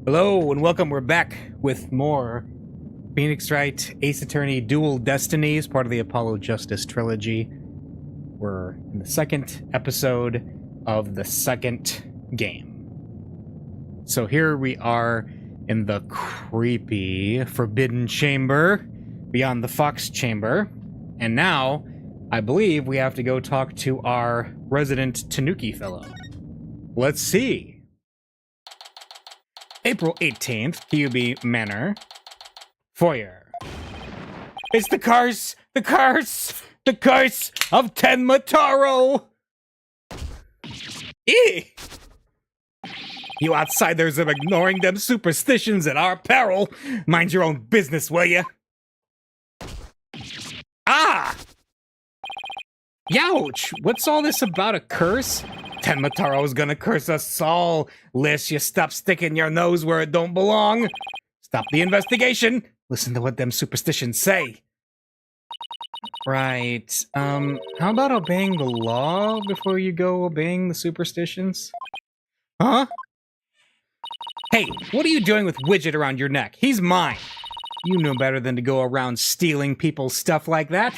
Hello and welcome. We're back with more Phoenix Wright Ace Attorney Dual Destinies, part of the Apollo Justice Trilogy. We're in the second episode of the second game. So here we are in the creepy Forbidden Chamber, beyond the Fox Chamber. And now, I believe we have to go talk to our resident Tanuki fellow. Let's see. April 18th, QB Manor. Foyer. It's the curse! The curse! The curse of Tenmataro! Eeh! You outsiders are ignoring them superstitions at our peril. Mind your own business, will ya? Ah! Youch! What's all this about a curse? Tenmataro's gonna curse us all. Lish, you stop sticking your nose where it don't belong. Stop the investigation. Listen to what them superstitions say. Right. How about obeying the law before you go obeying the superstitions? Huh? Hey, what are you doing with Widget around your neck? He's mine. You know better than to go around stealing people's stuff like that.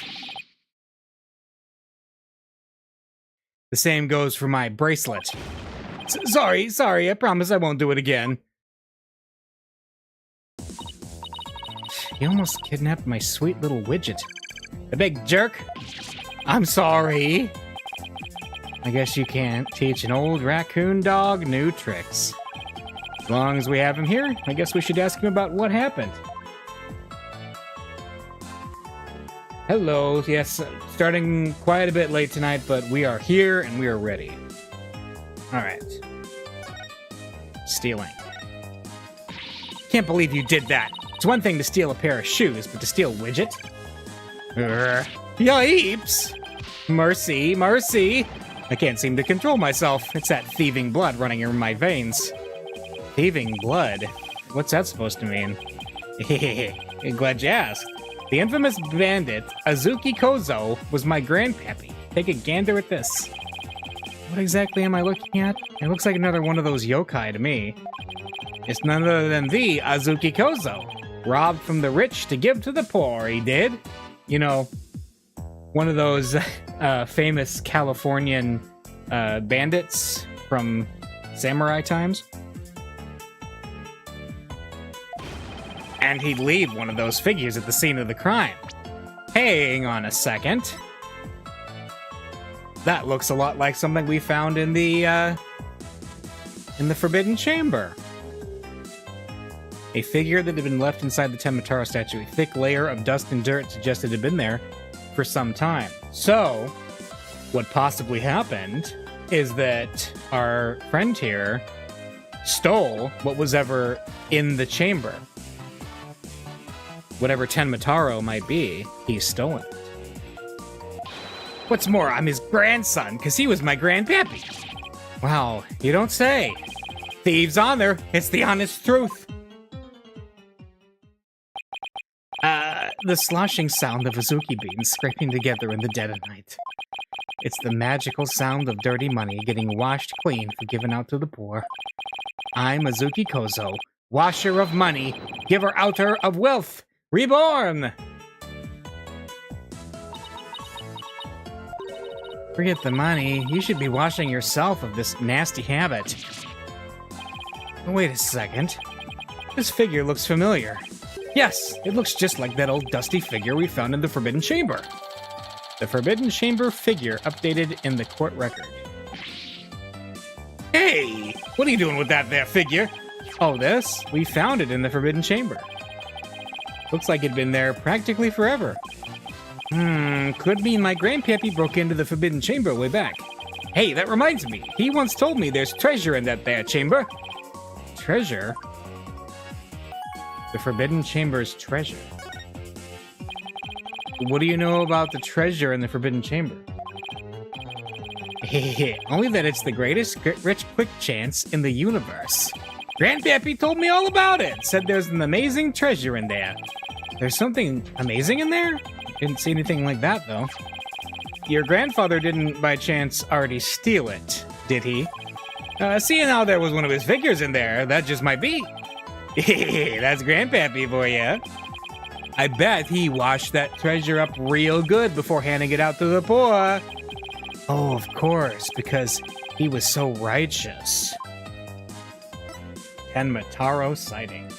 The same goes for my bracelet. Sorry, I promise I won't do it again. You almost kidnapped my sweet little Widget. The big jerk. I'm sorry. I guess you can't teach an old raccoon dog new tricks. As long as we have him here, I guess we should ask him about what happened. Hello, yes, starting quite a bit late tonight, but we are here and we are ready. Alright. Stealing. Can't believe you did that. It's one thing to steal a pair of shoes, but to steal Widget? Yipes! Mercy, mercy! I can't seem to control myself. It's that thieving blood running in my veins. Thieving blood? What's that supposed to mean? Glad you asked. The infamous bandit, Azuki Kozo, was my grandpappy. Take a gander at this. What exactly am I looking at? It looks like another one of those yokai to me. It's none other than the Azuki Kozo. Robbed from the rich to give to the poor, he did. You know, one of those famous Californian bandits from samurai times. And he'd leave one of those figures at the scene of the crime. Hang on a second. That looks a lot like something we found in the Forbidden Chamber. A figure that had been left inside the Tenmataro statue. A thick layer of dust and dirt suggested it had been there for some time. So, what possibly happened is that our friend here stole what was ever in the chamber. Whatever Tenmataro might be, he's stolen it. What's more, I'm his grandson, because he was my grandpappy. Wow, you don't say. Thieves honor, it's the honest truth. The sloshing sound of Azuki beans scraping together in the dead of night. It's the magical sound of dirty money getting washed clean for giving out to the poor. I'm Azuki Kozo, washer of money, giver outer of wealth. Reborn! Forget the money. You should be washing yourself of this nasty habit. Wait a second. This figure looks familiar. Yes, it looks just like that old dusty figure we found in the Forbidden Chamber. The Forbidden Chamber figure updated in the court record. Hey! What are you doing with that there figure? Oh, this? We found it in the Forbidden Chamber. Looks like it'd been there practically forever. Could mean my grandpappy broke into the Forbidden Chamber way back. Hey, that reminds me. He once told me there's treasure in that there chamber. Treasure? The Forbidden Chamber's treasure. What do you know about the treasure in the Forbidden Chamber? Only that it's the greatest rich quick chance in the universe. Grandpappy told me all about it. Said there's an amazing treasure in there. There's something amazing in there? Didn't see anything like that, though. Your grandfather didn't, by chance, already steal it, did he? Seeing how there was one of his figures in there, that just might be. That's Grandpappy for you. I bet he washed that treasure up real good before handing it out to the poor. Oh, of course, because he was so righteous. Tenmataro sighting.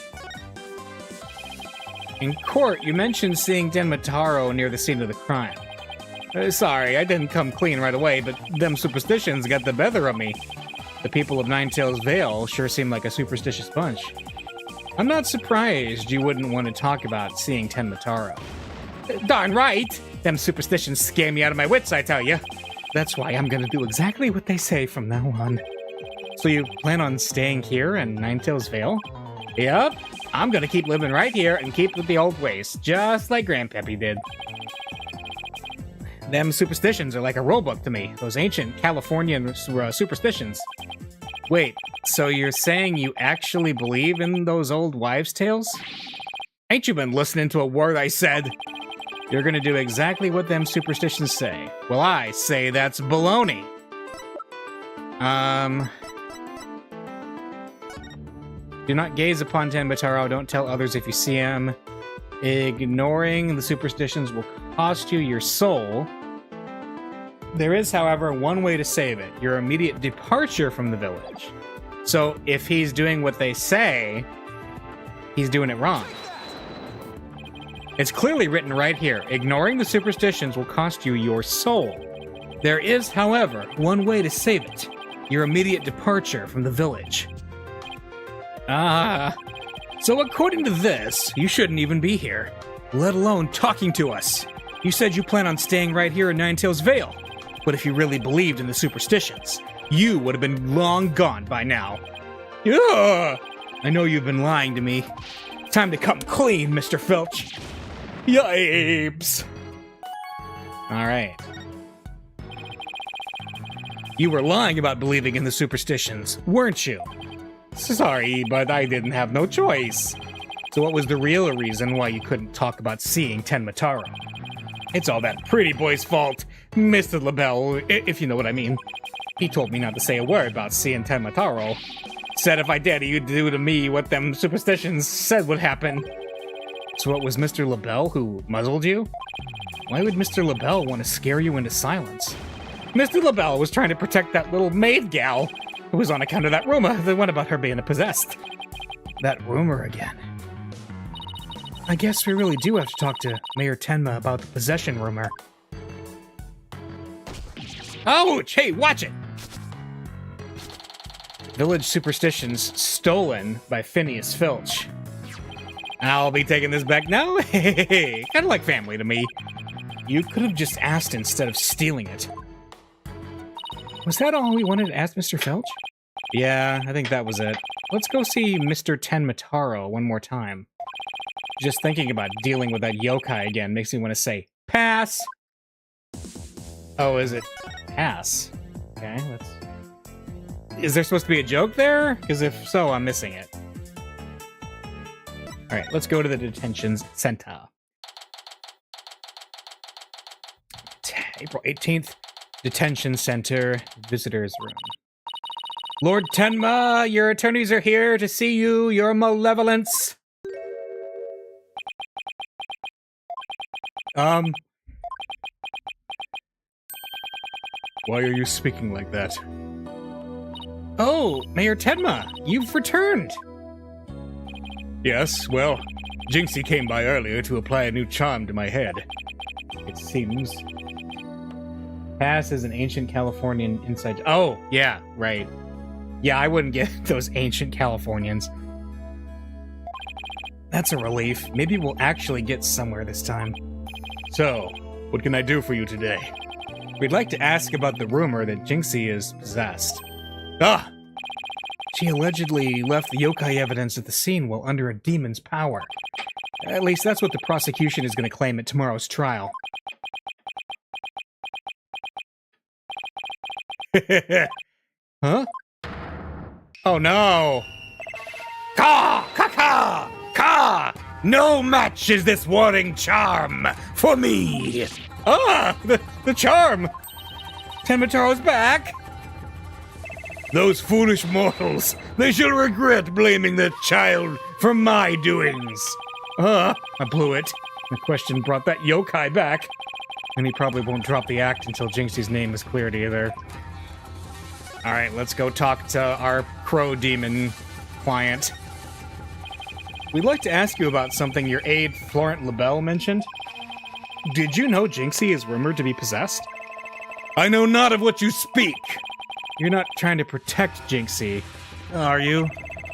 In court, you mentioned seeing Tenmataro near the scene of the crime. Sorry, I didn't come clean right away, but them superstitions got the better of me. The people of Ninetails Vale sure seem like a superstitious bunch. I'm not surprised you wouldn't want to talk about seeing Tenmataro. Darn right! Them superstitions scare me out of my wits, I tell you. That's why I'm gonna do exactly what they say from now on. So you plan on staying here in Ninetails Vale? Yep, I'm gonna keep living right here and keep with the old ways, just like Grandpappy did. Them superstitions are like a rulebook to me, those ancient Californian superstitions. Wait, so you're saying you actually believe in those old wives' tales? Ain't you been listening to a word I said? You're gonna do exactly what them superstitions say. Well, I say that's baloney. Do not gaze upon Tenmataro, don't tell others if you see him. Ignoring the superstitions will cost you your soul. There is, however, one way to save it. Your immediate departure from the village. So, if he's doing what they say, he's doing it wrong. It's clearly written right here. Ignoring the superstitions will cost you your soul. There is, however, one way to save it. Your immediate departure from the village. So according to this, you shouldn't even be here, let alone talking to us. You said you plan on staying right here in Ninetails Vale. But if you really believed in the superstitions, you would have been long gone by now. Ugh! I know you've been lying to me. Time to come clean, Mr. Filch. Yipes! Alright. You were lying about believing in the superstitions, weren't you? Sorry, but I didn't have no choice. So what was the real reason why you couldn't talk about seeing Tenmataro? It's all that pretty boy's fault, Mr. LaBelle, if you know what I mean. He told me not to say a word about seeing Tenmataro. Said if I did, he'd do to me what them superstitions said would happen. So it was Mr. LaBelle who muzzled you? Why would Mr. LaBelle want to scare you into silence? Mr. LaBelle was trying to protect that little maid gal. It was on account of that rumor that went about her being possessed. That rumor again. I guess we really do have to talk to Mayor Tenma about the possession rumor. Ouch! Hey, watch it! Village superstitions stolen by Phineas Filch. I'll be taking this back now. Hey, kind of like family to me. You could have just asked instead of stealing it. Was that all we wanted to ask Mr. Filch? Yeah, I think that was it. Let's go see Mr. Tenmataro one more time. Just thinking about dealing with that yokai again makes me want to say, pass! Oh, is it pass? Okay, let's... Is there supposed to be a joke there? Because if so, I'm missing it. Alright, let's go to the detention center. April 18th, detention center, visitors room. Lord Tenma, your attorneys are here to see you, your malevolence. Why are you speaking like that? Oh, Mayor Tenma, you've returned. Yes, well, Jinxie came by earlier to apply a new charm to my head. It seems. Pass is an ancient Californian inside... Oh, yeah, right. Yeah, I wouldn't get those ancient Californians. That's a relief. Maybe we'll actually get somewhere this time. So, what can I do for you today? We'd like to ask about the rumor that Jinxie is possessed. Ah! She allegedly left the yokai evidence at the scene while under a demon's power. At least that's what the prosecution is going to claim at tomorrow's trial. Huh? Oh no! Ka! Ka! Ka! Ka! No match is this warring charm for me! Ah! The charm! Tenmataro's back! Those foolish mortals They shall regret blaming the child for my doings. I blew it. The question brought that yokai back. And he probably won't drop the act until Jinxie's name is cleared either. Alright, let's go talk to our crow demon client. We'd like to ask you about something your aide, Florent LaBelle, mentioned. Did you know Jinxie is rumored to be possessed? I know not of what you speak. You're not trying to protect Jinxie, are you?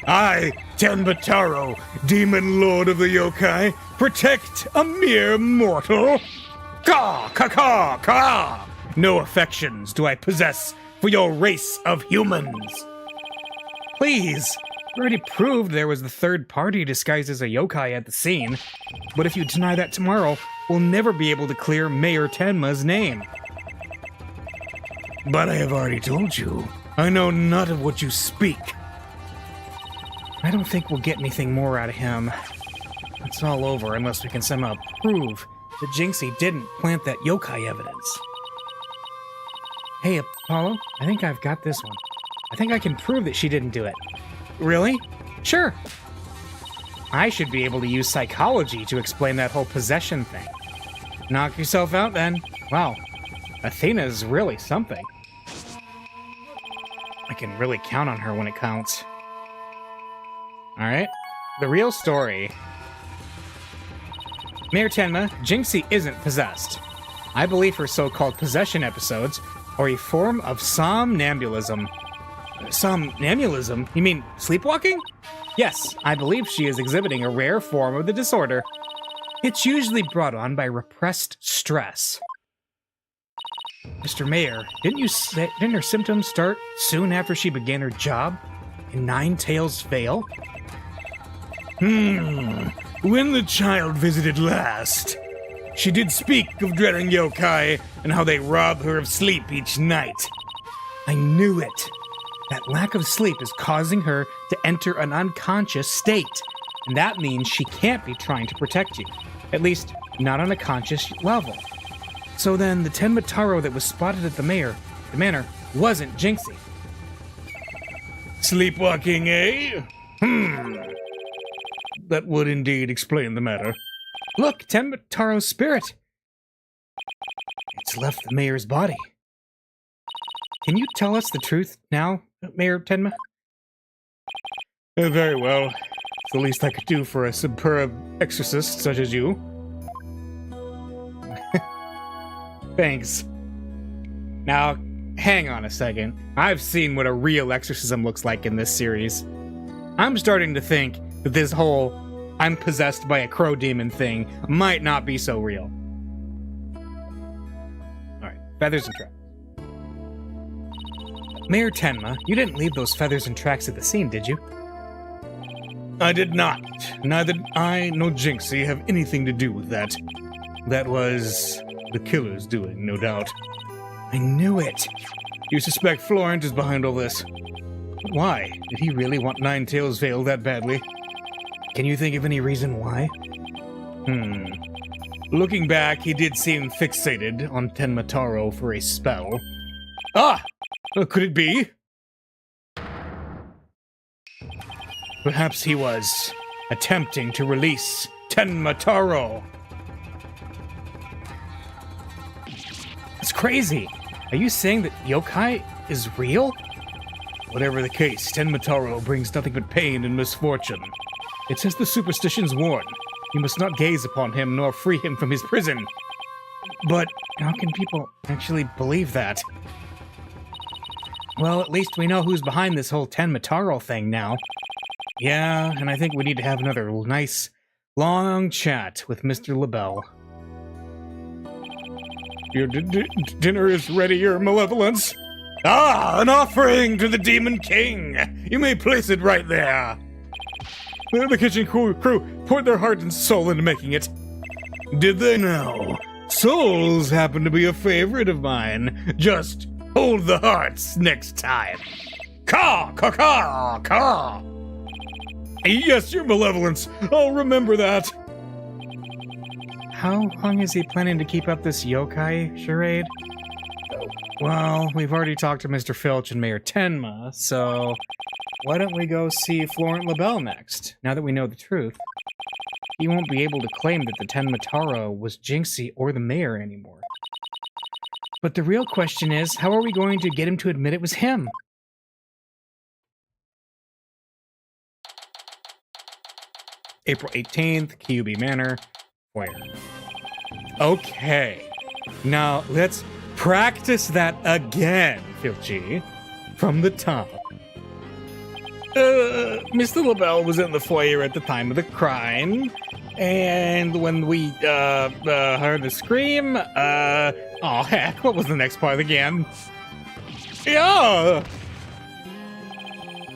I, Tenbataro, demon lord of the yokai, protect a mere mortal? Ka, ka, ka, ka! No affections do I possess for your race of humans. Please! We already proved there was the third party disguised as a yokai at the scene. But if you deny that tomorrow, we'll never be able to clear Mayor Tenma's name. But I have already told you, I know not of what you speak. I don't think we'll get anything more out of him. It's all over unless we can somehow prove that Jinxie didn't plant that yokai evidence. Hey, Apollo, I think I've got this one. I think I can prove that she didn't do it. Really? Sure. I should be able to use psychology to explain that whole possession thing. Knock yourself out, then. Wow, Athena's really something. I can really count on her when it counts. Alright, the real story. Mayor Tenma, Jinxie isn't possessed. I believe her so-called possession episodes are a form of somnambulism. Somnambulism? You mean sleepwalking? Yes, I believe she is exhibiting a rare form of the disorder. It's usually brought on by repressed stress. Mr. Mayor, didn't her symptoms start soon after she began her job in Nine Tails Vale? When the child visited last, she did speak of dreading yokai and how they rob her of sleep each night. I knew it. That lack of sleep is causing her to enter an unconscious state, and that means she can't be trying to protect you. At least, not on a conscious level. So then, the Tenmataro that was spotted at the manor, wasn't Jinxie. Sleepwalking, eh? That would indeed explain the matter. Look, Tenmataro's spirit. It's left the mayor's body. Can you tell us the truth now, Mayor Tenma? Very well. It's the least I could do for a superb exorcist such as you. Thanks. Now, hang on a second. I've seen what a real exorcism looks like in this series. I'm starting to think that this whole I'm possessed by a crow demon thing might not be so real. Alright, feathers and tracks. Mayor Tenma, you didn't leave those feathers and tracks at the scene, did you? I did not. Neither I nor Jinxie have anything to do with that. That was the killer's doing, no doubt. I knew it. You suspect Florent is behind all this? Why? Did he really want Nine Tails Vale that badly? Can you think of any reason why? Looking back, he did seem fixated on Tenmataro for a spell. Could it be? Perhaps he was attempting to release Tenmataro. It's crazy. Are you saying that yokai is real? Whatever the case, Tenmataro brings nothing but pain and misfortune. It's as the superstitions warn. You must not gaze upon him nor free him from his prison. But how can people actually believe that? Well, at least we know who's behind this whole Tenmataro thing now. Yeah, and I think we need to have another nice, long chat with Mr. LaBelle. Your dinner is ready, your malevolence. An offering to the Demon King. You may place it right there. The kitchen crew poured their heart and soul into making it. Did they now? Souls happen to be a favorite of mine. Just hold the hearts next time. Caw, caw, caw, caw. Yes, your malevolence. I'll remember that. How long is he planning to keep up this yokai charade? Well, we've already talked to Mr. Filch and Mayor Tenma, so why don't we go see Florent LaBelle next, now that we know the truth? He won't be able to claim that the Tenmataro was Jinxie or the mayor anymore. But the real question is, how are we going to get him to admit it was him? April 18th, Kyubi Manor, foyer. Okay, now let's practice that again, Filchi, from the top. Mr. LaBelle was in the foyer at the time of the crime, and when we, heard the scream, oh heck, what was the next part again? Yeah!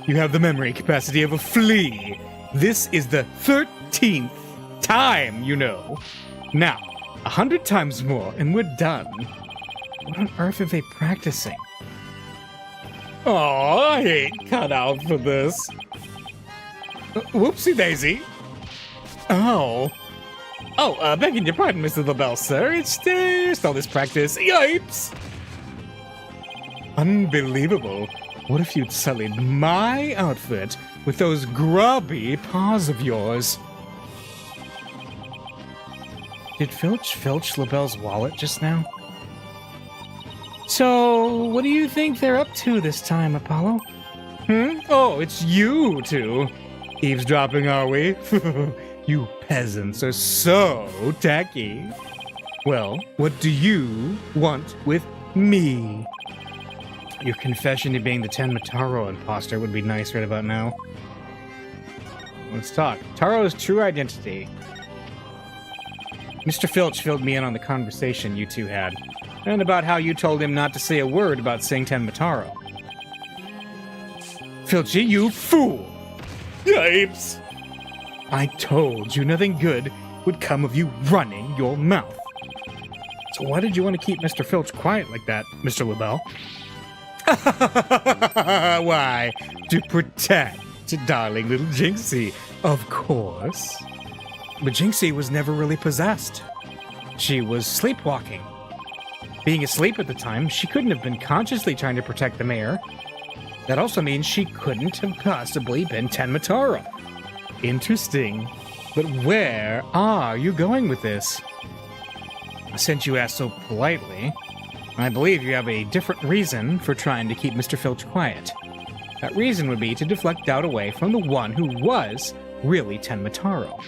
You have the memory capacity of a flea. This is the 13th time, you know. Now, 100 times more, and we're done. What on earth are they practicing? Oh, I ain't cut out for this. Whoopsie daisy. Oh. Oh, begging your pardon, Mr. LaBelle, sir. It's just all this practice. Yipes! Unbelievable. What if you'd sullied my outfit with those grubby paws of yours? Did Filch filch LaBelle's wallet just now? So, what do you think they're up to this time, Apollo? Oh, it's you two. Eavesdropping, are we? You peasants are so tacky. Well, what do you want with me? Your confession to being the Tenmataro imposter would be nice right about now. Let's talk. Taro's true identity. Mr. Filch filled me in on the conversation you two had, and about how you told him not to say a word about seeing Tenmataro. Filchy, you fool! Yipes! I told you nothing good would come of you running your mouth. So why did you want to keep Mr. Filch quiet like that, Mr. LaBelle? Why? To protect darling little Jinxie, of course. But Jinxie was never really possessed. She was sleepwalking. Being asleep at the time, she couldn't have been consciously trying to protect the mayor. That also means she couldn't have possibly been Tenmataro. Interesting. But where are you going with this? Since you asked so politely, I believe you have a different reason for trying to keep Mr. Filch quiet. That reason would be to deflect doubt away from the one who was really Tenmataro.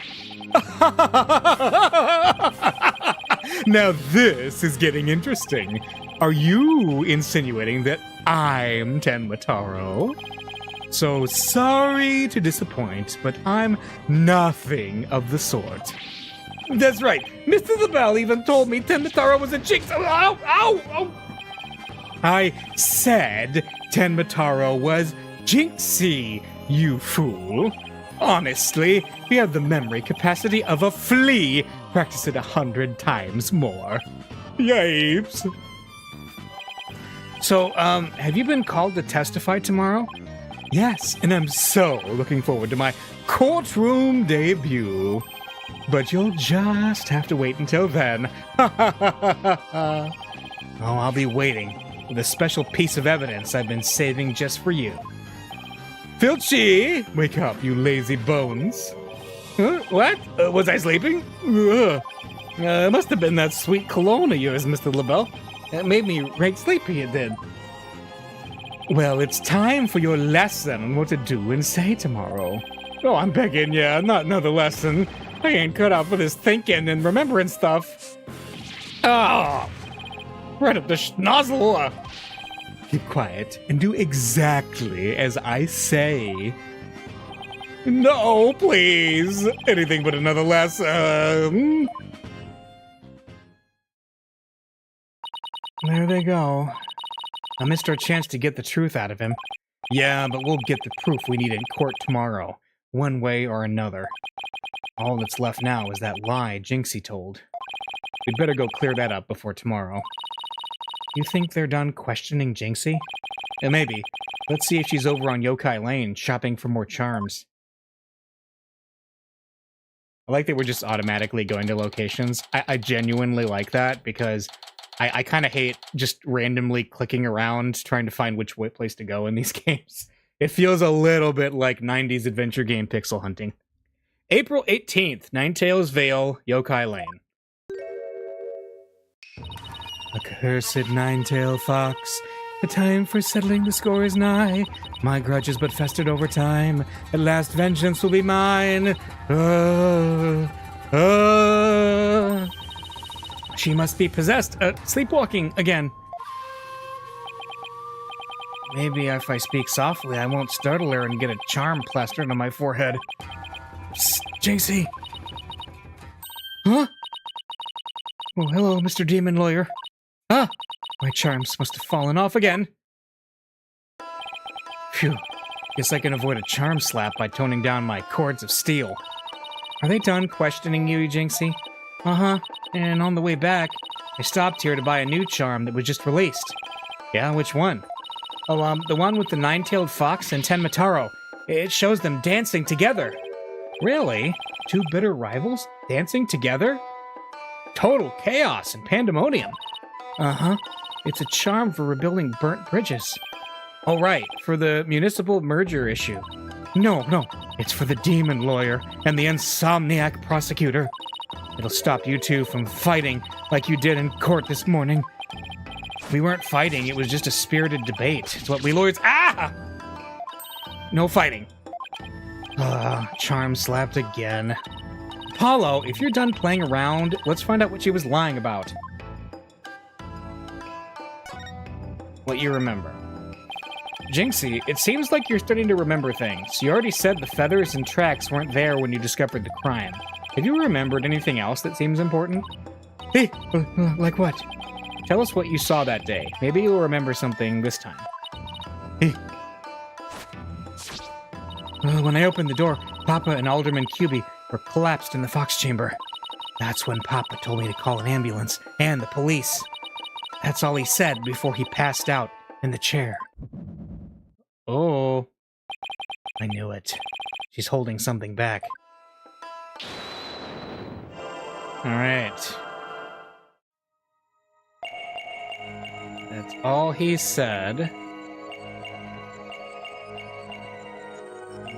Now this is getting interesting. Are you insinuating that I'm Tenmataro? So sorry to disappoint, but I'm nothing of the sort. That's right. Mr. LaBelle even told me Tenmataro was a jinx. Ow! Ow! Ow! I said Tenmataro was Jinxie, you fool. Honestly, you have the memory capacity of a flea. Practice it 100 times more. Yipes. So, have you been called to testify tomorrow? Yes, and I'm so looking forward to my courtroom debut. But you'll just have to wait until then. Oh, I'll be waiting with a special piece of evidence I've been saving just for you. Filchy! Wake up, you lazy bones. Huh? What? Was I sleeping? It must have been that sweet cologne of yours, Mr. LaBelle. It made me right sleepy, it did. Well, it's time for your lesson on what to do and say tomorrow. Oh, I'm begging ya, not another lesson. I ain't cut out for this thinking and remembering stuff. Ah! Right up the schnozzle. Keep quiet and do exactly as I say. No, please. Anything but another lesson. There they go. I missed our chance to get the truth out of him. Yeah, but we'll get the proof we need in court tomorrow, one way or another. All that's left now is that lie Jinxie told. We'd better go clear that up before tomorrow. You think they're done questioning Jinxie? Maybe. Let's see if she's over on Yokai Lane, shopping for more charms. I like that we're just automatically going to locations. I genuinely like that, because I kind of hate just randomly clicking around trying to find which place to go in these games. It feels a little bit like 90s adventure game pixel hunting. April 18th, Ninetales Vale, Yokai Lane. Accursed Ninetail Fox, the time for settling the score is nigh. My grudge has but festered over time. At last vengeance will be mine. She must be possessed, sleepwalking again. Maybe if I speak softly, I won't startle her and get a charm plastered on my forehead. Psst, JC. Huh? Oh, hello, Mr. Demon Lawyer. Ah, my charms must have fallen off again. Phew. Guess I can avoid a charm slap by toning down my cords of steel. Are they done questioning you, Jinxie? Uh-huh. And on the way back, I stopped here to buy a new charm that was just released. Yeah, which one? Oh, the one with the nine-tailed fox and Tenmataro. It shows them dancing together. Really? Two bitter rivals dancing together? Total chaos and pandemonium. Uh-huh. It's a charm for rebuilding burnt bridges. Oh, right. For the municipal merger issue. No. It's for the demon lawyer and the insomniac prosecutor. It'll stop you two from fighting like you did in court this morning. We weren't fighting. It was just a spirited debate. It's what we lawyers... Ah! No fighting. Charm slapped again. Apollo, if you're done playing around, let's find out what she was lying about. What you remember. Jinxie, it seems like you're starting to remember things. You already said the feathers and tracks weren't there when you discovered the crime. Have you remembered anything else that seems important? Hey, like what? Tell us what you saw that day. Maybe you'll remember something this time. Hey. When I opened the door, Papa and Alderman Cubie were collapsed in the fox chamber. That's when Papa told me to call an ambulance and the police. That's all he said before he passed out in the chair. Oh. I knew it. She's holding something back. Alright. That's all he said.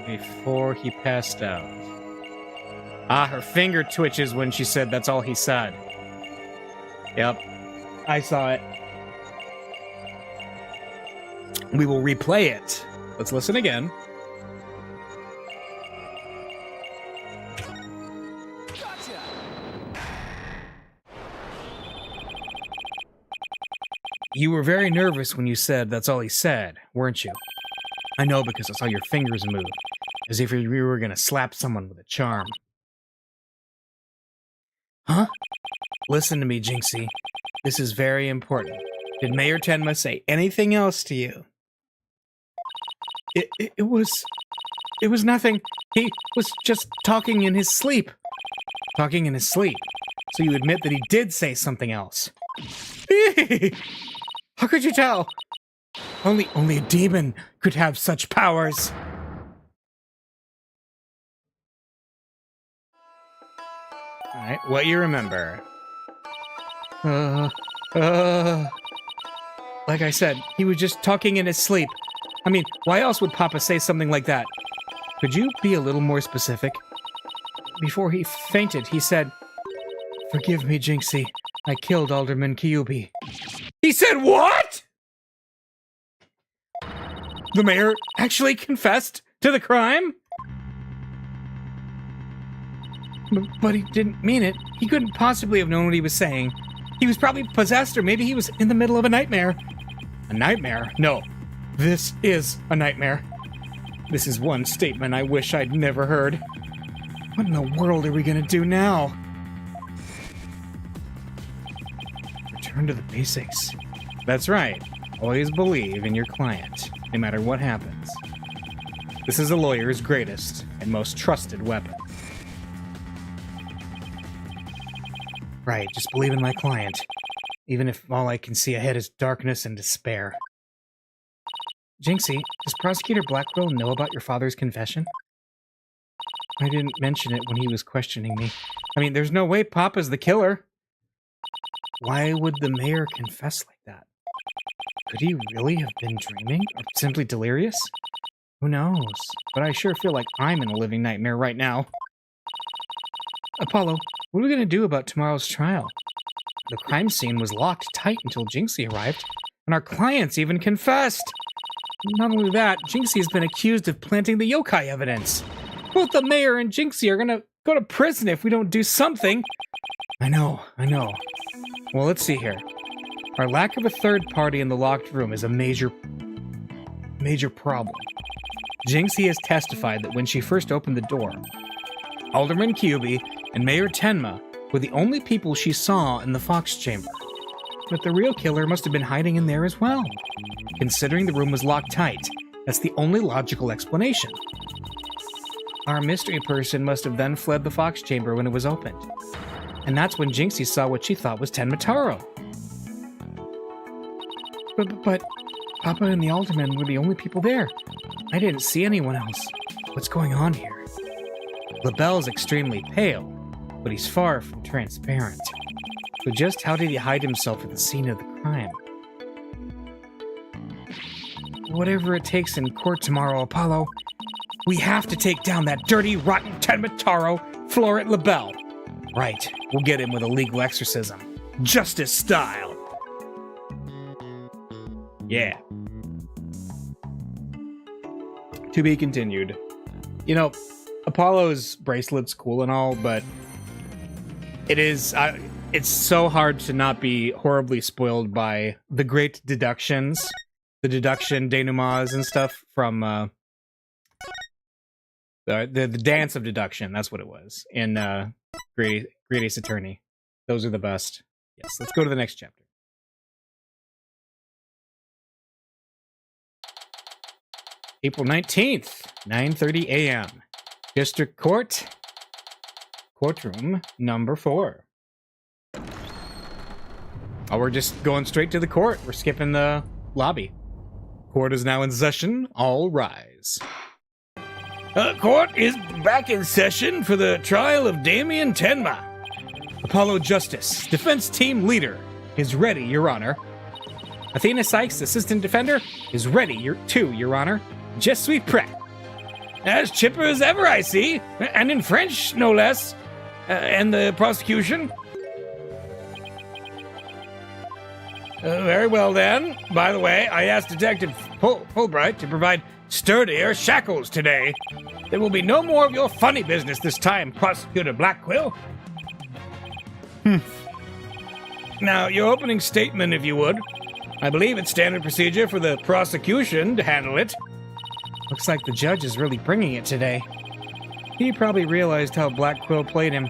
Before he passed out. Ah, her finger twitches when she said that's all he said. Yep. I saw it. We will replay it. Let's listen again. Gotcha. You were very nervous when you said that's all he said, weren't you? I know because I saw your fingers move, as if you were going to slap someone with a charm. Huh? Listen to me, Jinxie. This is very important. Did Mayor Tenma say anything else to you? It was nothing. He was just talking in his sleep. Talking in his sleep. So you admit that he did say something else. How could you tell? Only a demon could have such powers. Alright, what you remember? Like I said, he was just talking in his sleep. I mean, why else would Papa say something like that? Could you be a little more specific? Before he fainted, he said, "Forgive me, Jinxie. I killed Alderman Kyubi." He said what? The mayor actually confessed to the crime? But he didn't mean it. He couldn't possibly have known what he was saying. He was probably possessed, or maybe he was in the middle of a nightmare. A nightmare? No. This is a nightmare. This is one statement I wish I'd never heard. What in the world are we gonna do now? Return to the basics. That's right. Always believe in your client, no matter what happens. This is a lawyer's greatest and most trusted weapon. Right, just believe in my client, even if all I can see ahead is darkness and despair. Jinxie, does Prosecutor Blackwell know about your father's confession? I didn't mention it when he was questioning me. I mean, there's no way Papa's the killer. Why would the mayor confess like that? Could he really have been dreaming, or simply delirious? Who knows? But I sure feel like I'm in a living nightmare right now. Apollo, what are we going to do about tomorrow's trial? The crime scene was locked tight until Jinxie arrived, and our clients even confessed. Not only that, Jinxie has been accused of planting the yokai evidence. Both the mayor and Jinxie are going to go to prison if we don't do something. I know. Well, let's see here. Our lack of a third party in the locked room is a major problem. Jinxie has testified that when she first opened the door, Alderman Kyubi and Mayor Tenma were the only people she saw in the Fox Chamber. But the real killer must have been hiding in there as well. Considering the room was locked tight, that's the only logical explanation. Our mystery person must have then fled the Fox Chamber when it was opened. And that's when Jinxie saw what she thought was Tenma Taro. But Papa and the Alderman were the only people there. I didn't see anyone else. What's going on here? LaBelle's extremely pale, but he's far from transparent. So just how did he hide himself at the scene of the crime? Whatever it takes in court tomorrow, Apollo, we have to take down that dirty, rotten Tenma Taro, Florent LaBelle. Right, we'll get him with a legal exorcism. Justice style. Yeah. To be continued. You know, Apollo's bracelet's cool and all, but it's so hard to not be horribly spoiled by the great deductions, the deduction denouements and stuff from the dance of deduction. That's what it was in Great Ace Attorney. Those are the best. Yes, let's go to the next chapter. April 19th, 9:30 a.m. District Court, courtroom number 4. Oh, we're just going straight to the court. We're skipping the lobby. Court is now in session. All rise. Court is back in session for the trial of Damien Tenma. Apollo Justice, defense team leader, is ready, Your Honor. Athena Sykes, assistant defender, is ready, Your Honor. Je suis prêt. As chipper as ever, I see. And in French, no less. And the prosecution? Very well, then. By the way, I asked Detective Fulbright to provide sturdier shackles today. There will be no more of your funny business this time, Prosecutor Blackquill. Now, your opening statement, if you would. I believe it's standard procedure for the prosecution to handle it. Looks like the judge is really bringing it today. He probably realized how Blackquill played him.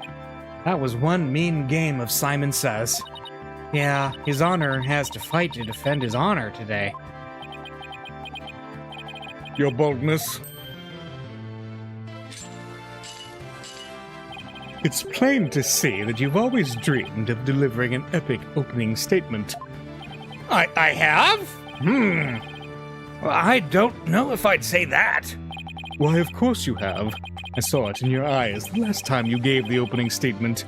That was one mean game of Simon Says. Yeah, his honor has to fight to defend his honor today. Your boldness. It's plain to see that you've always dreamed of delivering an epic opening statement. I have? Well, I don't know if I'd say that. Why, of course you have. I saw it in your eyes the last time you gave the opening statement.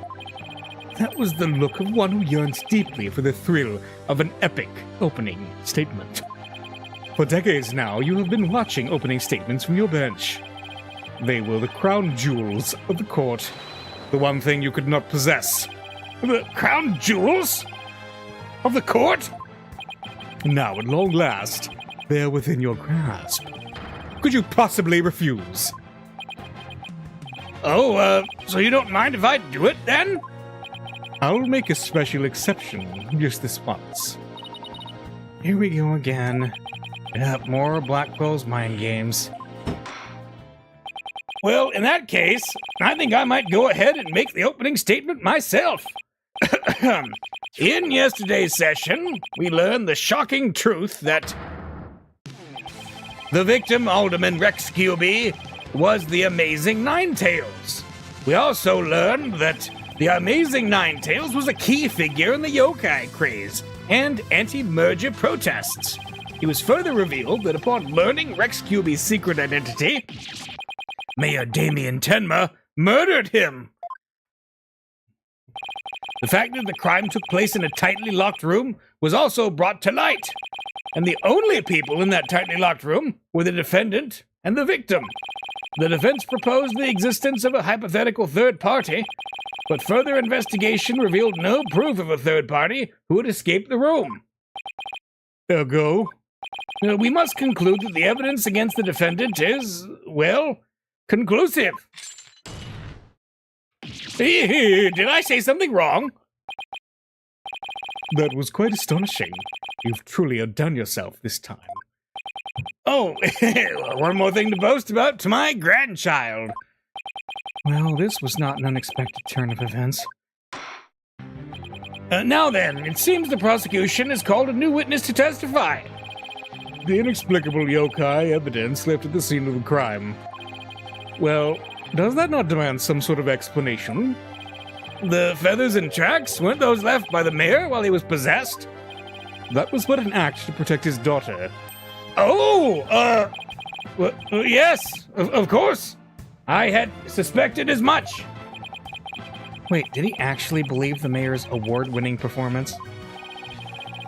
That was the look of one who yearns deeply for the thrill of an epic opening statement. For decades now, you have been watching opening statements from your bench. They were the crown jewels of the court, the one thing you could not possess. The crown jewels? Of the court? Now, at long last, they're within your grasp. Could you possibly refuse? Oh, so you don't mind if I do it, then? I'll make a special exception just this once. Here we go again. Yep, more Blackwell's mind games. Well, in that case, I think I might go ahead and make the opening statement myself. In yesterday's session, we learned the shocking truth that the victim, Alderman Rex Kilby, was the Amazing Ninetails. We also learned that the Amazing Ninetails was a key figure in the yokai craze and anti-merger protests. It was further revealed that upon learning Rex Kilby's secret identity, Mayor Damien Tenma murdered him. The fact that the crime took place in a tightly locked room was also brought to light. And the only people in that tightly locked room were the defendant and the victim. The defense proposed the existence of a hypothetical third party, but further investigation revealed no proof of a third party who had escaped the room. Ergo, we must conclude that the evidence against the defendant is, well, conclusive. Did I say something wrong? That was quite astonishing. You've truly outdone yourself this time. Oh, one more thing to boast about to my grandchild. Well, this was not an unexpected turn of events. Now then, it seems the prosecution has called a new witness to testify. The inexplicable yokai evidence left at the scene of the crime. Well, does that not demand some sort of explanation? The feathers and tracks, weren't those left by the mayor while he was possessed? That was but an act to protect his daughter. Oh, well, yes, of course. I had suspected as much. Wait, did he actually believe the mayor's award-winning performance?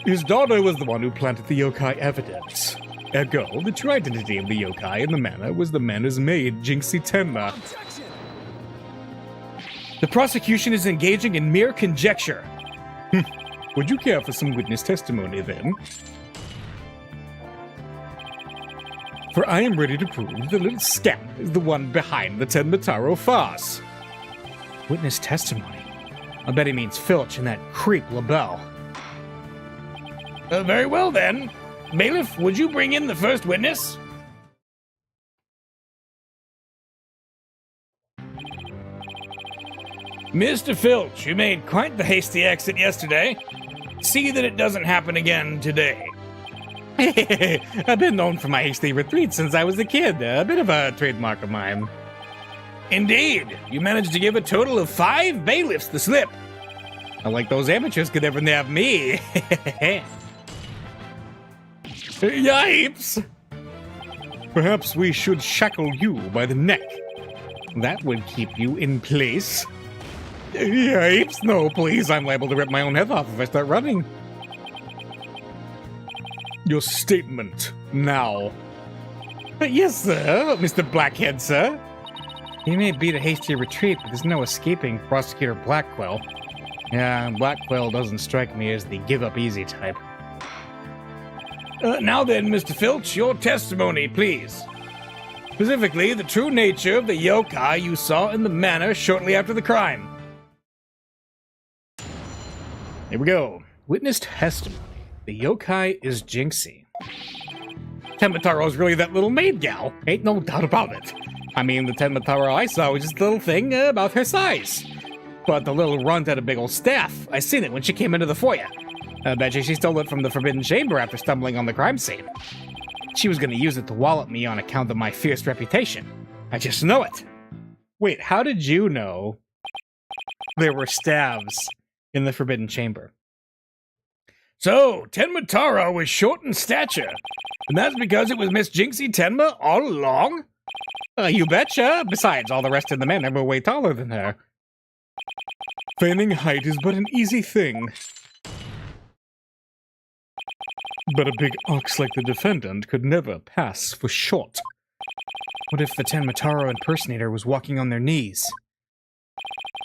His daughter was the one who planted the yokai evidence. Ergo, the true identity of the yokai in the manor was the manor's maid, Jinxie Tenma. The prosecution is engaging in mere conjecture. Would you care for some witness testimony, then? For I am ready to prove the little scamp is the one behind the Tenmataro farce. Witness testimony? I bet he means Filch and that creep LaBelle. Very well, then. Bailiff, would you bring in the first witness? Mr. Filch, you made quite the hasty exit yesterday. See that it doesn't happen again today. I've been known for my hasty retreat since I was a kid. A bit of a trademark of mine. Indeed. You managed to give a total of 5 bailiffs the slip. Unlike those amateurs could ever nab me. Yipes! Perhaps we should shackle you by the neck. That would keep you in place. Yipes! No, please, I'm liable to rip my own head off if I start running. Your statement, now. Yes, sir, Mr. Blackhead, sir. He may beat a hasty retreat, but there's no escaping Prosecutor Blackwell. Yeah, Blackwell doesn't strike me as the give-up-easy type. Now then, Mr. Filch, your testimony, please. Specifically, the true nature of the yokai you saw in the manor shortly after the crime. Here we go. Witness testimony. The yokai is Jinxie. Tenmataro's really that little maid gal. Ain't no doubt about it. I mean, the Tenmataro I saw was just a little thing about her size. But the little runt had a big old staff. I seen it when she came into the foyer. I bet you she stole it from the Forbidden Chamber after stumbling on the crime scene. She was gonna use it to wallop me on account of my fierce reputation. I just know it. Wait, how did you know there were staves in the Forbidden Chamber? So, Tenmataro was short in stature, and that's because it was Miss Jinxie Tenma all along? You betcha. Besides, all the rest of the men were way taller than her. Feigning height is but an easy thing. But a big ox like the defendant could never pass for short. What if the Tenmataro impersonator was walking on their knees?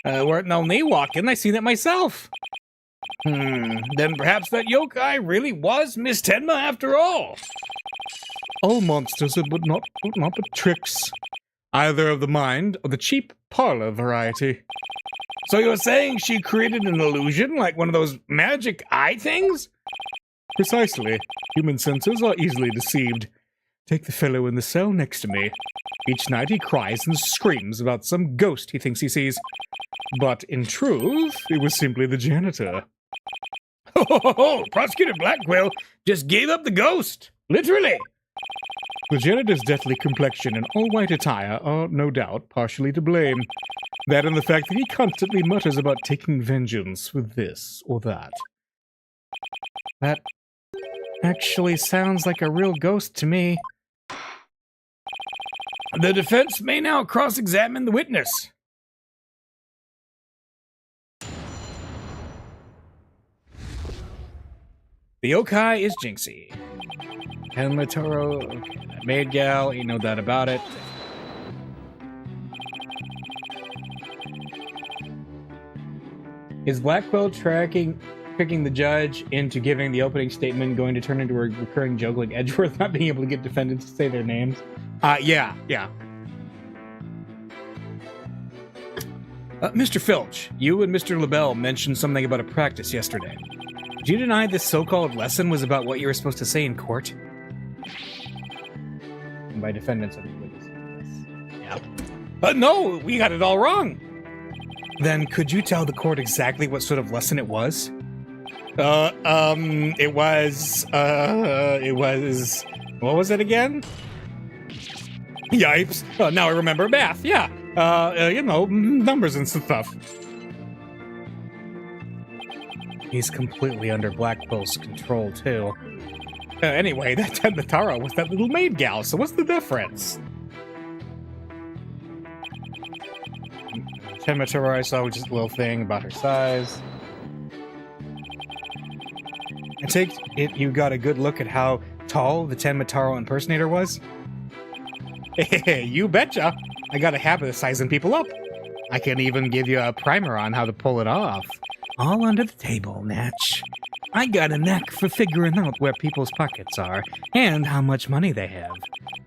Weren't no knee walking, I seen it myself. Then perhaps that yokai really was Miss Tenma after all. All monsters are but tricks, either of the mind or the cheap parlor variety. So you're saying she created an illusion like one of those magic eye things? Precisely. Human senses are easily deceived. Take the fellow in the cell next to me. Each night he cries and screams about some ghost he thinks he sees. But in truth, it was simply the janitor. Oh, Prosecutor Blackwell just gave up the ghost. Literally. The janitor's deathly complexion and all-white attire are, no doubt, partially to blame. That and the fact that he constantly mutters about taking vengeance for this or that. That actually sounds like a real ghost to me. The defense may now cross-examine the witness. The yokai is Jinxie. Tenmataro, okay, that maid gal, ain't no doubt about it. Is Blackwell tricking the judge into giving the opening statement going to turn into a recurring joke like Edgeworth not being able to get defendants to say their names? Yeah. Mr. Filch, you and Mr. LaBelle mentioned something about a practice yesterday. Did you deny this so-called lesson was about what you were supposed to say in court? And by defendants, I mean witnesses. Yeah. No, we got it all wrong. Then could you tell the court exactly what sort of lesson it was? It was, what was it again? Yipes. Oh, now I remember math, yeah. Numbers and stuff. He's completely under Blackwell's control, too. Anyway, that Tenmataro was that little maid gal, so what's the difference? Tenmataro I saw was just a little thing about her size. I take it you got a good look at how tall the Tenmataro impersonator was? You betcha! I got a habit of sizing people up. I can even give you a primer on how to pull it off. All under the table, Natch. I got a knack for figuring out where people's pockets are and how much money they have.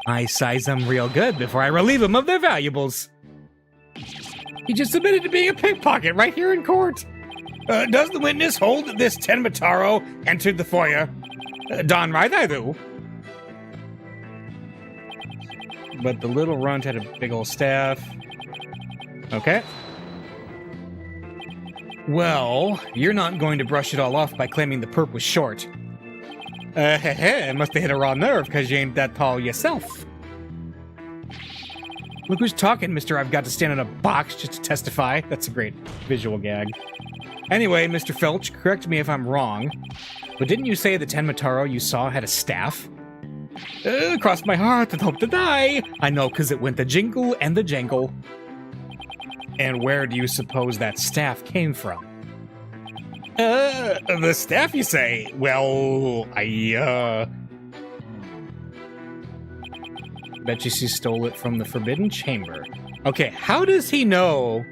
I size them real good before I relieve them of their valuables. He just admitted to being a pickpocket right here in court. Does the witness hold that this Tenmataro entered the foyer? Darn right I do. But the little runt had a big old staff. Okay. Well, you're not going to brush it all off by claiming the perp was short. Must have hit a raw nerve because you ain't that tall yourself. Look who's talking, Mr. I've got to stand in a box just to testify. That's a great visual gag. Anyway, Mr. Filch, correct me if I'm wrong, but didn't you say the Tenmataro you saw had a staff? Cross my heart and hope to die. I know, because it went the jingle and the jangle. And where do you suppose that staff came from? The staff, you say? Well, bet you she stole it from the Forbidden Chamber. Okay, how does he know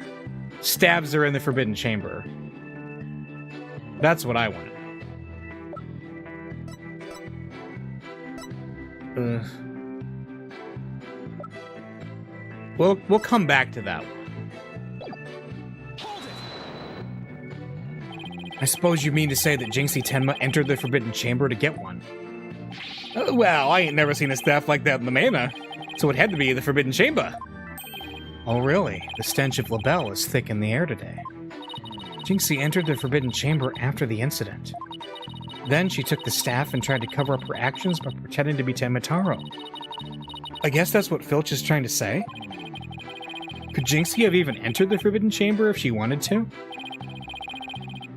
stabs are in the Forbidden Chamber? That's what I want to know. We'll come back to that one. I suppose you mean to say that Jinxie Tenma entered the Forbidden Chamber to get one? Well, I ain't never seen a staff like that in the Mana, so it had to be the Forbidden Chamber. Oh, really? The stench of LaBelle is thick in the air today. Jinxie entered the Forbidden Chamber after the incident. Then she took the staff and tried to cover up her actions by pretending to be Tenmataro. I guess that's what Filch is trying to say? Could Jinxie have even entered the Forbidden Chamber if she wanted to?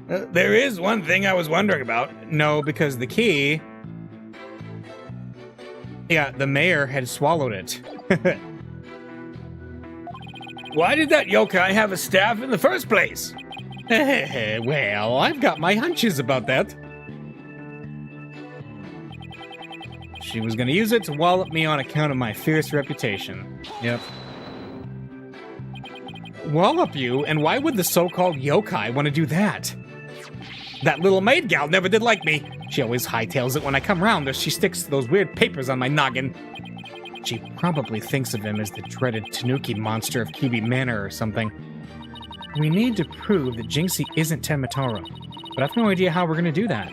There is one thing I was wondering about. No, because the key... Yeah, the mayor had swallowed it. Why did that yokai have a staff in the first place? Well, I've got my hunches about that. She was gonna use it to wallop me on account of my fierce reputation. Yep. Wallop you? And why would the so-called yokai want to do that? That little maid gal never did like me. She always hightails it when I come round, or she sticks those weird papers on my noggin. She probably thinks of him as the dreaded Tanuki monster of Kibi Manor or something. We need to prove that Jinxie isn't Tenmataro, but I have no idea how we're going to do that.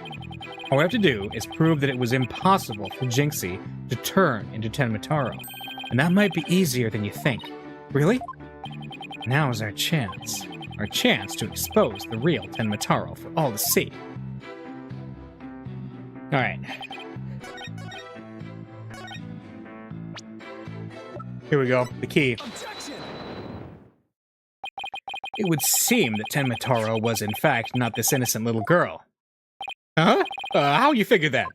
All we have to do is prove that it was impossible for Jinxie to turn into Tenmataro, and that might be easier than you think. Really? Now's our chance. Our chance to expose the real Tenmataro for all to see. Alright. Here we go. The key. It would seem that Tenmataro was in fact not this innocent little girl. Huh? How you figure that?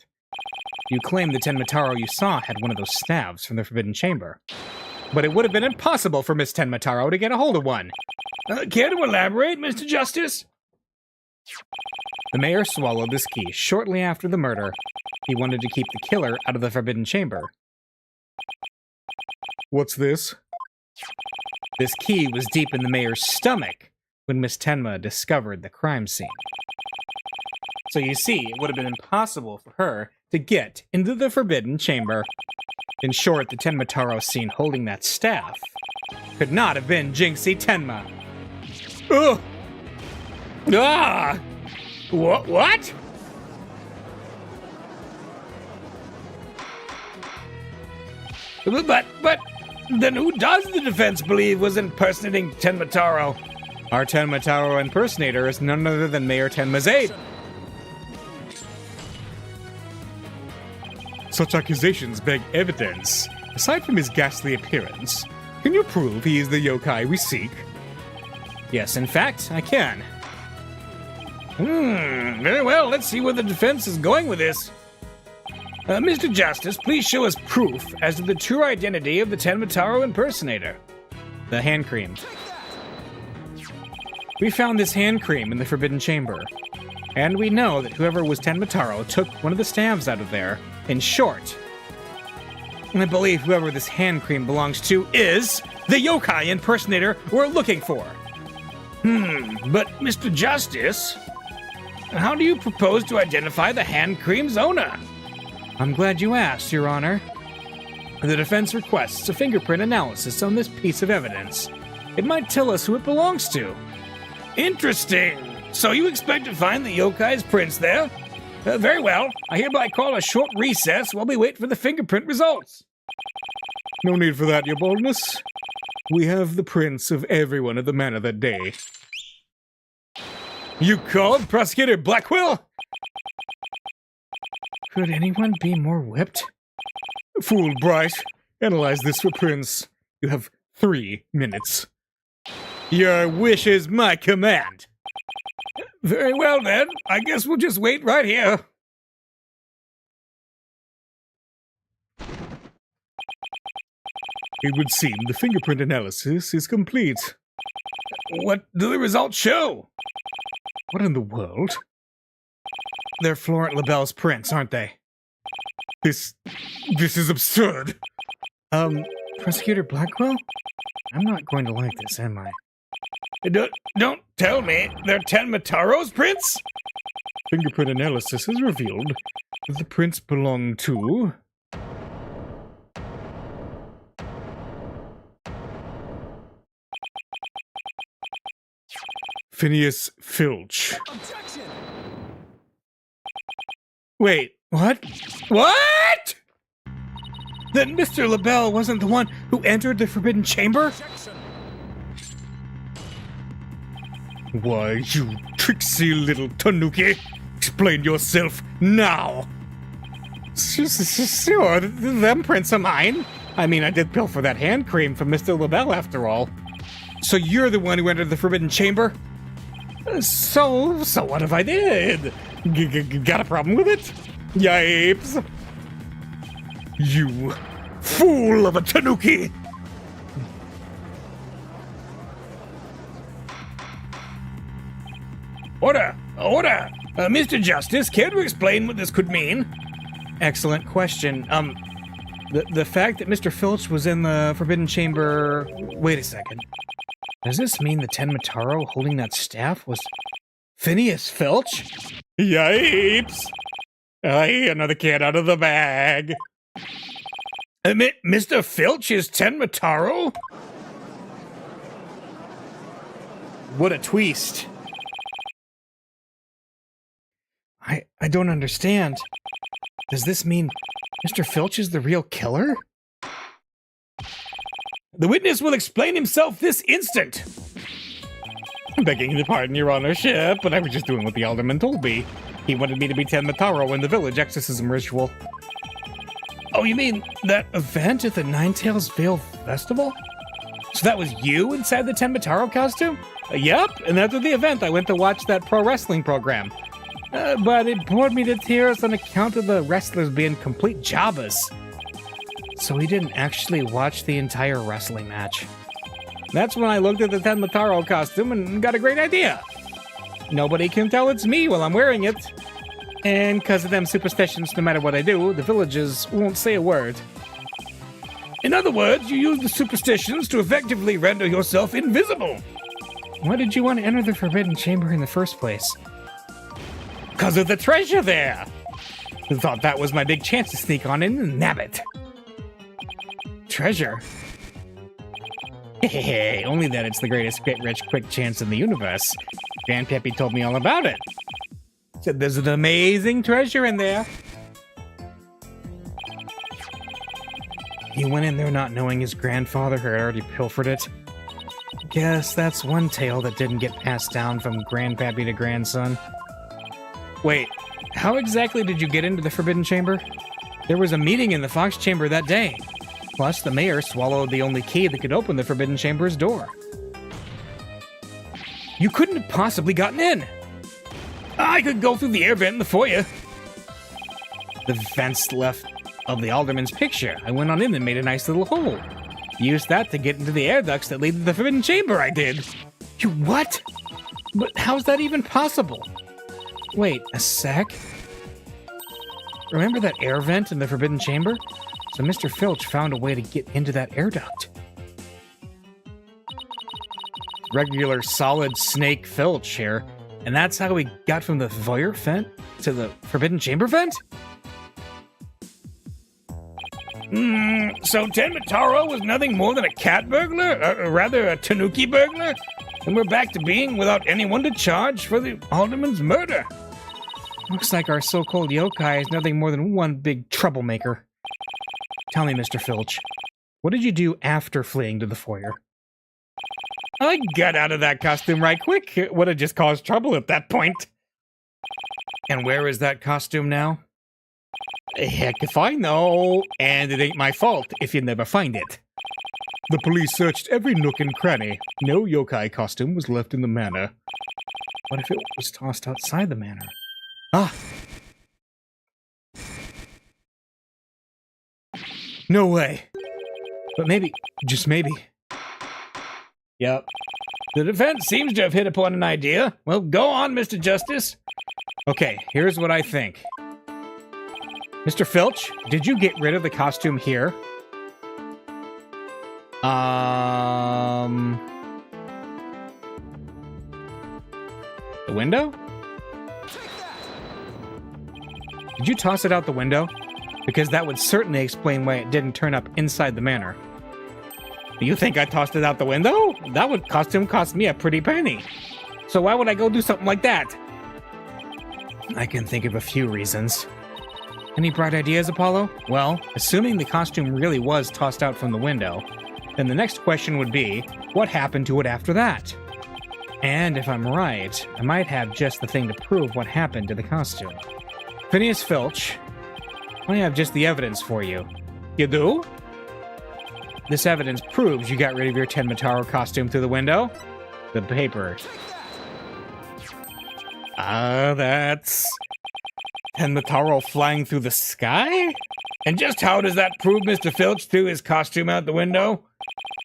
You claim the Tenmataro you saw had one of those staves from the Forbidden Chamber. But it would have been impossible for Miss Tenmataro to get a hold of one. Care to elaborate, Mr. Justice? The mayor swallowed this key shortly after the murder. He wanted to keep the killer out of the Forbidden Chamber. What's this? This key was deep in the mayor's stomach when Miss Tenma discovered the crime scene. So you see, it would have been impossible for her to get into the Forbidden Chamber. In short, the Tenma seen holding that staff could not have been Jinxie Tenma. Ugh! Ah! What? But then who does the defense believe was impersonating Tenma? Our Tenma impersonator is none other than Mayor Tenma's aide. Such accusations beg evidence. Aside from his ghastly appearance, can you prove he is the yokai we seek? Yes, in fact, I can. Very well, let's see where the defense is going with this. Mr. Justice, please show us proof as to the true identity of the Tenma impersonator. The hand cream. We found this hand cream in the Forbidden Chamber, and we know that whoever was Tenma took one of the staves out of there. In short, I believe whoever this hand cream belongs to is the yokai impersonator we're looking for. But Mr. Justice, how do you propose to identify the hand cream's owner? I'm glad you asked, Your Honor. The defense requests a fingerprint analysis on this piece of evidence. It might tell us who it belongs to. Interesting. So you expect to find the yokai's prints there? Very well. I hereby call a short recess while we wait for the fingerprint results. No need for that, Your Boldness. We have the prints of everyone at the manor that day. You called Prosecutor Blackwell? Could anyone be more whipped? Fool Bright, analyze this for prints. You have 3 minutes. Your wish is my command. Very well, then. I guess we'll just wait right here. It would seem the fingerprint analysis is complete. What do the results show? What in the world? They're Florent Labelle's prints, aren't they? This is absurd. Prosecutor Blackwell? I'm not going to like this, am I? Don't tell me they're Tenma prints? Fingerprint analysis has revealed that the prints belong to... Phineas Filch. Objection! Wait, what? What? Then Mr. Labelle wasn't the one who entered the Forbidden Chamber? Objection. Why, you tricksy little tanuki! Explain yourself now! Sure, them prints are mine. I mean, I did pilfer that hand cream from Mr. Labelle after all. So you're the one who entered the Forbidden Chamber? So what if I did? Got a problem with it? Yipes! You fool of a tanuki! Order! Mr. Justice, care to explain what this could mean? Excellent question. The fact that Mr. Filch was in the Forbidden Chamber... Wait a second. Does this mean the Tenma holding that staff was Phineas Filch? Yipes! Aye, another cat out of the bag. Mr. Filch is Tenma? What a twist. I don't understand. Does this mean Mr. Filch is the real killer? The witness will explain himself this instant. Begging your pardon, Your Honorship, but I was just doing what the alderman told me. He wanted me to be Tenma in the village exorcism ritual. Oh, you mean that event at the Ninetales Vale Festival? So that was you inside the Tenma costume? Yep, and after the event I went to watch that pro wrestling program. But it bored me to tears on account of the wrestlers being complete jobbers. So we didn't actually watch the entire wrestling match. That's when I looked at the Tenma costume and got a great idea. Nobody can tell it's me while I'm wearing it. And because of them superstitions, no matter what I do, the villagers won't say a word. In other words, you use the superstitions to effectively render yourself invisible. Why did you want to enter the Forbidden Chamber in the first place? Because of the treasure there! I thought that was my big chance to sneak on in and nab it. Treasure? Hey, only that it's the greatest get rich quick chance in the universe. Grandpappy told me all about it. Said there's an amazing treasure in there. He went in there not knowing his grandfather had already pilfered it. Guess that's one tale that didn't get passed down from grandpappy to grandson. Wait, how exactly did you get into the Forbidden Chamber? There was a meeting in the Fox Chamber that day. Plus, the mayor swallowed the only key that could open the Forbidden Chamber's door. You couldn't have possibly gotten in! I could go through the air vent in the foyer. The vents left of the alderman's picture. I went on in and made a nice little hole. Used that to get into the air ducts that lead to the Forbidden Chamber, I did. You what? But how's that even possible? Wait, a sec? Remember that air vent in the Forbidden Chamber? So Mr. Filch found a way to get into that air duct. Regular solid snake Filch here. And that's how we got from the voyeur vent to the Forbidden Chamber vent? So Tenmataro was nothing more than a cat burglar? Or rather, a tanuki burglar? And we're back to being without anyone to charge for the alderman's murder. Looks like our so-called yokai is nothing more than one big troublemaker. Tell me, Mr. Filch, what did you do after fleeing to the foyer? I got out of that costume right quick. It would have just caused trouble at that point. And where is that costume now? Heck if I know, and it ain't my fault if you never find it. The police searched every nook and cranny. No yokai costume was left in the manor. What if it was tossed outside the manor? Ah! No way. But maybe, just maybe. Yep. The defense seems to have hit upon an idea. Well, go on, Mr. Justice. Okay, here's what I think. Mr. Filch, did you get rid of the costume here? The window? Did you toss it out the window? Because that would certainly explain why it didn't turn up inside the manor. You think I tossed it out the window? That would costume cost me a pretty penny. So why would I go do something like that? I can think of a few reasons. Any bright ideas, Apollo? Well, assuming the costume really was tossed out from the window, then the next question would be, what happened to it after that? And if I'm right, I might have just the thing to prove what happened to the costume. Phineas Filch, I have just the evidence for you. You do? This evidence proves you got rid of your Tenmataro costume through the window. The paper. That's... Tenmataro flying through the sky? And just how does that prove Mr. Filch threw his costume out the window?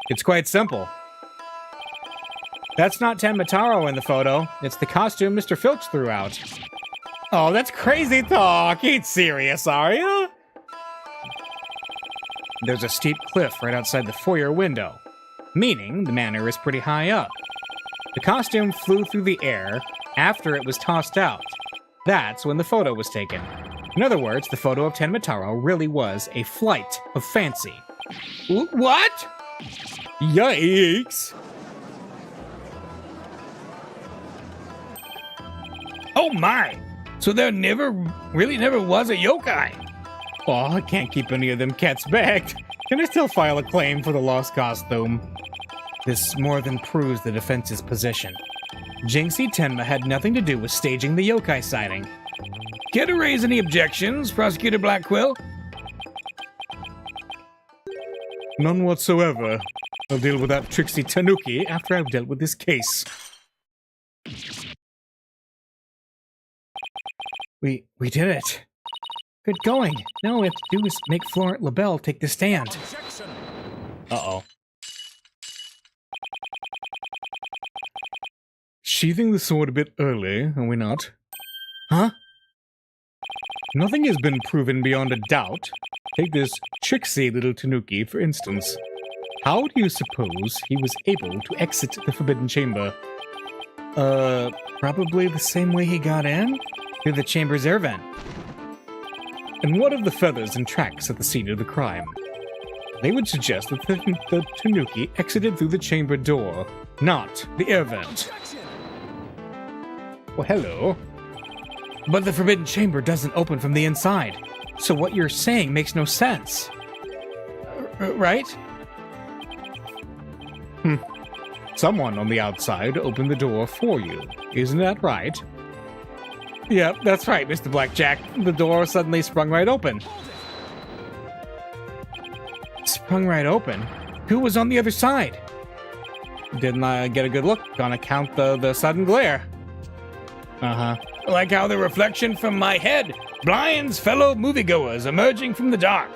It's quite simple. That's not Tenmataro in the photo. It's the costume Mr. Filch threw out. Oh, that's crazy talk. You ain't serious, are you? There's a steep cliff right outside the foyer window, meaning the manor is pretty high up. The costume flew through the air after it was tossed out. That's when the photo was taken. In other words, the photo of Tenmataro really was a flight of fancy. What? Yikes. Oh my! So there really never was a yokai. Oh, I can't keep any of them cats back. Can I still file a claim for the lost costume? This more than proves the defense's position. Jinxie Tenma had nothing to do with staging the yokai sighting. Care to raise any objections, Prosecutor Blackquill? None whatsoever. I'll deal with that tricksy Tanuki after I've dealt with this case. We did it. Good going. Now all we have to do is make Florent LaBelle take the stand. Uh-oh. sheathing the sword a bit early, are we not? Huh? Nothing has been proven beyond a doubt. Take this tricksy little Tanuki, for instance. How do you suppose he was able to exit the Forbidden Chamber? Probably the same way he got in? Through the chamber's air vent. And what of the feathers and tracks at the scene of the crime? They would suggest that the Tanuki exited through the chamber door, not the air vent. Well, hello. But the Forbidden Chamber doesn't open from the inside, so what you're saying makes no sense. Right? Someone on the outside opened the door for you. Isn't that right? Yep, that's right, Mr. Blackjack. The door suddenly sprung right open. Sprung right open? Who was on the other side? Didn't get a good look on account of the sudden glare. Uh-huh. Like how the reflection from my head blinds fellow moviegoers emerging from the dark.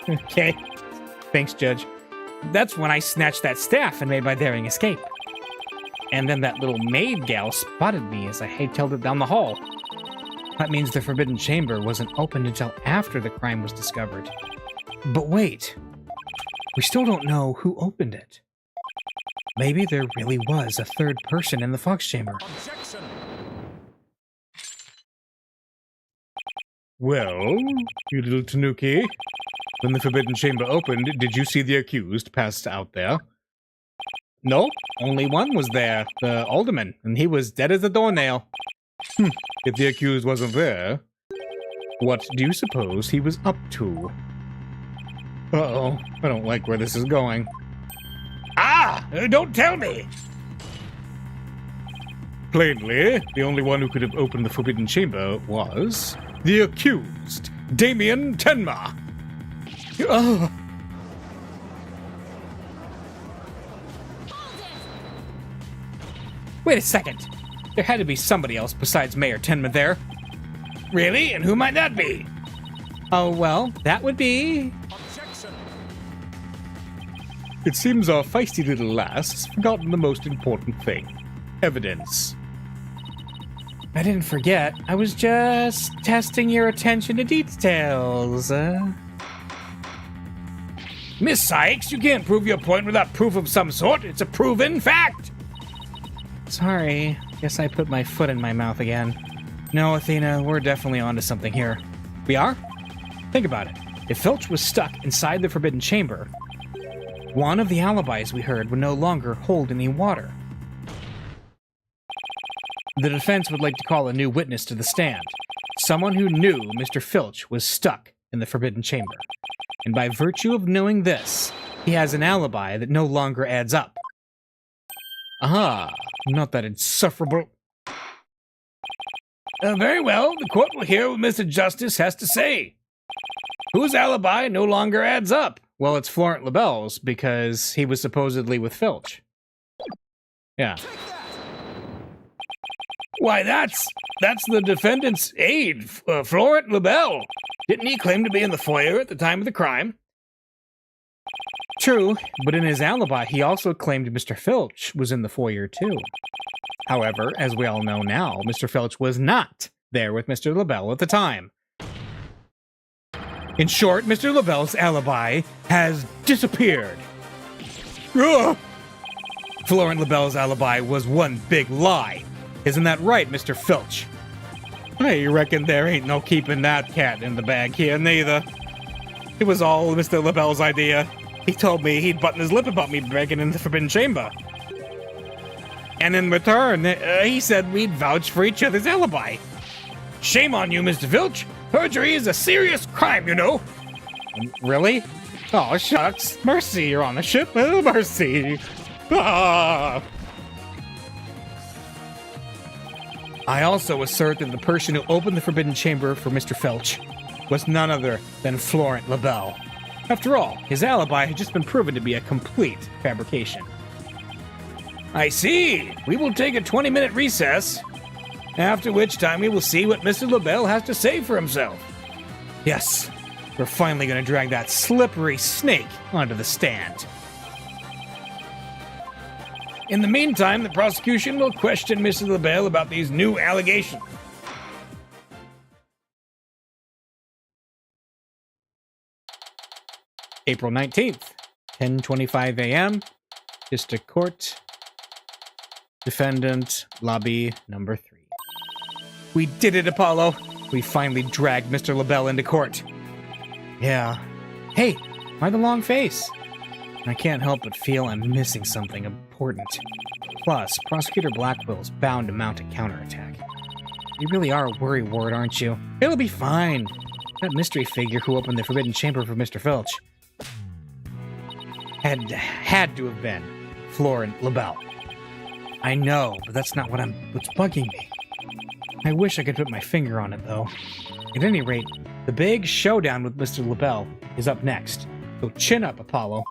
Okay. Thanks, Judge. That's when I snatched that staff and made my daring escape. And then that little maid gal spotted me as I hightailed it down the hall. That means the Forbidden Chamber wasn't opened until after the crime was discovered. But wait, we still don't know who opened it. Maybe there really was a third person in the Fox Chamber. Objection! Well, you little Tanuki, when the Forbidden Chamber opened, did you see the accused passed out there? No, only one was there, the alderman, and he was dead as a doornail. If the accused wasn't there, what do you suppose he was up to? Uh-oh, I don't like where this is going. Ah! Don't tell me! Plainly, the only one who could have opened the Forbidden Chamber was the accused, Damien Tenma. Oh. Wait a second. There had to be somebody else besides Mayor Tenma there. Really? And who might that be? Oh, well, that would be... Objection! It seems our feisty little lass has forgotten the most important thing. Evidence. I didn't forget. I was just testing your attention to details. Miss Sykes, you can't prove your point without proof of some sort. It's a proven fact. Sorry. Guess I put my foot in my mouth again. No, Athena, we're definitely onto something here. We are? Think about it. If Filch was stuck inside the Forbidden Chamber, one of the alibis we heard would no longer hold any water. The defense would like to call a new witness to the stand. Someone who knew Mr. Filch was stuck in the Forbidden Chamber. And by virtue of knowing this, he has an alibi that no longer adds up. Aha, not that insufferable. Very well, the court will hear what Mr. Justice has to say. Whose alibi no longer adds up? Well, it's Florent LaBelle's, because he was supposedly with Filch. Yeah. Why, that's the defendant's aide, Florent LaBelle. Didn't he claim to be in the foyer at the time of the crime? True, but in his alibi, he also claimed Mr. Filch was in the foyer too. However, as we all know now, Mr. Filch was not there with Mr. LaBelle at the time. In short, Mr. LaBelle's alibi has disappeared. Ugh! Florent LaBelle's alibi was one big lie. Isn't that right, Mr. Filch? I reckon there ain't no keeping that cat in the bag here, neither. It was all Mr. LaBelle's idea. He told me he'd button his lip about me breaking into the Forbidden Chamber. And in return, he said we'd vouch for each other's alibi. Shame on you, Mr. Filch. Perjury is a serious crime, you know. Really? Oh, shucks. Mercy, you're on the ship. Mercy. Ah. I also assert that the person who opened the Forbidden Chamber for Mr. Filch was none other than Florent LaBelle. After all, his alibi had just been proven to be a complete fabrication. I see. We will take a 20-minute recess, after which time we will see what Mr. LaBelle has to say for himself. Yes, we're finally going to drag that slippery snake onto the stand. In the meantime, the prosecution will question Mr. LaBelle about these new allegations. April 19th, 10:25 a.m. District Court. Defendant, lobby number 3. We did it, Apollo! We finally dragged Mr. LaBelle into court. Yeah. Hey, why the long face? I can't help but feel I'm missing something important. Plus, Prosecutor Blackwell's bound to mount a counterattack. You really are a worrywart, aren't you? It'll be fine. That mystery figure who opened the Forbidden Chamber for Mr. Filch had to have been Florent LaBelle. I know, but that's not what's bugging me. I wish I could put my finger on it, though. At any rate, the big showdown with Mr. LaBelle is up next. So chin up, Apollo.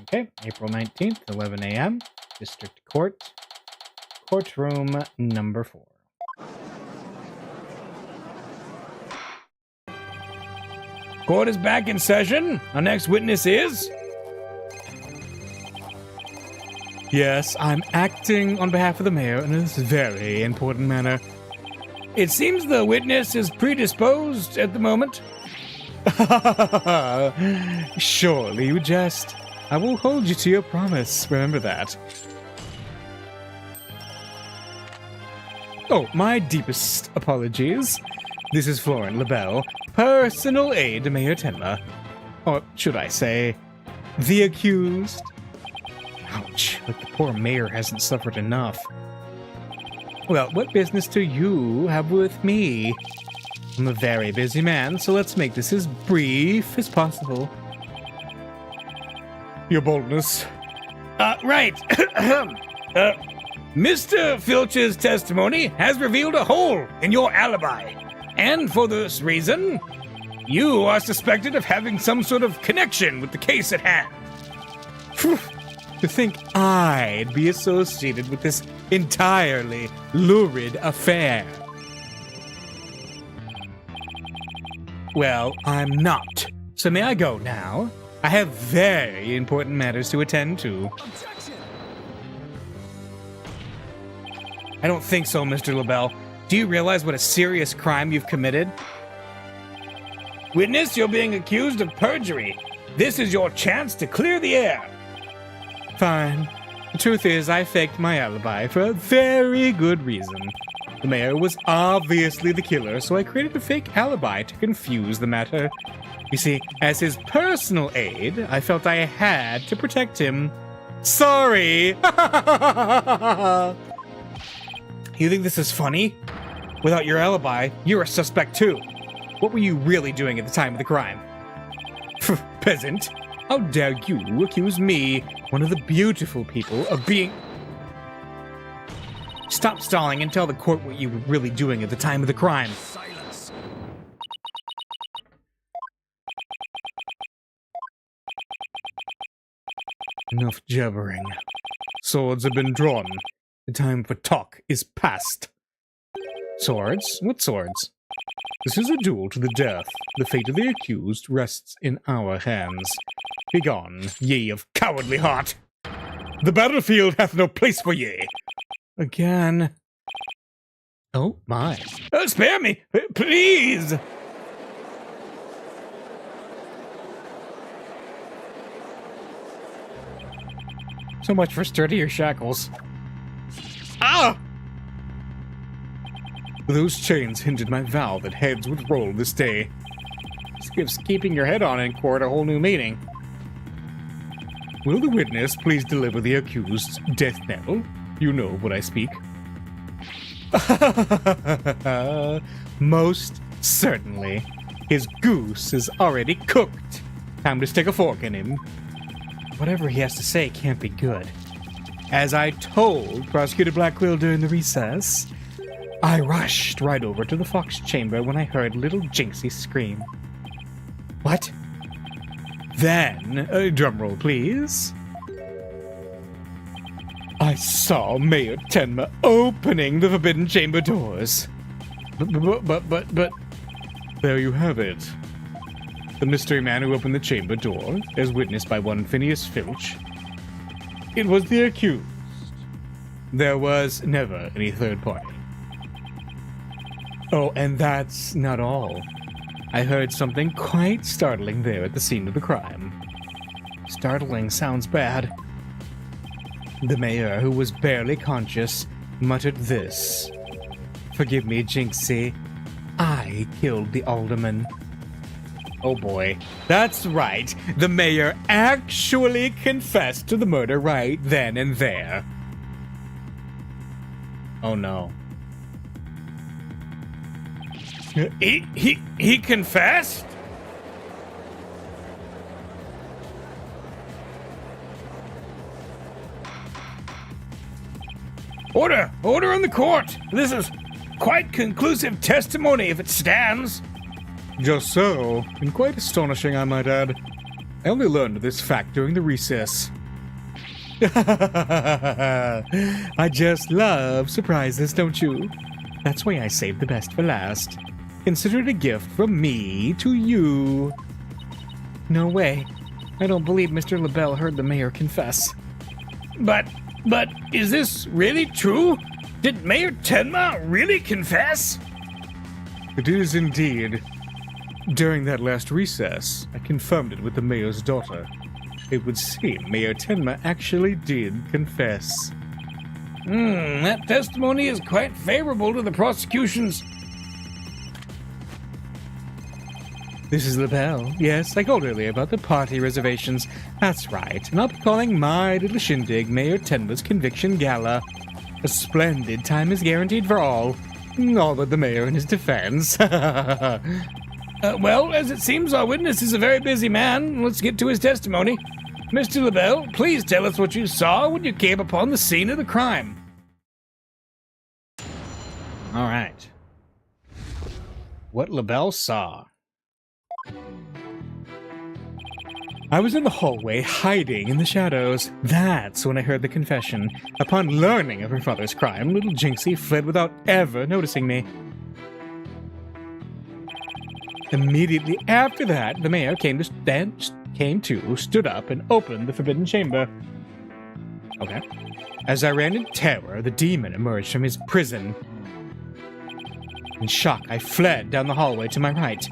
Okay, April 19th, 11 a.m. District Court. Courtroom number 4. Court is back in session. Our next witness is... Yes, I'm acting on behalf of the mayor in this very important matter. It seems the witness is predisposed at the moment. Surely you jest. I will hold you to your promise. Remember that. Oh, my deepest apologies. This is Florent LaBelle, personal aide to Mayor Tenma. Or should I say, the accused? Ouch, like the poor mayor hasn't suffered enough. Well, what business do you have with me? I'm a very busy man, so let's make this as brief as possible. Your boldness. Right. Mr. Filch's testimony has revealed a hole in your alibi. And for this reason, you are suspected of having some sort of connection with the case at hand. To think I'd be associated with this entirely lurid affair. Well, I'm not. So may I go now? I have very important matters to attend to. Objection! I don't think so, Mr. LaBelle. Do you realize what a serious crime you've committed? Witness, you're being accused of perjury. This is your chance to clear the air. Fine. The truth is, I faked my alibi for a very good reason. The mayor was obviously the killer, so I created a fake alibi to confuse the matter. You see, as his personal aide, I felt I had to protect him. Sorry! You think this is funny? Without your alibi, you're a suspect too. What were you really doing at the time of the crime? Peasant, how dare you accuse me, one of the beautiful people, of being... Stop stalling and tell the court what you were really doing at the time of the crime. Silence! Enough jabbering. Swords have been drawn. The time for talk is past. Swords? What swords? This is a duel to the death. The fate of the accused rests in our hands. Begone, ye of cowardly heart! The battlefield hath no place for ye. Again. Oh, my. Spare me, please! So much for sturdier shackles. Ah! Those chains hindered my vow that heads would roll this day. This gives keeping your head on in court a whole new meaning. Will the witness please deliver the accused's death knell? You know what I speak. Most certainly. His goose is already cooked. Time to stick a fork in him. Whatever he has to say can't be good. As I told Prosecutor Blackwell during the recess, I rushed right over to the Fox chamber when I heard little Jinxie scream. What? Then, drumroll please, I saw Mayor Tenma opening the Forbidden Chamber doors. But, there you have it. The mystery man who opened the chamber door, as witnessed by one Phineas Filch. It was the accused. There was never any third party. Oh, and that's not all. I heard something quite startling there at the scene of the crime. Startling sounds bad. The mayor, who was barely conscious, muttered this. "Forgive me, Jinxie. I killed the alderman." Oh boy. That's right. The mayor actually confessed to the murder right then and there. Oh no. He confessed? Order in the court. This is quite conclusive testimony if it stands. Just so, and quite astonishing, I might add. I only learned this fact during the recess. I just love surprises, don't you? That's why I saved the best for last. Consider it a gift from me to you. No way. I don't believe Mr. LaBelle heard the mayor confess. But is this really true? Did Mayor Tenma really confess? It is indeed. During that last recess, I confirmed it with the mayor's daughter. It would seem Mayor Tenma actually did confess. That testimony is quite favorable to the prosecution's. This is LaBelle. Yes, I called earlier about the party reservations. That's right, and I'll be calling my little shindig Mayor Tenma's Conviction Gala. A splendid time is guaranteed for all but the mayor and his defense. Well, as it seems our witness is a very busy man, let's get to his testimony. Mr. LaBelle, please tell us what you saw when you came upon the scene of the crime. All right. What LaBelle saw. I was in the hallway, hiding in the shadows. That's when I heard the confession. Upon learning of her father's crime, little Jinxie fled without ever noticing me. Immediately after that, the mayor stood up and opened the forbidden chamber. Okay. As I ran in terror, the demon emerged from his prison. In shock, I fled down the hallway to my right,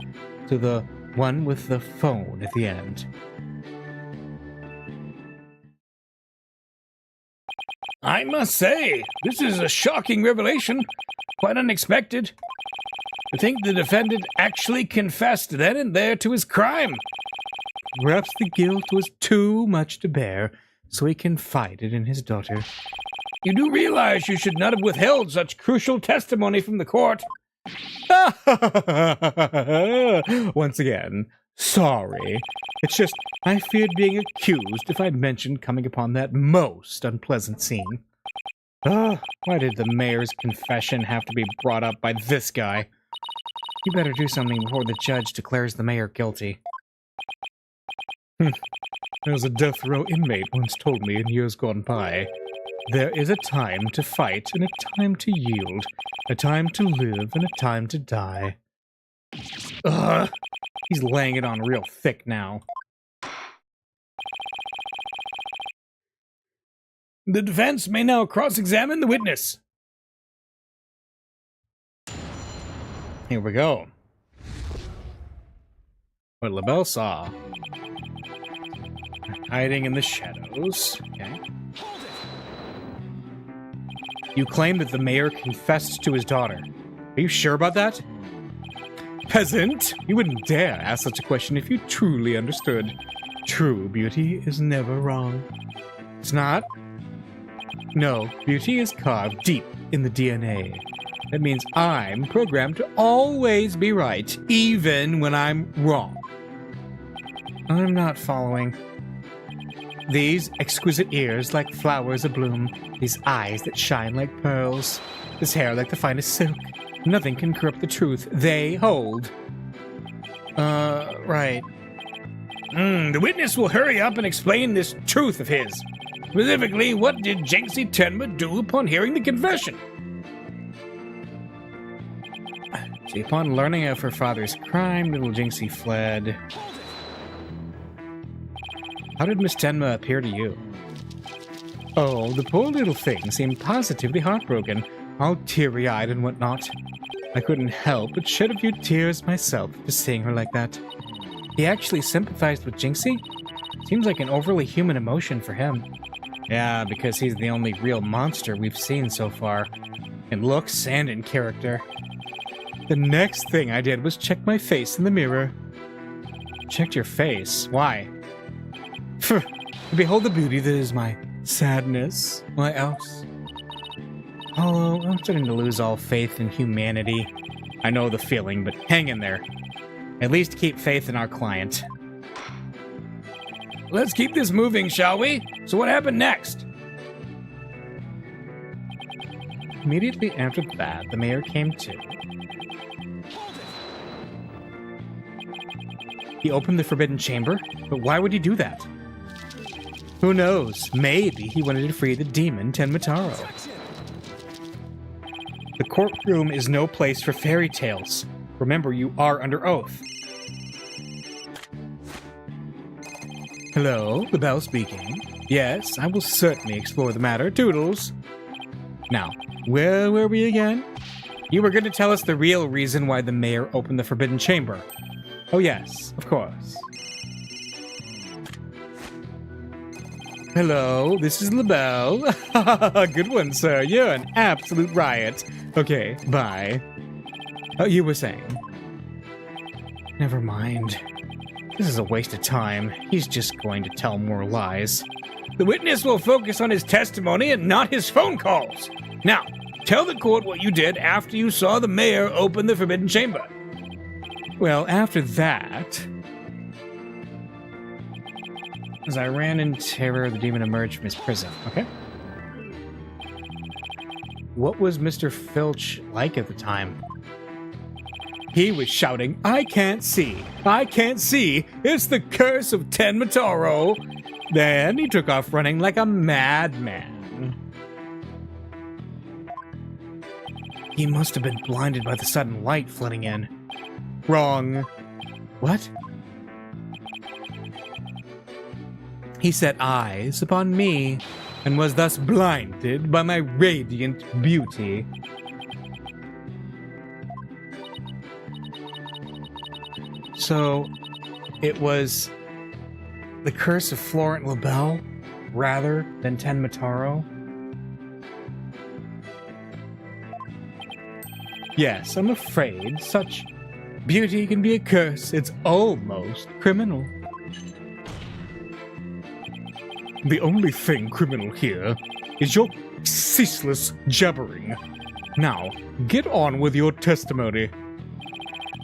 to the one with the phone at the end. I must say, this is a shocking revelation. Quite unexpected. To think the defendant actually confessed then and there to his crime. Perhaps the guilt was too much to bear, so he confided in his daughter. You do realize you should not have withheld such crucial testimony from the court. Once again, sorry. It's just, I feared being accused if I'd mentioned coming upon that most unpleasant scene. Why did the mayor's confession have to be brought up by this guy? You better do something before the judge declares the mayor guilty. As a death row inmate once told me in years gone by, there is a time to fight and a time to yield, a time to live and a time to die. He's laying it on real thick now. The defense may now cross-examine the witness. Here we go. What LaBelle saw. Hiding in the shadows. Okay. You claim that the mayor confessed to his daughter. Are you sure about that? Peasant! You wouldn't dare ask such a question if you truly understood. True beauty is never wrong. It's not? No, beauty is carved deep in the DNA. That means I'm programmed to always be right, even when I'm wrong. I'm not following. These exquisite ears like flowers abloom, these eyes that shine like pearls, this hair like the finest silk. Nothing can corrupt the truth they hold. Right. The witness will hurry up and explain this truth of his. Specifically, what did Jinxie Tenma do upon hearing the confession? Upon learning of her father's crime, little Jinxie fled. How did Miss Tenma appear to you? Oh, the poor little thing seemed positively heartbroken, all teary-eyed and whatnot. I couldn't help but shed a few tears myself for seeing her like that. He actually sympathized with Jinxie? Seems like an overly human emotion for him. Yeah, because he's the only real monster we've seen so far. In looks and in character. The next thing I did was check my face in the mirror. Checked your face? Why? To behold the beauty that is my sadness. Why else? Oh, I'm starting to lose all faith in humanity. I know the feeling, but hang in there. At least keep faith in our client. Let's keep this moving, shall we? So what happened next? Immediately after that, the mayor came to. He opened the forbidden chamber, but why would he do that? Who knows? Maybe he wanted to free the demon Tenmataro. The courtroom is no place for fairy tales. Remember, you are under oath. Hello, the bell speaking. Yes, I will certainly explore the matter. Toodles. Now, where were we again? You were going to tell us the real reason why the mayor opened the forbidden chamber. Oh yes, of course. Hello, this is LaBelle. Good one, sir. You're an absolute riot. Okay, bye. Oh, you were saying? Never mind. This is a waste of time. He's just going to tell more lies. The witness will focus on his testimony and not his phone calls. Now, tell the court what you did after you saw the mayor open the forbidden chamber. Well, after that, as I ran in terror, the demon emerged from his prison. Okay. What was Mr. Filch like at the time? He was shouting, "I can't see! I can't see! It's the curse of Tenmataro!" Then he took off running like a madman. He must have been blinded by the sudden light flooding in. Wrong. What? He set eyes upon me and was thus blinded by my radiant beauty. So, it was the curse of Florent LaBelle rather than Tenmataro? Yes, I'm afraid such beauty can be a curse. It's almost criminal. The only thing criminal here is your ceaseless jabbering. Now, get on with your testimony.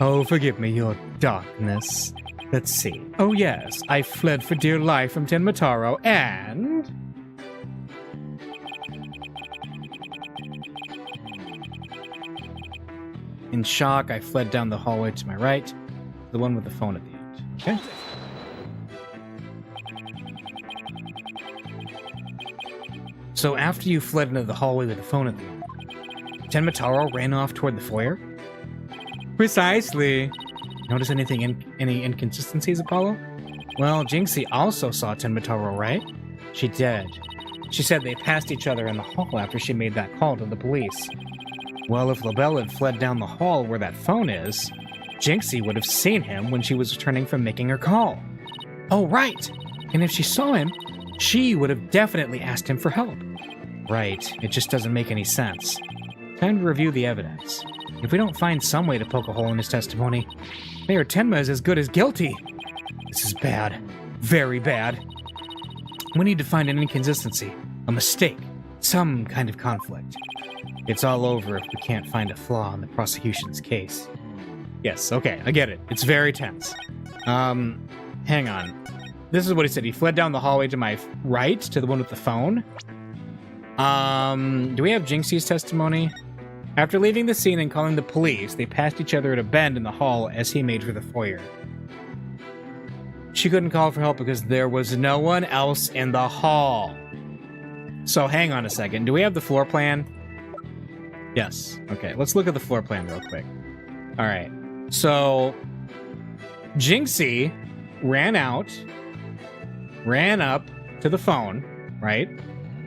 Oh, forgive me, your darkness. Let's see. Oh yes, I fled for dear life from Tenmataro, and... in shock, I fled down the hallway to my right, the one with the phone at the end. Okay? So after you fled into the hallway with the phone at the end, Tenmataro ran off toward the foyer? Precisely. Notice any inconsistencies, Apollo? Well, Jinxie also saw Tenmataro, right? She did. She said they passed each other in the hall after she made that call to the police. Well, if LaBelle had fled down the hall where that phone is, Jinxie would have seen him when she was returning from making her call. Oh, right! And if she saw him, she would have definitely asked him for help. Right, it just doesn't make any sense. Time to review the evidence. If we don't find some way to poke a hole in his testimony, Mayor Tenma is as good as guilty. This is bad. Very bad. We need to find an inconsistency, a mistake, some kind of conflict. It's all over if we can't find a flaw in the prosecution's case. Yes, okay, I get it. It's very tense. Hang on. This is what he said. He fled down the hallway to my right, to the one with the phone. Do we have Jinxie's testimony? After leaving the scene and calling the police, they passed each other at a bend in the hall as he made for the foyer. She couldn't call for help because there was no one else in the hall. So hang on a second. Do we have the floor plan? Yes. Okay, let's look at the floor plan real quick. All right. So Jinxie ran up to the phone, right?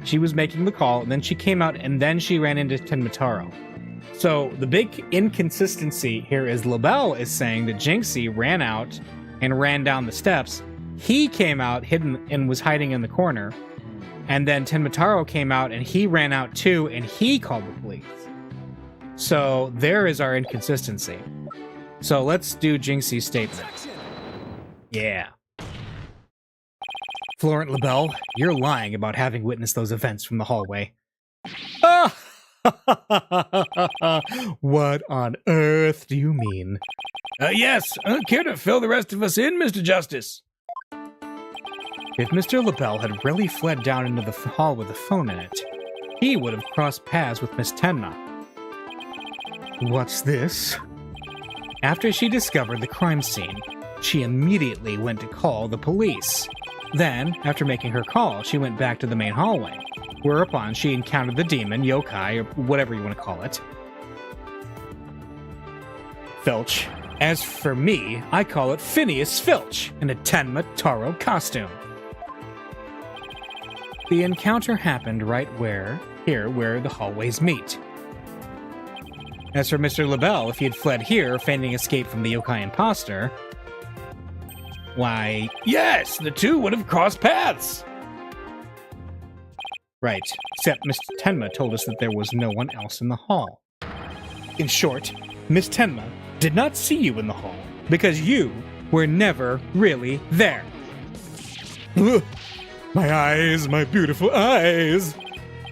She was making the call, and then she came out, and then she ran into Tenmataro. So the big inconsistency here is LaBelle is saying that Jinxie ran out and ran down the steps. He came out hidden and was hiding in the corner. And then Tenmataro came out and he ran out too, and he called the police. So there is our inconsistency. So let's do Jinxie's statement. Yeah. Florent LaBelle, you're lying about having witnessed those events from the hallway. Ah! What on earth do you mean? Yes. Care to fill the rest of us in, Mr. Justice? If Mr. LaBelle had really fled down into the hall with a phone in it, he would have crossed paths with Miss Tenma. What's this? After she discovered the crime scene, she immediately went to call the police. Then, after making her call, she went back to the main hallway, whereupon she encountered the demon, yokai, or whatever you want to call it. Filch. As for me, I call it Phineas Filch in a Tenma Taro costume. The encounter happened right where the hallways meet. As for Mr. LaBelle, if he had fled here, feigning escape from the yokai imposter, why... Yes, the two would have crossed paths. Right, except Miss Tenma told us that there was no one else in the hall. In short, Miss Tenma did not see you in the hall because you were never really there. My eyes, my beautiful eyes.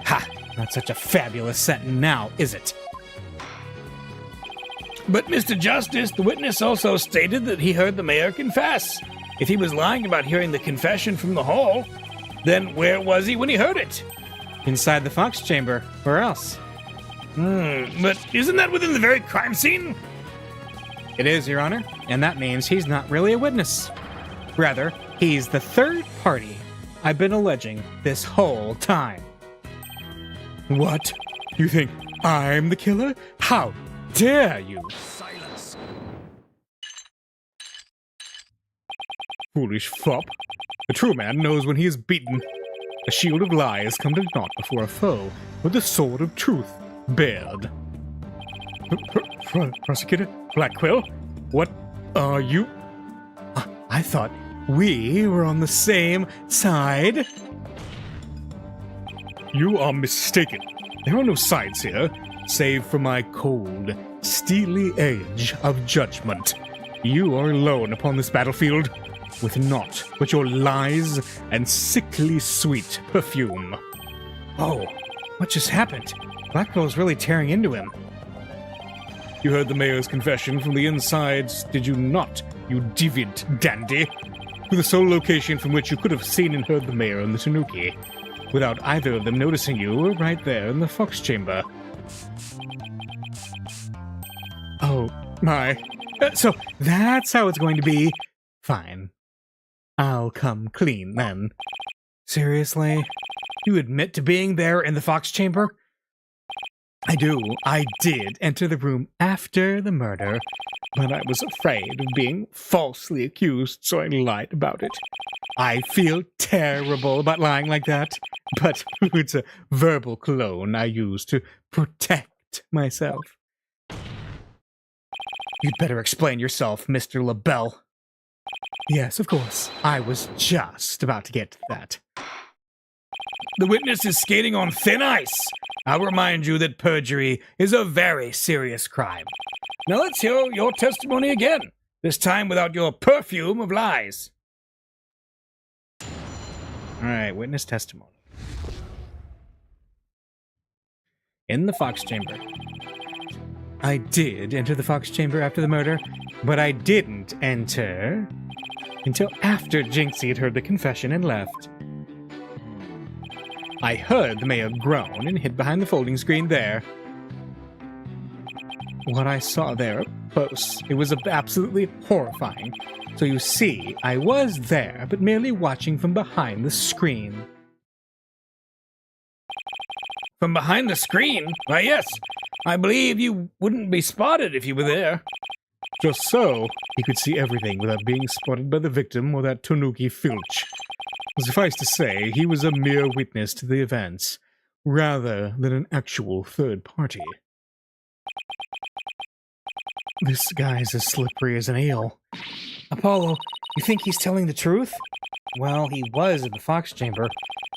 Ha! Not such a fabulous sentence now, is it? But, Mr. Justice, the witness also stated that he heard the mayor confess. If he was lying about hearing the confession from the hall, then where was he when he heard it? Inside the Fox Chamber. Where else? But isn't that within the very crime scene? It is, Your Honor, and that means he's not really a witness. Rather, he's the third party I've been alleging this whole time. What? You think I'm the killer? How dare you? Silence. Foolish fop. The true man knows when he is beaten. A shield of lies come to naught before a foe with the sword of truth bared. Prosecutor Blackquill, what are you? I thought we were on the same side. You are mistaken. There are no sides here, save for my cold, steely edge of judgment. You are alone upon this battlefield, with naught but your lies and sickly sweet perfume. Oh, what just happened? Blackwell's really tearing into him. You heard the mayor's confession from the insides, did you not, you deviant dandy? To the sole location from which you could have seen and heard the mayor and the Tanuki, without either of them noticing you were right there in the Fox Chamber. Oh, my. So that's how it's going to be. Fine. I'll come clean then. Seriously? You admit to being there in the Fox Chamber? I do. I did enter the room after the murder, but I was afraid of being falsely accused, so I lied about it. I feel terrible about lying like that, but it's a verbal cologne I use to protect myself. You'd better explain yourself, Mr. LaBelle. Yes, of course. I was just about to get to that. The witness is skating on thin ice. I'll remind you that perjury is a very serious crime. Now let's hear your testimony again, this time without your perfume of lies. All right, witness testimony. In the Fox Chamber. I did enter the Fox Chamber after the murder, but I didn't enter until after Jinxie had heard the confession and left. I heard the mayor groan and hid behind the folding screen there. What I saw there up close, it was absolutely horrifying. So you see, I was there, but merely watching from behind the screen. From behind the screen? Why, yes. I believe you wouldn't be spotted if you were there. Just so, he could see everything without being spotted by the victim or that Tanuki Filch. Suffice to say, he was a mere witness to the events, rather than an actual third party. This guy's as slippery as an eel. Apollo, you think he's telling the truth? Well, he was in the Fox Chamber,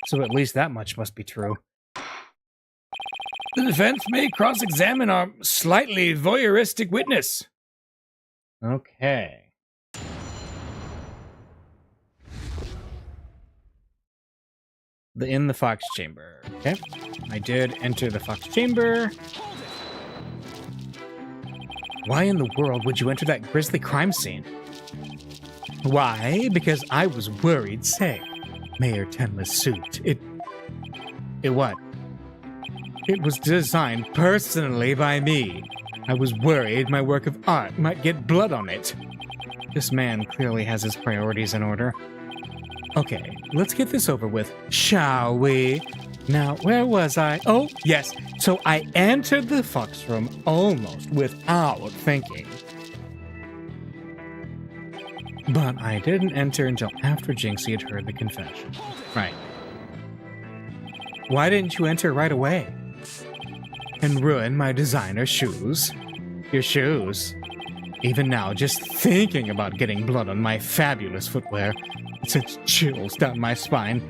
so at least that much must be true. The defense may cross-examine our slightly voyeuristic witness. Okay. In the Fox Chamber. Okay. I did enter the Fox Chamber. Why in the world would you enter that grisly crime scene? Why? Because I was worried sick. Mayor Tenma's suit. It what? It was designed personally by me. I was worried my work of art might get blood on it. This man clearly has his priorities in order. Okay, let's get this over with, shall we? Now, where was I? Oh, yes. So I entered the Fox room almost without thinking. But I didn't enter until after Jinxie had heard the confession. Right. Why didn't you enter right away? And ruin my designer shoes? Your shoes? Even now, just thinking about getting blood on my fabulous footwear, it sends chills down my spine.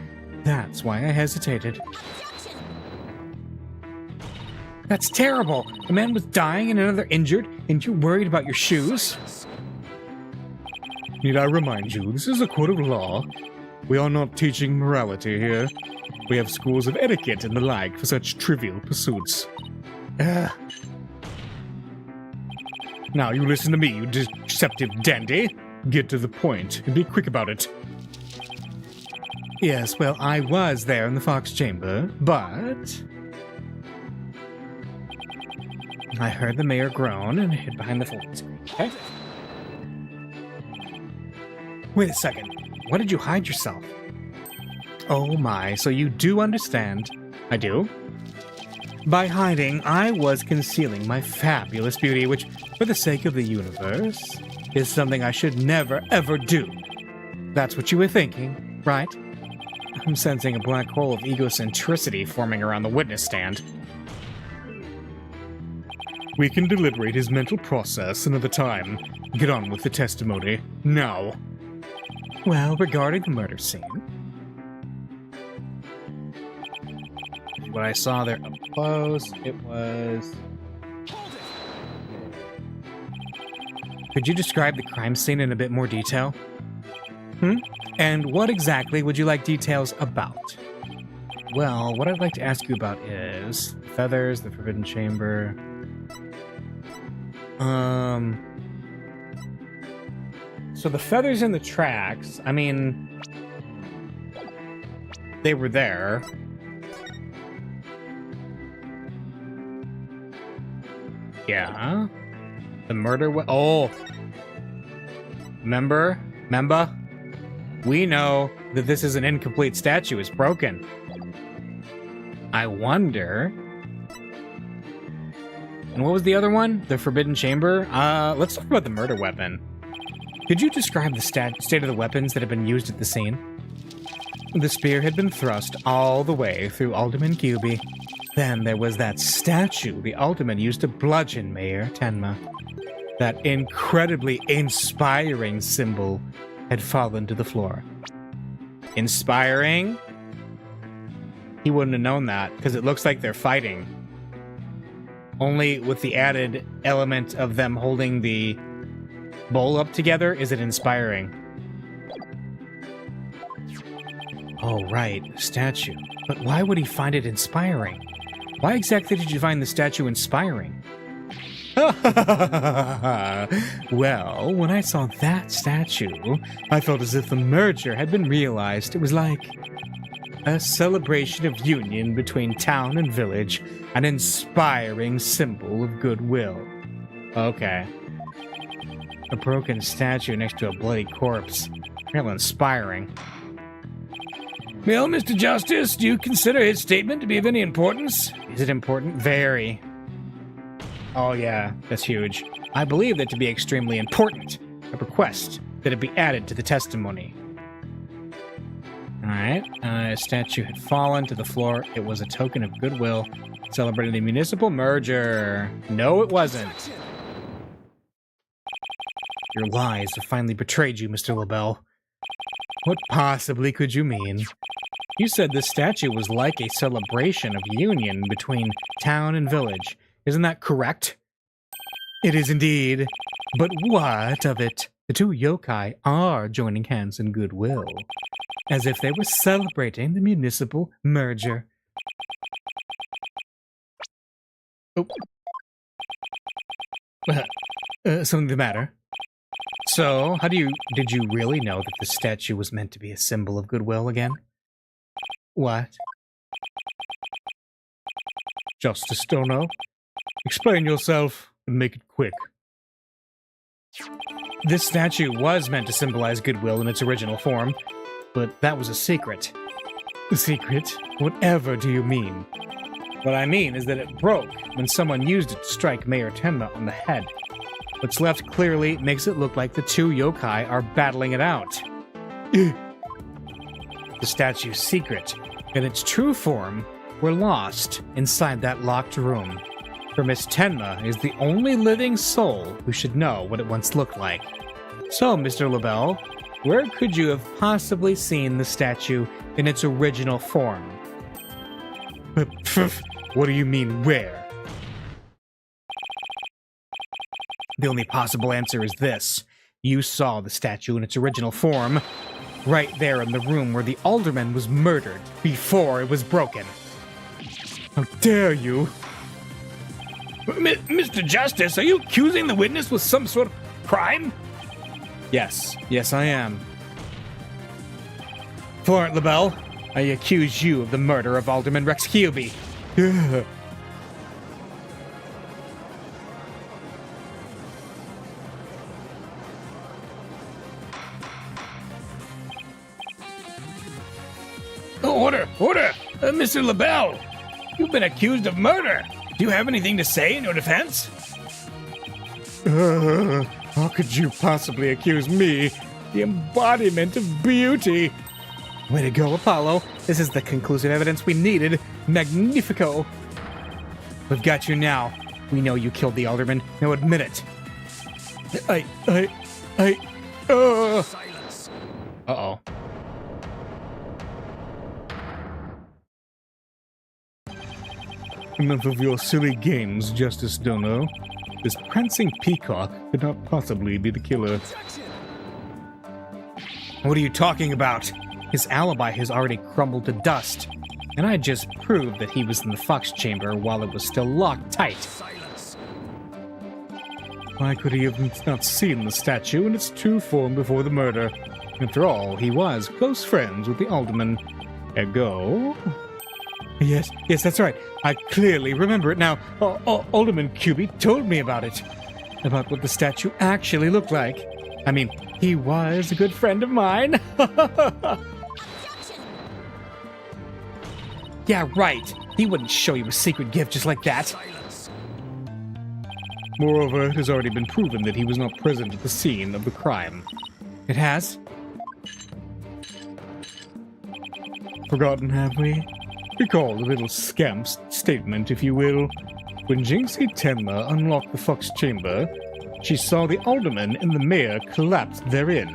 That's why I hesitated. That's terrible. A man was dying and another injured, and you're worried about your shoes? Need I remind you, this is a court of law. We are not teaching morality here. We have schools of etiquette and the like for such trivial pursuits. Now you listen to me, you deceptive dandy. Get to the point and be quick about it. Yes, well, I was there in the Fox Chamber, but I heard the mayor groan and hid behind the folding screen. Okay? Wait a second. Why did you hide yourself? Oh my, so you do understand. I do. By hiding, I was concealing my fabulous beauty, which, for the sake of the universe, is something I should never, ever do. That's what you were thinking, right? I'm sensing a black hole of egocentricity forming around the witness stand. We can deliberate his mental process another time. Get on with the testimony, now. Well, regarding the murder scene, what I saw there up close, it was... Could you describe the crime scene in a bit more detail? And what exactly would you like details about? Well, what I'd like to ask you about is the feathers, the Forbidden Chamber. So the feathers in the tracks, I mean, they were there. Yeah. The murder oh. Remember? We know that this is an incomplete statue. It's broken. I wonder... And what was the other one? The Forbidden Chamber? Let's talk about the murder weapon. Could you describe the state of the weapons that have been used at the scene? The spear had been thrust all the way through Alderman Cuby. Then there was that statue the Alderman used to bludgeon Mayor Tenma. That incredibly inspiring symbol had fallen to the floor. Inspiring? He wouldn't have known that, because it looks like they're fighting. Only with the added element of them holding the bowl up together is it inspiring. Oh, right, statue. But why would he find it inspiring? Why exactly did you find the statue inspiring? Well, when I saw that statue, I felt as if the merger had been realized. It was like a celebration of union between town and village, an inspiring symbol of goodwill. Okay. A broken statue next to a bloody corpse. Real inspiring. Well, Mr. Justice, do you consider his statement to be of any importance? Is it important? Very. Oh yeah, that's huge. I believe that to be extremely important. I request that it be added to the testimony. Alright, a statue had fallen to the floor. It was a token of goodwill celebrating the municipal merger. No, it wasn't. Your lies have finally betrayed you, Mr. LaBelle. What possibly could you mean? You said this statue was like a celebration of union between town and village. Isn't that correct? It is indeed. But what of it? The two yokai are joining hands in goodwill, as if they were celebrating the municipal merger. Oh. Something the matter? So, did you really know that the statue was meant to be a symbol of goodwill again? What? Justice Dono, explain yourself and make it quick. This statue was meant to symbolize goodwill in its original form, but that was a secret. A secret? Whatever do you mean? What I mean is that it broke when someone used it to strike Mayor Tenma on the head. What's left clearly makes it look like the two yokai are battling it out. The statue's secret and its true form were lost inside that locked room. For Miss Tenma is the only living soul who should know what it once looked like. So, Mr. LaBelle, where could you have possibly seen the statue in its original form? What do you mean, where? The only possible answer is this. You saw the statue in its original form, right there in the room where the alderman was murdered before it was broken. How dare you? Mr. Justice, are you accusing the witness with some sort of crime? Yes, I am. Florent LaBelle, I accuse you of the murder of Alderman Rex Hubie. Order! Mr. LaBelle, you've been accused of murder. Do you have anything to say in your defense? How could you possibly accuse me, the embodiment of beauty? Way to go, Apollo. This is the conclusive evidence we needed. Magnifico. We've got you now. We know you killed the alderman. Now admit it. Silence. Uh-oh. Enough of your silly games, Justice Dono. This prancing peacock could not possibly be the killer. What are you talking about? His alibi has already crumbled to dust, and I just proved that he was in the Fox chamber while it was still locked tight. Silence. Why could he have not seen the statue in its true form before the murder? After all, he was close friends with the alderman. Ergo... Yes, that's right. I clearly remember it now. Alderman Hubie told me about it. About what the statue actually looked like. I mean, he was a good friend of mine. Yeah, right. He wouldn't show you a secret gift just like that. Moreover, it has already been proven that he was not present at the scene of the crime. It has? Forgotten, have we? Recall the little scamp's statement, if you will. When Jinxie Tenma unlocked the Fox chamber, she saw the alderman and the mayor collapsed therein,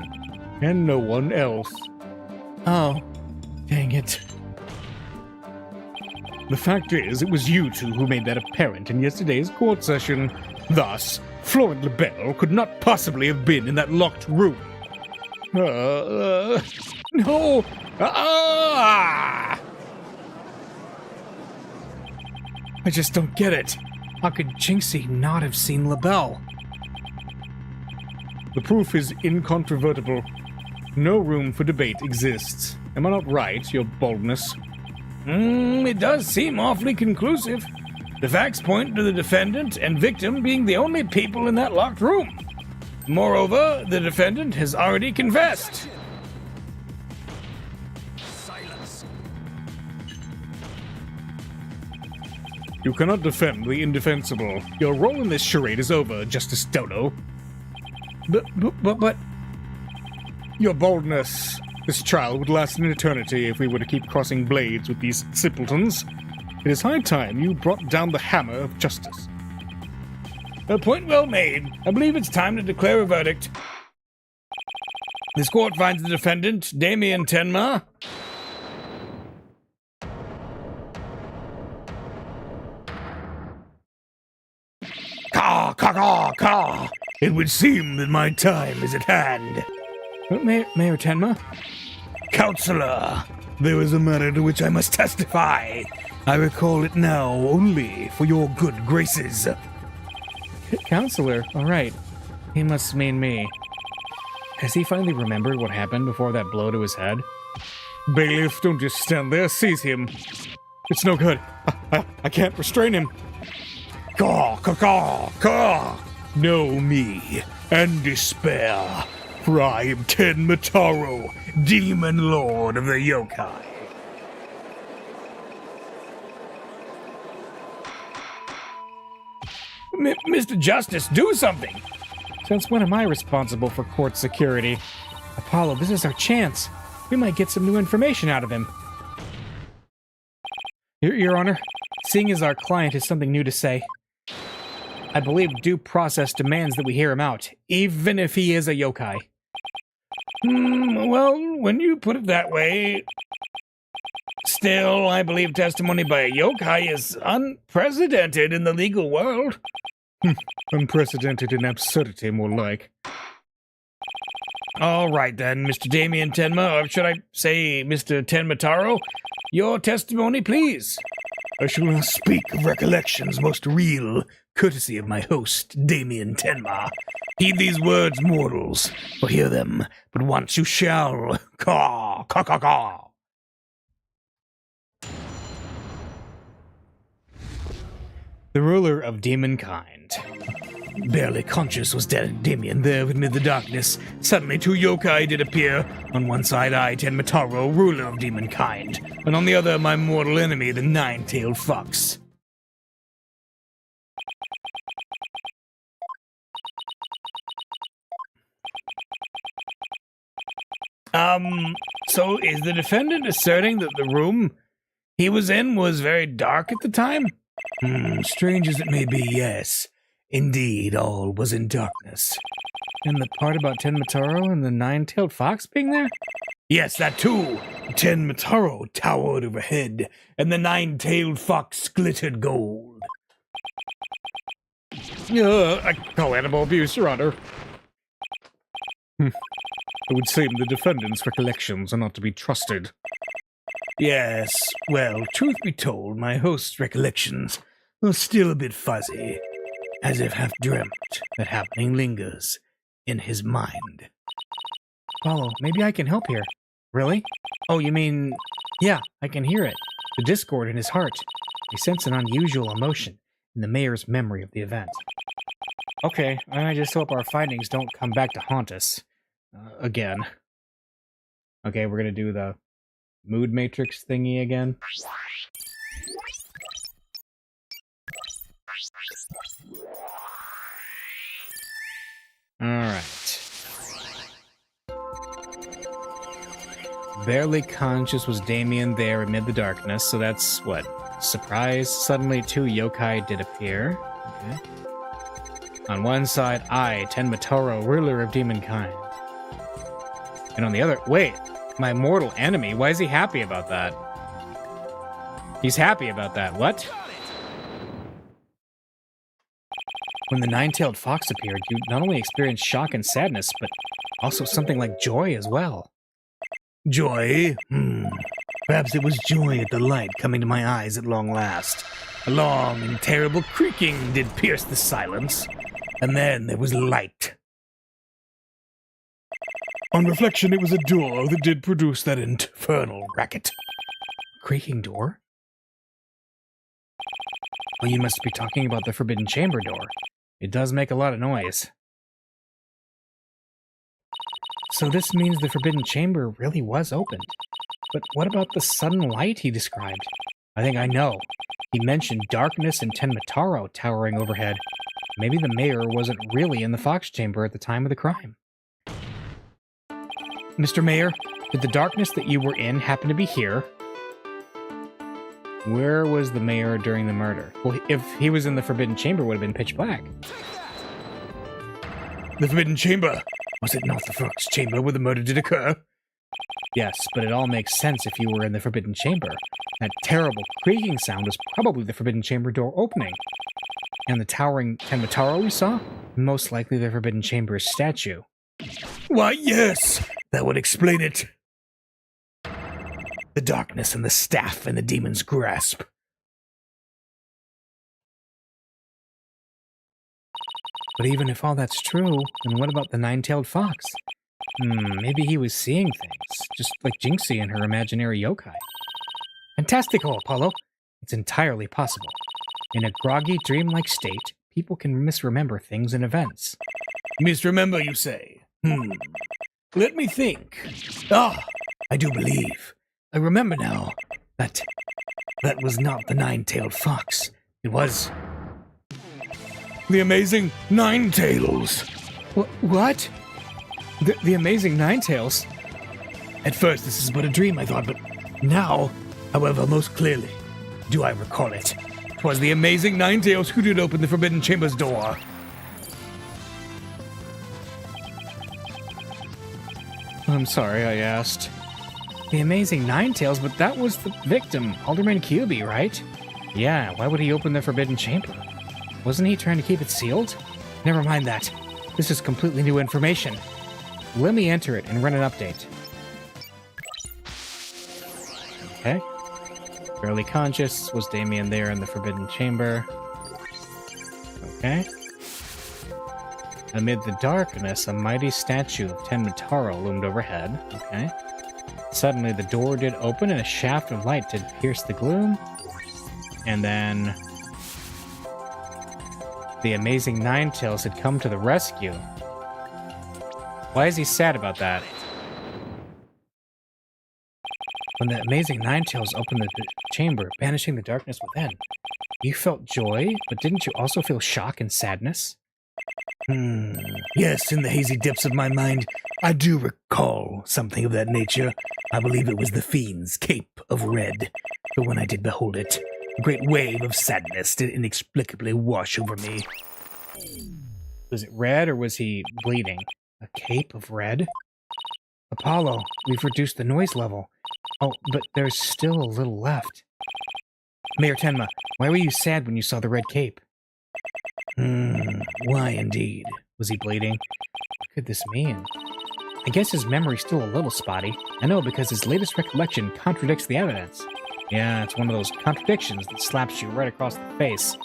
and no one else. Oh, dang it. The fact is, it was you two who made that apparent in yesterday's court session. Thus, Florent LaBelle could not possibly have been in that locked room. No! I just don't get it. How could Jinxie not have seen LaBelle? The proof is incontrovertible. No room for debate exists. Am I not right, your boldness? It does seem awfully conclusive. The facts point to the defendant and victim being the only people in that locked room. Moreover, the defendant has already confessed. You cannot defend the indefensible. Your role in this charade is over, Justice Dodo. But... Your boldness. This trial would last an eternity if we were to keep crossing blades with these simpletons. It is high time you brought down the hammer of justice. A point well made. I believe it's time to declare a verdict. This court finds the defendant, Damien Tenma. Caw, caw, caw, caw. It would seem that my time is at hand. Mayor Tenma? Counselor, there is a matter to which I must testify. I recall it now only for your good graces. Counselor, all right. He must mean me. Has he finally remembered what happened before that blow to his head? Bailiff, don't just stand there. Seize him. It's no good. I can't restrain him. Caw, caw, caw, caw. Know me and despair, for I am Tenma Taro, Demon Lord of the Yokai. Mr. Justice, do something! Since when am I responsible for court security? Apollo, this is our chance. We might get some new information out of him. Your Honor, seeing as our client has something new to say, I believe due process demands that we hear him out, even if he is a yokai. Well, when you put it that way... Still, I believe testimony by a yokai is unprecedented in the legal world. Unprecedented in absurdity, more like. All right then, Mr. Damien Tenma, or should I say Mr. Tenma Taro, your testimony, please. I shall now speak of recollections most real, courtesy of my host, Damien Tenma. Heed these words, mortals, for hear them, but once you shall. Caw, caw, caw, caw. The ruler of demonkind. Barely conscious was Damien there amid the darkness. Suddenly 2 yokai did appear. On one side I, Tenma Taro, ruler of demonkind, and on the other my mortal enemy, the 9-tailed fox. So is the defendant asserting that the room he was in was very dark at the time? Strange as it may be, yes. Indeed, all was in darkness. And the part about Tenma Taro and the 9-tailed fox being there? Yes, that too. Tenma Taro towered overhead, and the 9-tailed fox glittered gold. I call animal abuse, Your Honor. It would seem the defendant's recollections are not to be trusted. Yes, well, truth be told, my host's recollections are still a bit fuzzy, as if half dreamt that happening lingers in his mind. Apollo, maybe I can help here. Really? Oh, you mean... Yeah, I can hear it. The discord in his heart. I sense an unusual emotion in the mayor's memory of the event. Okay, I just hope our findings don't come back to haunt us. Again. Okay, we're gonna do the mood matrix thingy again. Alright. Barely conscious was Damien there amid the darkness, so that's what? Surprise, suddenly 2 yokai did appear. Okay. On one side, I, Tenma Taro, ruler of demonkind. And on the other, wait, my mortal enemy, why is he happy about that? He's happy about that, what? When the 9-tailed fox appeared, you not only experienced shock and sadness, but also something like joy as well. Joy? Perhaps it was joy at the light coming to my eyes at long last. A long and terrible creaking did pierce the silence, and then there was light. On reflection, it was a door that did produce that infernal racket. Creaking door? Well, you must be talking about the Forbidden Chamber door. It does make a lot of noise. So this means the Forbidden Chamber really was opened. But what about the sudden light he described? I think I know. He mentioned darkness and Tenmataro towering overhead. Maybe the mayor wasn't really in the Fox Chamber at the time of the crime. Mr. Mayor, did the darkness that you were in happen to be here? Where was the mayor during the murder? Well, if he was in the Forbidden Chamber, it would have been pitch black. The Forbidden Chamber? Was it not the Fox Chamber where the murder did occur? Yes, but it all makes sense if you were in the Forbidden Chamber. That terrible creaking sound was probably the Forbidden Chamber door opening. And the towering Tenmataro we saw? Most likely the Forbidden Chamber's statue. Why, yes! That would explain it. The darkness and the staff and the demon's grasp. But even if all that's true, then what about the nine-tailed fox? Maybe he was seeing things, just like Jinxie and her imaginary yokai. Fantastical, Apollo! It's entirely possible. In a groggy, dreamlike state, people can misremember things and events. Misremember, you say? Let me think. I do believe. I remember now. That was not the nine-tailed fox. It was the amazing Nine-Tails. What? The amazing Nine-Tails? At first, this is but a dream, I thought, but now, however, most clearly, do I recall it. 'Twas the amazing Nine-Tails who did open the Forbidden Chamber's door. I'm sorry I asked. The amazing Nine-Tails, but that was the victim, Alderman QB, right? Yeah, why would he open the Forbidden Chamber? Wasn't he trying to keep it sealed? Never mind that. This is completely new information. Let me enter it and run an update. Okay. Barely conscious. Was Damien there in the Forbidden Chamber? Okay. Amid the darkness, a mighty statue of Tenmataro loomed overhead. Okay. Suddenly, the door did open and a shaft of light did pierce the gloom. And then the amazing Nine-Tails had come to the rescue. Why is he sad about that? When the amazing Nine-Tails opened the chamber, banishing the darkness within, you felt joy, but didn't you also feel shock and sadness? Yes, in the hazy depths of my mind, I do recall something of that nature. I believe it was the fiend's cape of red. But when I did behold it, a great wave of sadness did inexplicably wash over me. Was it red or was he bleeding? A cape of red? Apollo, we've reduced the noise level. Oh, but there's still a little left. Mayor Tenma, why were you sad when you saw the red cape? Why indeed? Was he bleeding? What could this mean? I guess his memory's still a little spotty. I know because his latest recollection contradicts the evidence. Yeah, it's one of those contradictions that slaps you right across the face.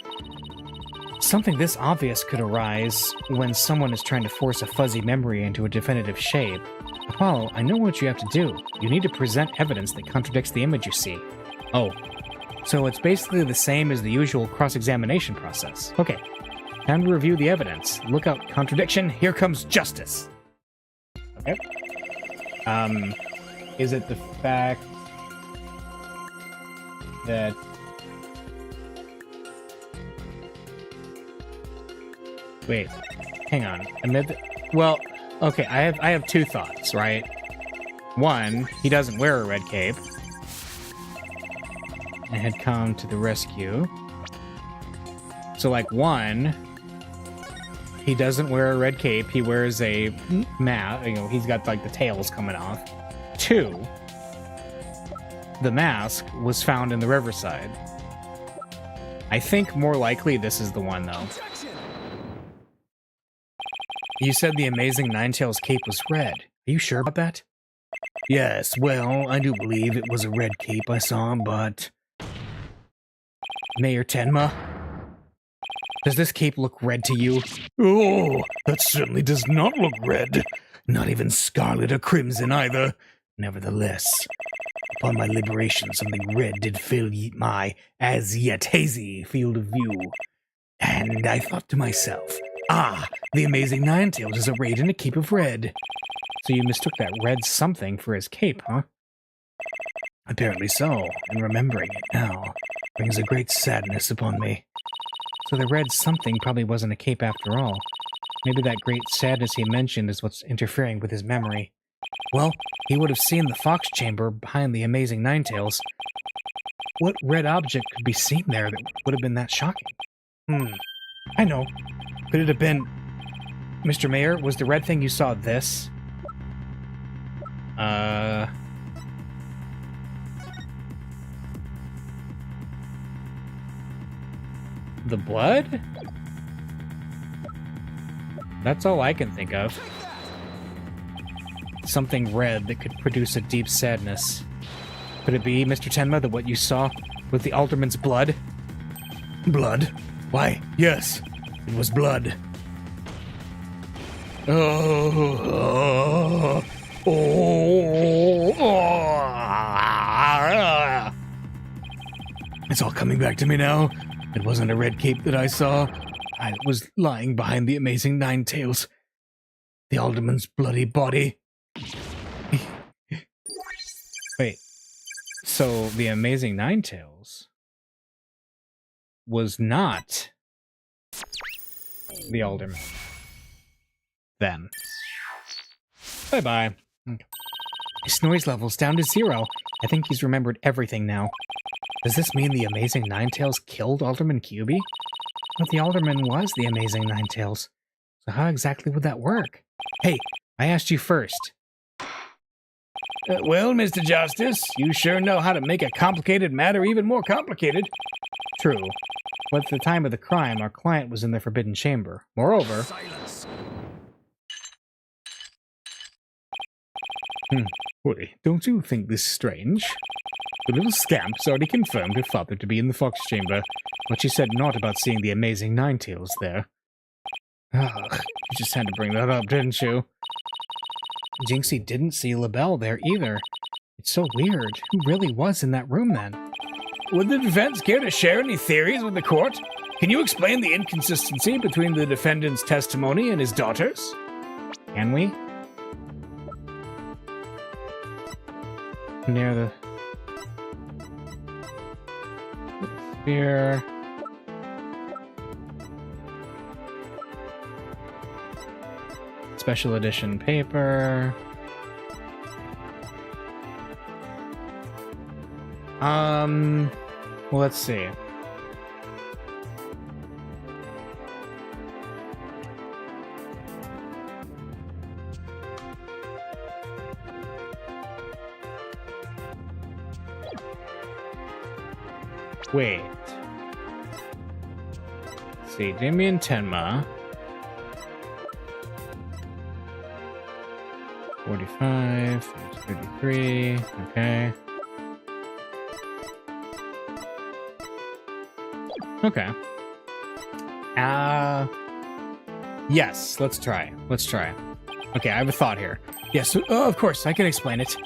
Something this obvious could arise when someone is trying to force a fuzzy memory into a definitive shape. Apollo, I know what you have to do. You need to present evidence that contradicts the image you see. Oh, so it's basically the same as the usual cross-examination process. Okay, time to review the evidence. Look out, contradiction, here comes justice. Okay. Is it the fact that wait, hang on. Well, okay, I have two thoughts, right? One, he doesn't wear a red cape and had come to the rescue. So, like, one, he doesn't wear a red cape. He wears a mask. You know, he's got, like, the tails coming off. Two, the mask was found in the riverside. I think more likely this is the one, though. You said the amazing Nine-Tails cape was red. Are you sure about that? Yes, well, I do believe it was a red cape I saw, but... Mayor Tenma? Does this cape look red to you? Oh, that certainly does not look red. Not even scarlet or crimson either. Nevertheless, upon my liberation, something red did fill my as-yet hazy field of view. And I thought to myself, the amazing Nine-Tails is arrayed in a cape of red. So you mistook that red something for his cape, huh? Apparently so, and remembering it now brings a great sadness upon me. So the red something probably wasn't a cape after all. Maybe that great sadness he mentioned is what's interfering with his memory. Well, he would have seen the fox chamber behind the amazing Ninetales. What red object could be seen there that would have been that shocking? I know. Could it have been... Mr. Mayor, was the red thing you saw this? The blood? That's all I can think of. Something red that could produce a deep sadness. Could it be, Mr. Tenma, that what you saw was the Alderman's blood? Blood? Why, yes, it was blood. It's all coming back to me now. It wasn't a red cape that I saw. I was lying behind the amazing Ninetales. The Alderman's bloody body. Wait, so the amazing Ninetales was not the Alderman. Then. Bye-bye. His noise level's down to 0. I think he's remembered everything now. Does this mean the amazing Ninetales killed Alderman Kyubi? But the Alderman was the amazing Ninetales. So how exactly would that work? Hey, I asked you first. Well, Mr. Justice, you sure know how to make a complicated matter even more complicated. True. But at the time of the crime, our client was in the Forbidden Chamber. Moreover... Silence. Wait, don't you think this strange? The little scamp's already confirmed her father to be in the Fox Chamber, but she said naught about seeing the amazing Ninetales there. Ugh, you just had to bring that up, didn't you? Jinxie didn't see LaBelle there either. It's so weird. Who really was in that room then? Would the defense care to share any theories with the court? Can you explain the inconsistency between the defendant's testimony and his daughter's? Can we? Near the... Here. Special edition paper. Well, let's see. Wait. Let's see, Damien Tenma. 45, 33, okay. Okay. Yes, let's try. Let's try. Okay, I have a thought here. Yes, of course, I can explain it.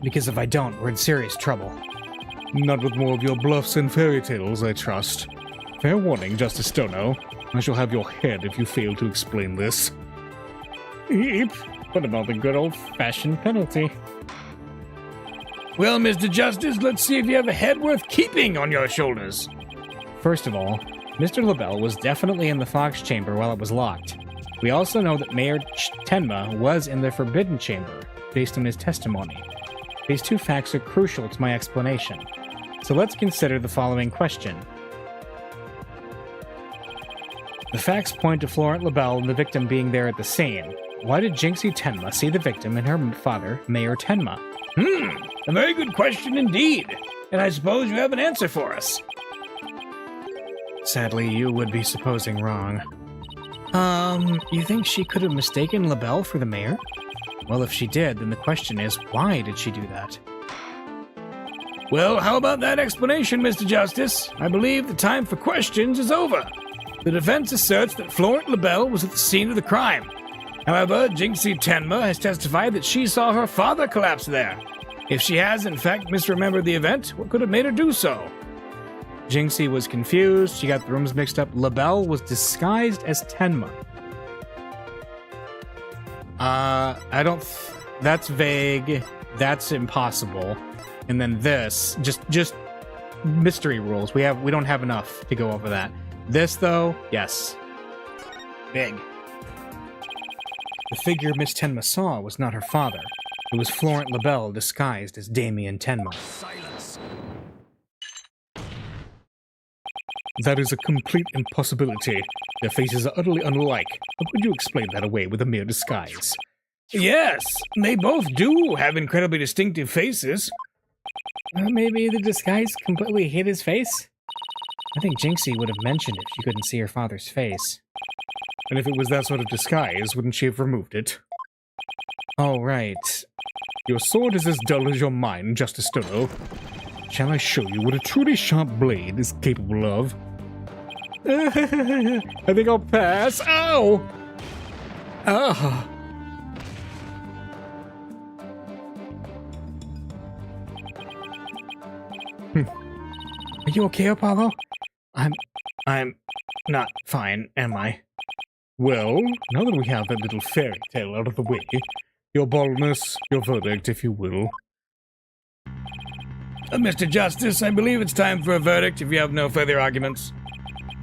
Because if I don't, we're in serious trouble. Not with more of your bluffs and fairy tales, I trust. Fair warning, Justice Stono. I shall have your head if you fail to explain this. Eep. What about the good old-fashioned penalty? Well, Mr. Justice, let's see if you have a head worth keeping on your shoulders. First of all, Mr. LaBelle was definitely in the Fox Chamber while it was locked. We also know that Mayor Tenma was in the Forbidden Chamber, based on his testimony. These two facts are crucial to my explanation. So let's consider the following question. The facts point to Florent LaBelle and the victim being there at the scene. Why did Jinxie Tenma see the victim and her father, Mayor Tenma? A very good question indeed. And I suppose you have an answer for us. Sadly, you would be supposing wrong. You think she could have mistaken LaBelle for the mayor? Well, if she did, then the question is, why did she do that? Well, how about that explanation, Mr. Justice? I believe the time for questions is over. The defense asserts that Florent LaBelle was at the scene of the crime. However, Jinxie Tenma has testified that she saw her father collapse there. If she has, in fact, misremembered the event, what could have made her do so? Jinxie was confused, she got the rooms mixed up. LaBelle was disguised as Tenma. That's vague. That's impossible. And then this, just mystery rules. We don't have enough to go over that. This though, yes. Big. The figure Miss Tenma saw was not her father. It was Florent Labelle disguised as Damien Tenma. Silence. That is a complete impossibility. Their faces are utterly unlike. How could you explain that away with a mere disguise? Yes, they both do have incredibly distinctive faces. Maybe the disguise completely hid his face? I think Jinxie would have mentioned it if she couldn't see her father's face. And if it was that sort of disguise, wouldn't she have removed it? Oh, right. Your sword is as dull as your mind, Justice Stono. Shall I show you what a truly sharp blade is capable of? I think I'll pass. Ow! Ah! Are you okay, Apollo? I'm not fine, am I? Well, now that we have that little fairy tale out of the way, your baldness, your verdict, if you will. Mr. Justice, I believe it's time for a verdict if you have no further arguments.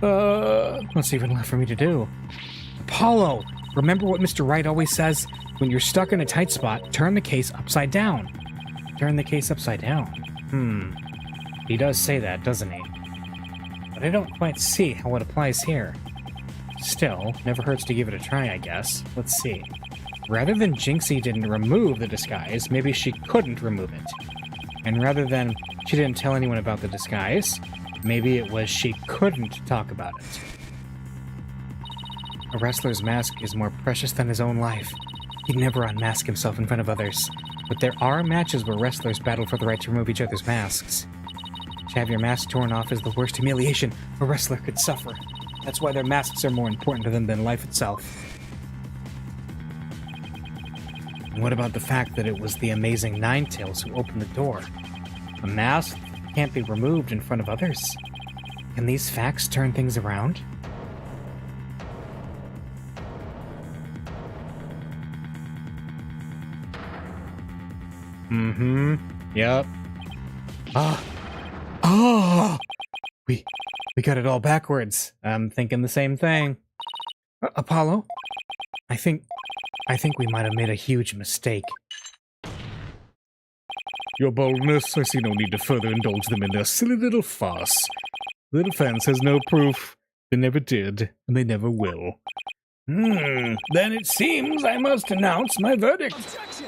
What's even left for me to do? Apollo, remember what Mr. Wright always says? When you're stuck in a tight spot, turn the case upside down. Turn the case upside down. He does say that, doesn't he? But I don't quite see how it applies here. Still, never hurts to give it a try, I guess. Let's see. Rather than Jinxie didn't remove the disguise, maybe she couldn't remove it. And rather than she didn't tell anyone about the disguise, maybe it was she couldn't talk about it. A wrestler's mask is more precious than his own life. He'd never unmask himself in front of others. But there are matches where wrestlers battle for the right to remove each other's masks. To have your mask torn off is the worst humiliation a wrestler could suffer. That's why their masks are more important to them than life itself. And what about the fact that it was the amazing Ninetales who opened the door? A mask can't be removed in front of others. Can these facts turn things around? Yep. We got it all backwards. I'm thinking the same thing. Apollo? I think we might have made a huge mistake. Your boldness, I see no need to further indulge them in their silly little farce. The defense has no proof. They never did, and they never will. Then it seems I must announce my verdict. Objection!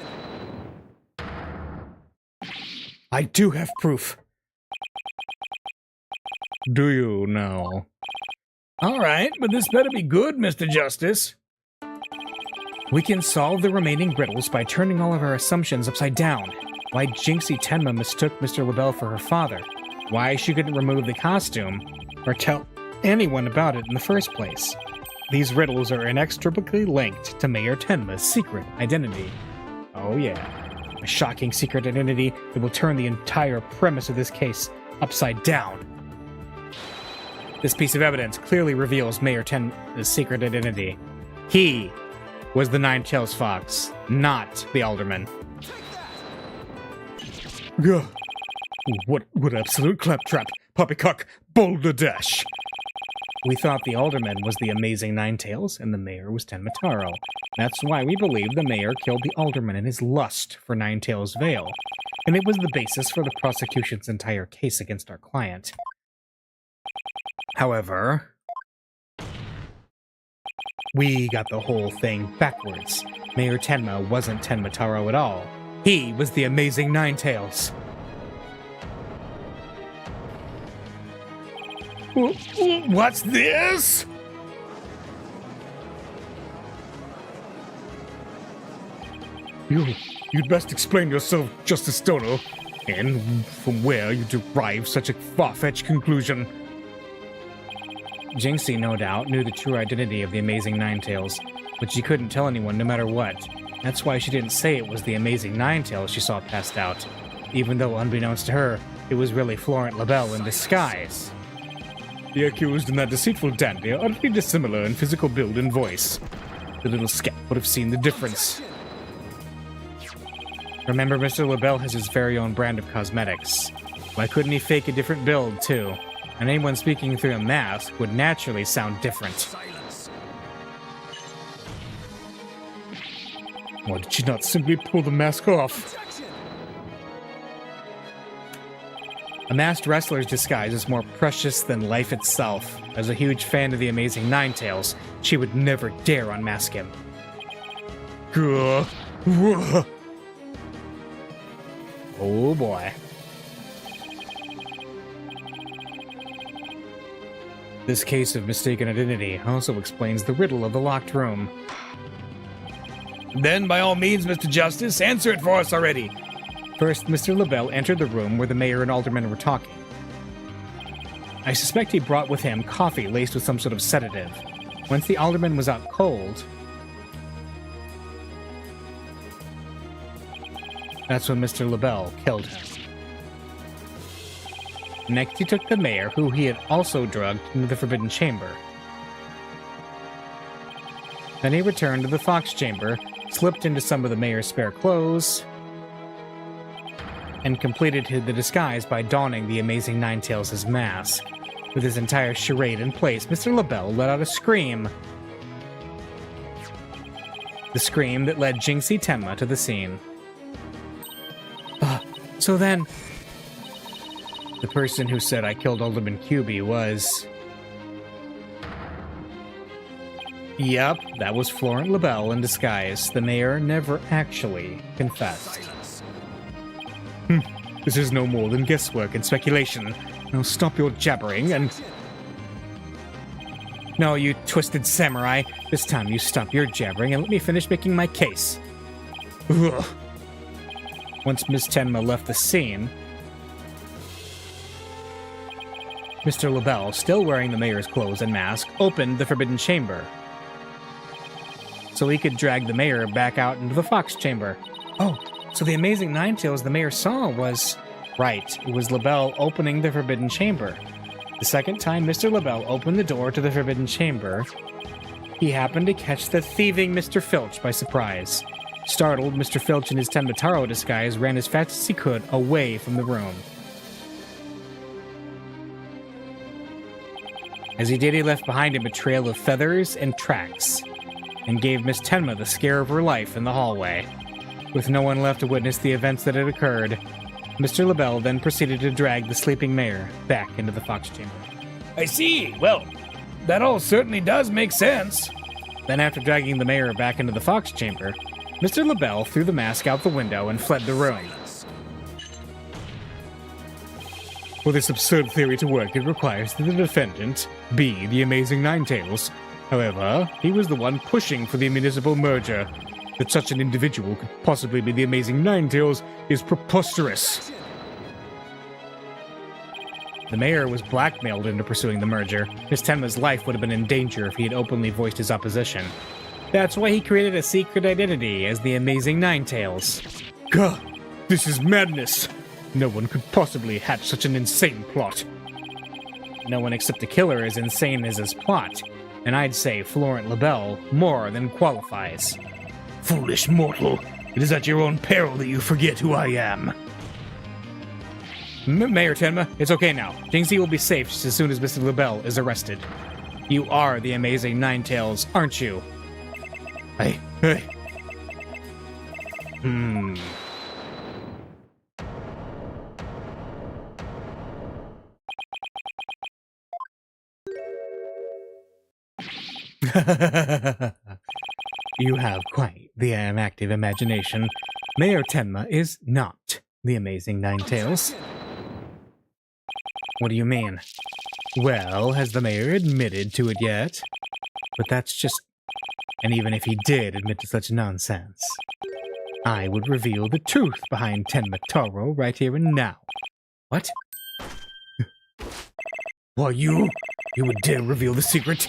I do have proof. Do you now? All right, but this better be good, Mr. Justice. We can solve the remaining riddles by turning all of our assumptions upside down. Why Jinxie Tenma mistook Mr. Labelle for her father. Why she couldn't remove the costume, or tell anyone about it in the first place. These riddles are inextricably linked to Mayor Tenma's secret identity. Oh yeah. A shocking secret identity that will turn the entire premise of this case upside down. This piece of evidence clearly reveals Mayor Tenma's secret identity. He was the Ninetales Fox, not the Alderman. Gah. What absolute claptrap, poppycock, boulderdash! We thought the Alderman was the amazing Ninetales, and the Mayor was Tenma Taro. That's why we believe the Mayor killed the Alderman in his lust for Ninetales' veil, and it was the basis for the prosecution's entire case against our client. However, we got the whole thing backwards. Mayor Tenma wasn't Tenma Taro at all. He was the amazing Ninetales. What's this? You'd best explain yourself, Justice Stono, and from where you derive such a far-fetched conclusion. Jinxie, no doubt, knew the true identity of the amazing Ninetales, but she couldn't tell anyone no matter what. That's why she didn't say it was the amazing Ninetales she saw passed out, even though, unbeknownst to her, it was really Florent Labelle in disguise. The accused and that deceitful dandy are utterly dissimilar in physical build and voice. The little scat would have seen the difference. Remember, Mr. LaBelle has his very own brand of cosmetics. Why couldn't he fake a different build, too? And anyone speaking through a mask would naturally sound different. Silence. Why did she not simply pull the mask off? A masked wrestler's disguise is more precious than life itself. As a huge fan of the Amazing Ninetales, she would never dare unmask him. Gah. Wah. Oh boy. This case of mistaken identity also explains the riddle of the locked room. Then, by all means, Mr. Justice, answer it for us already. First, Mr. LaBelle entered the room where the mayor and aldermen were talking. I suspect he brought with him coffee laced with some sort of sedative. Once the alderman was out cold, that's when Mr. LaBelle killed him. Next, he took the mayor, who he had also drugged, into the Forbidden Chamber. Then he returned to the Fox Chamber, slipped into some of the mayor's spare clothes, and completed the disguise by donning the Amazing Ninetales' mask. With his entire charade in place, Mr. LaBelle let out a scream. The scream that led Jinxie Tenma to the scene. So then, the person who said I killed Alderman QB was... Yep, that was Florent LaBelle in disguise. The mayor never actually confessed. This is no more than guesswork and speculation. Now stop your jabbering and... No, you twisted samurai. This time you stop your jabbering and let me finish making my case. Ugh. Once Miss Tenma left the scene, Mr. LaBelle, still wearing the mayor's clothes and mask, opened the Forbidden Chamber so he could drag the mayor back out into the Fox Chamber. Oh, so the Amazing Ninetales the mayor saw was... Right, it was LaBelle opening the Forbidden Chamber. The second time Mr. LaBelle opened the door to the Forbidden Chamber, he happened to catch the thieving Mr. Filch by surprise. Startled, Mr. Filch in his Tenmataro disguise ran as fast as he could away from the room. As he did, he left behind him a trail of feathers and tracks, and gave Miss Tenma the scare of her life in the hallway. With no one left to witness the events that had occurred, Mr. LaBelle then proceeded to drag the sleeping mayor back into the Fox Chamber. I see. Well, that all certainly does make sense. Then, after dragging the mayor back into the Fox Chamber, Mr. LaBelle threw the mask out the window and fled the room. For this absurd theory to work, it requires that the defendant be the Amazing Ninetales. However, he was the one pushing for the municipal merger. That such an individual could possibly be the Amazing Ninetales is preposterous. The mayor was blackmailed into pursuing the merger. Miss Tenma's life would have been in danger if he had openly voiced his opposition. That's why he created a secret identity as the Amazing Ninetales. Gah! This is madness! No one could possibly hatch such an insane plot. No one except the killer is insane as his plot, and I'd say Florent LaBelle more than qualifies. Foolish mortal, it is at your own peril that you forget who I am. Mayor Tenma, it's okay now. Jinxie will be safe just as soon as Mr. LaBelle is arrested. You are the Amazing Ninetales, aren't you? Hey. You have quite the active imagination. Mayor Tenma is not the Amazing Ninetales. What do you mean? Well, has the mayor admitted to it yet? But that's just... And even if he did admit to such nonsense, I would reveal the truth behind Tenmataro right here and now. What? Why, you would dare reveal the secret?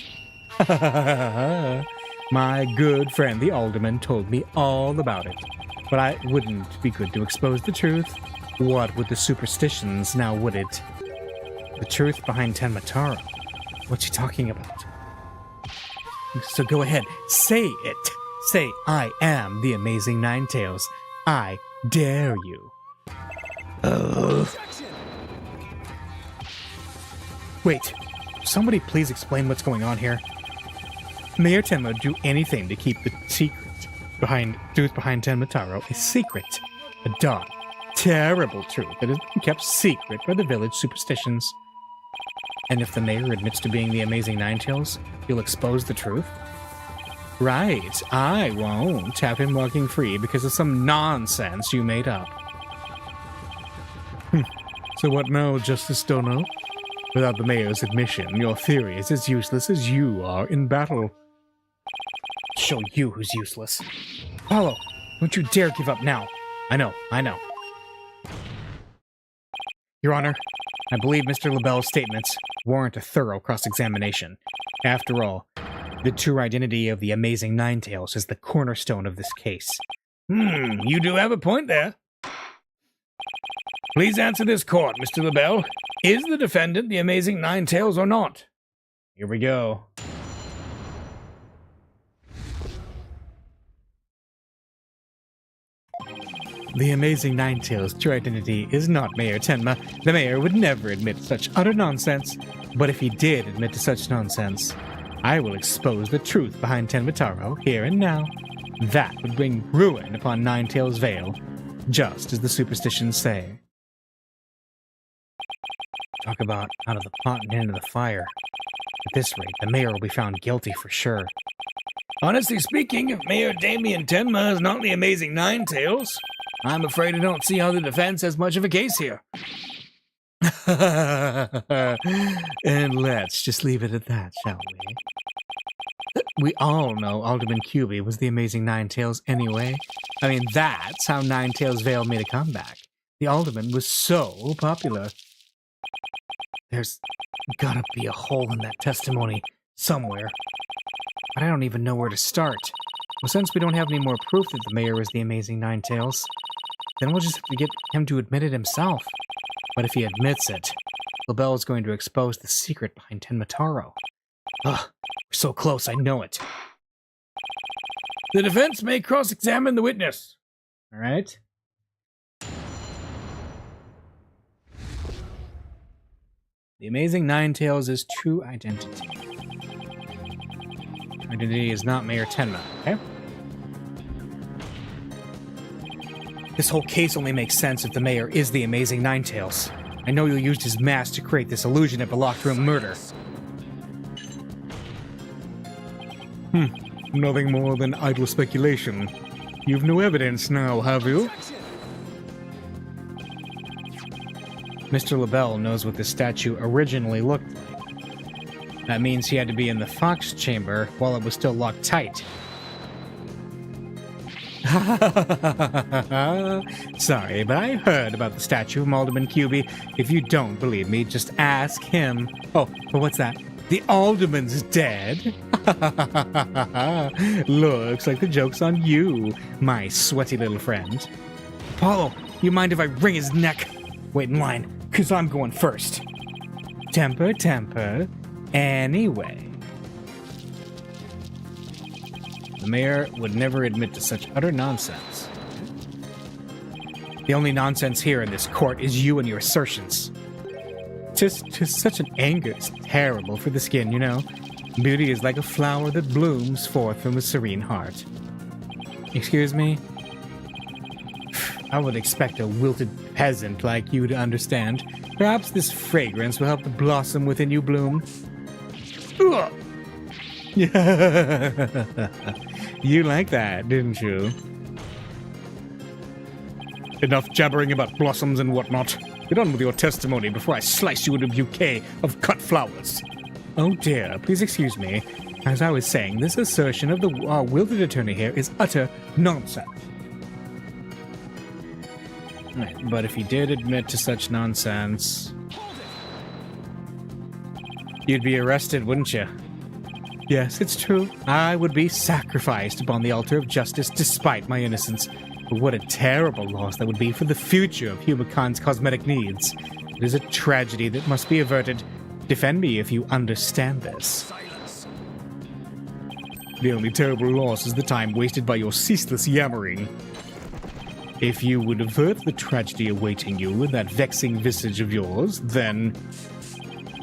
My good friend the alderman told me all about it. But I wouldn't be good to expose the truth. What with the superstitions, now would it? The truth behind Tenmataro. What's he talking about? So go ahead, say it. Say, I am the Amazing Ninetales. I dare you? Wait, somebody please explain what's going on here. Mayor Tenma would do anything to keep the secret behind Tenma Taro a secret. A dark, terrible truth that has been kept secret by the village superstitions. And if the mayor admits to being the Amazing Ninetales, you'll expose the truth? Right, I won't have him walking free because of some nonsense you made up. So what now, Justice Dono? Without the mayor's admission, your theory is as useless as you are in battle. Show you who's useless. Apollo, don't you dare give up now. I know. Your Honor, I believe Mr. LaBelle's statements warrant a thorough cross-examination. After all, the true identity of the Amazing Ninetales is the cornerstone of this case. You do have a point there. Please answer this court, Mr. LaBelle. Is the defendant the Amazing Ninetales or not? Here we go. The Amazing Ninetales' true identity is not Mayor Tenma. The mayor would never admit to such utter nonsense. But if he did admit to such nonsense, I will expose the truth behind Tenma Taro here and now. That would bring ruin upon Ninetales Vale, just as the superstitions say. Talk about out of the pot and into the fire. At this rate, the mayor will be found guilty for sure. Honestly speaking, if Mayor Damien Tenma is not the Amazing Ninetales, I'm afraid I don't see how the defense has much of a case here. And let's just leave it at that, shall we? We all know Alderman Cubey was the Amazing Ninetales anyway. I mean, that's how Ninetales Vale made a comeback. The Alderman was so popular. There's gotta be a hole in that testimony somewhere. But I don't even know where to start. Well, since we don't have any more proof that the mayor is the Amazing Ninetales, then we'll just have to get him to admit it himself. But if he admits it, LaBelle is going to expose the secret behind Tenma Taro. Ugh, we're so close, I know it. The defense may cross-examine the witness. All right. The Amazing Ninetales' true identity. Identity is not Mayor Tenma, okay? This whole case only makes sense if the mayor is the Amazing Ninetales. I know you used his mask to create this illusion of the locked room murder. Nothing more than idle speculation. You've no evidence now, have you? Mr. LaBelle knows what this statue originally looked like. That means he had to be in the Fox chamber while it was still locked tight. Sorry, but I heard about the statue of Alderman Cubey. If you don't believe me, just ask him. Oh, but what's that? The Alderman's dead? Looks like the joke's on you, my sweaty little friend. Apollo, you mind if I wring his neck? Wait in line, 'cause I'm going first. Temper, temper. Anyway. The mayor would never admit to such utter nonsense. The only nonsense here in this court is you and your assertions. Just such an anger is terrible for the skin, you know. Beauty is like a flower that blooms forth from a serene heart. Excuse me? I would expect a wilted peasant like you to understand. Perhaps this fragrance will help the blossom within you bloom. Ugh. You like that, didn't you? Enough jabbering about blossoms and whatnot. Get on with your testimony before I slice you into a bouquet of cut flowers. Oh dear, please excuse me. As I was saying, this assertion of the wilted attorney here is utter nonsense. Right, but if he did admit to such nonsense, you'd be arrested, wouldn't you? Yes, it's true. I would be sacrificed upon the altar of justice despite my innocence. But what a terrible loss that would be for the future of Humacon's cosmetic needs. It is a tragedy that must be averted. Defend me if you understand this. Silence. The only terrible loss is the time wasted by your ceaseless yammering. If you would avert the tragedy awaiting you with that vexing visage of yours, then...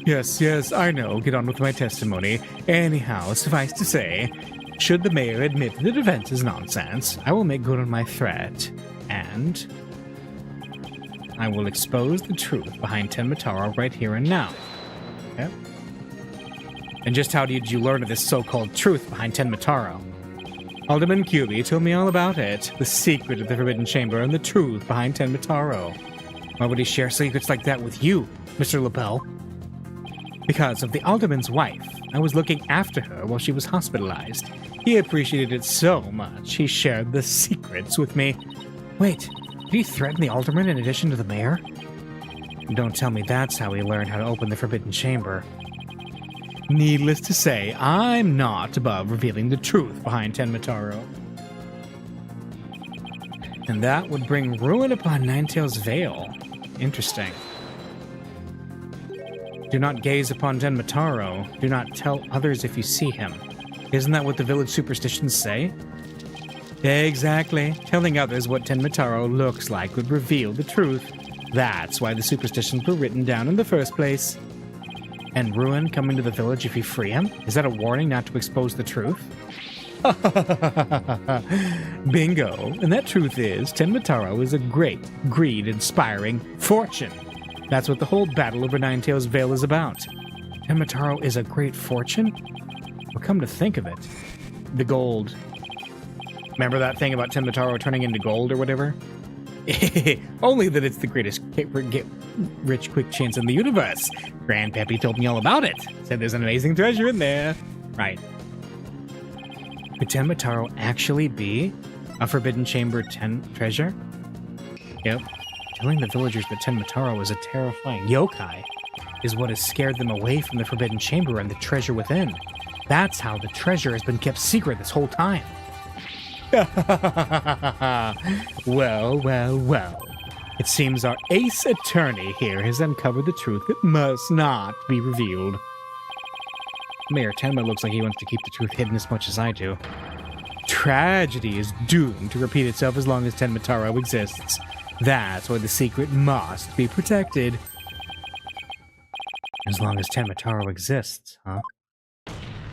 Yes, I know. Get on with my testimony. Anyhow, suffice to say, should the mayor admit that the event is nonsense, I will make good on my threat, and I will expose the truth behind Tenmataro right here and now. Okay? And just how did you learn of this so-called truth behind Tenmataro? Alderman Kyubi told me all about it, the secret of the Forbidden Chamber and the truth behind Tenmataro. Why would he share secrets like that with you, Mr. LaBelle? Because of the Alderman's wife. I was looking after her while she was hospitalized. He appreciated it so much, he shared the secrets with me. Wait, did he threaten the Alderman in addition to the mayor? Don't tell me that's how he learned how to open the Forbidden Chamber. Needless to say, I'm not above revealing the truth behind Tenmataro. And that would bring ruin upon Ninetales Vale. Interesting. Do not gaze upon Tenmataro. Do not tell others if you see him. Isn't that what the village superstitions say? Exactly. Telling others what Tenmataro looks like would reveal the truth. That's why the superstitions were written down in the first place. And ruin coming to the village if you free him? Is that a warning not to expose the truth? Bingo. And that truth is, Tenmataro is a great, greed-inspiring fortune. That's what the whole battle over Ninetales Vale is about. Tenmataro is a great fortune? Well, come to think of it, the gold. Remember that thing about Tenmataro turning into gold or whatever? Only that it's the greatest get rich quick chance in the universe. Grandpappy told me all about it. Said there's an amazing treasure in there. Right. Could Tenmataro actually be a Forbidden Chamber treasure? Yep. Telling the villagers that Tenmataro is a terrifying yokai is what has scared them away from the Forbidden Chamber and the treasure within. That's how the treasure has been kept secret this whole time. Well. It seems our ace attorney here has uncovered the truth that must not be revealed. Mayor Tenma looks like he wants to keep the truth hidden as much as I do. Tragedy is doomed to repeat itself as long as Tenmataro exists. That's why the secret must be protected. As long as Tenmataro exists, huh?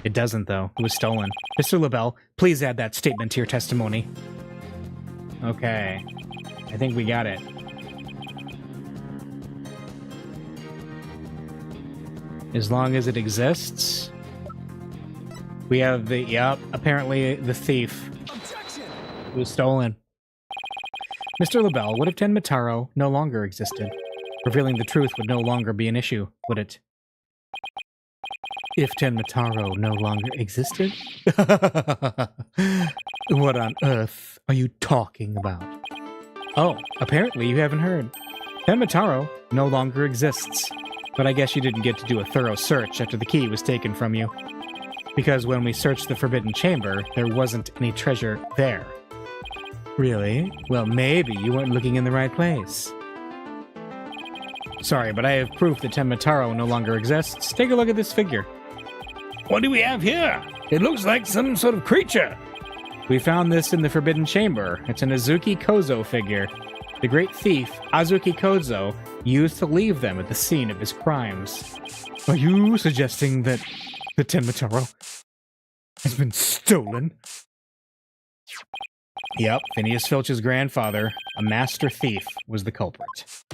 It doesn't, though. It was stolen. Mr. LaBelle, please add that statement to your testimony. Okay. I think we got it. As long as it exists. We have the, yep, apparently the thief. Objection! It was stolen. Mr. LaBelle, what if Tenmataro no longer existed? Revealing the truth would no longer be an issue, would it? If Tenmataro no longer existed? What on earth are you talking about? Oh, apparently you haven't heard. Tenmataro no longer exists. But I guess you didn't get to do a thorough search after the key was taken from you. Because when we searched the Forbidden Chamber, there wasn't any treasure there. Really? Well, maybe you weren't looking in the right place. Sorry, but I have proof that Tenmataro no longer exists. Take a look at this figure. What do we have here? It looks like some sort of creature. We found this in the Forbidden Chamber. It's an Azuki Kozo figure. The great thief, Azuki Kozo, used to leave them at the scene of his crimes. Are you suggesting that the Tenmataro has been stolen? Yep, Phineas Filch's grandfather, a master thief, was the culprit.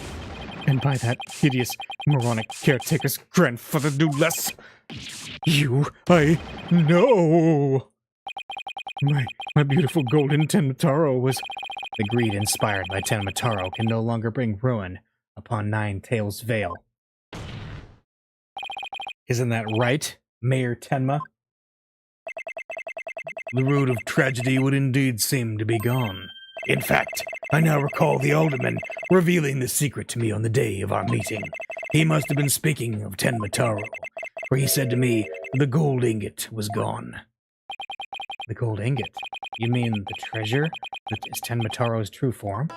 And by that hideous, moronic caretaker's grandfather no less. I know. My beautiful golden Tenmataro was... The greed inspired by Tenmataro can no longer bring ruin upon Ninetales Vale. Isn't that right, Mayor Tenma? The root of tragedy would indeed seem to be gone. In fact, I now recall the alderman revealing the secret to me on the day of our meeting. He must have been speaking of Tenmataro, for he said to me the gold ingot was gone. The gold ingot? You mean the treasure that is Tenmataro's true form?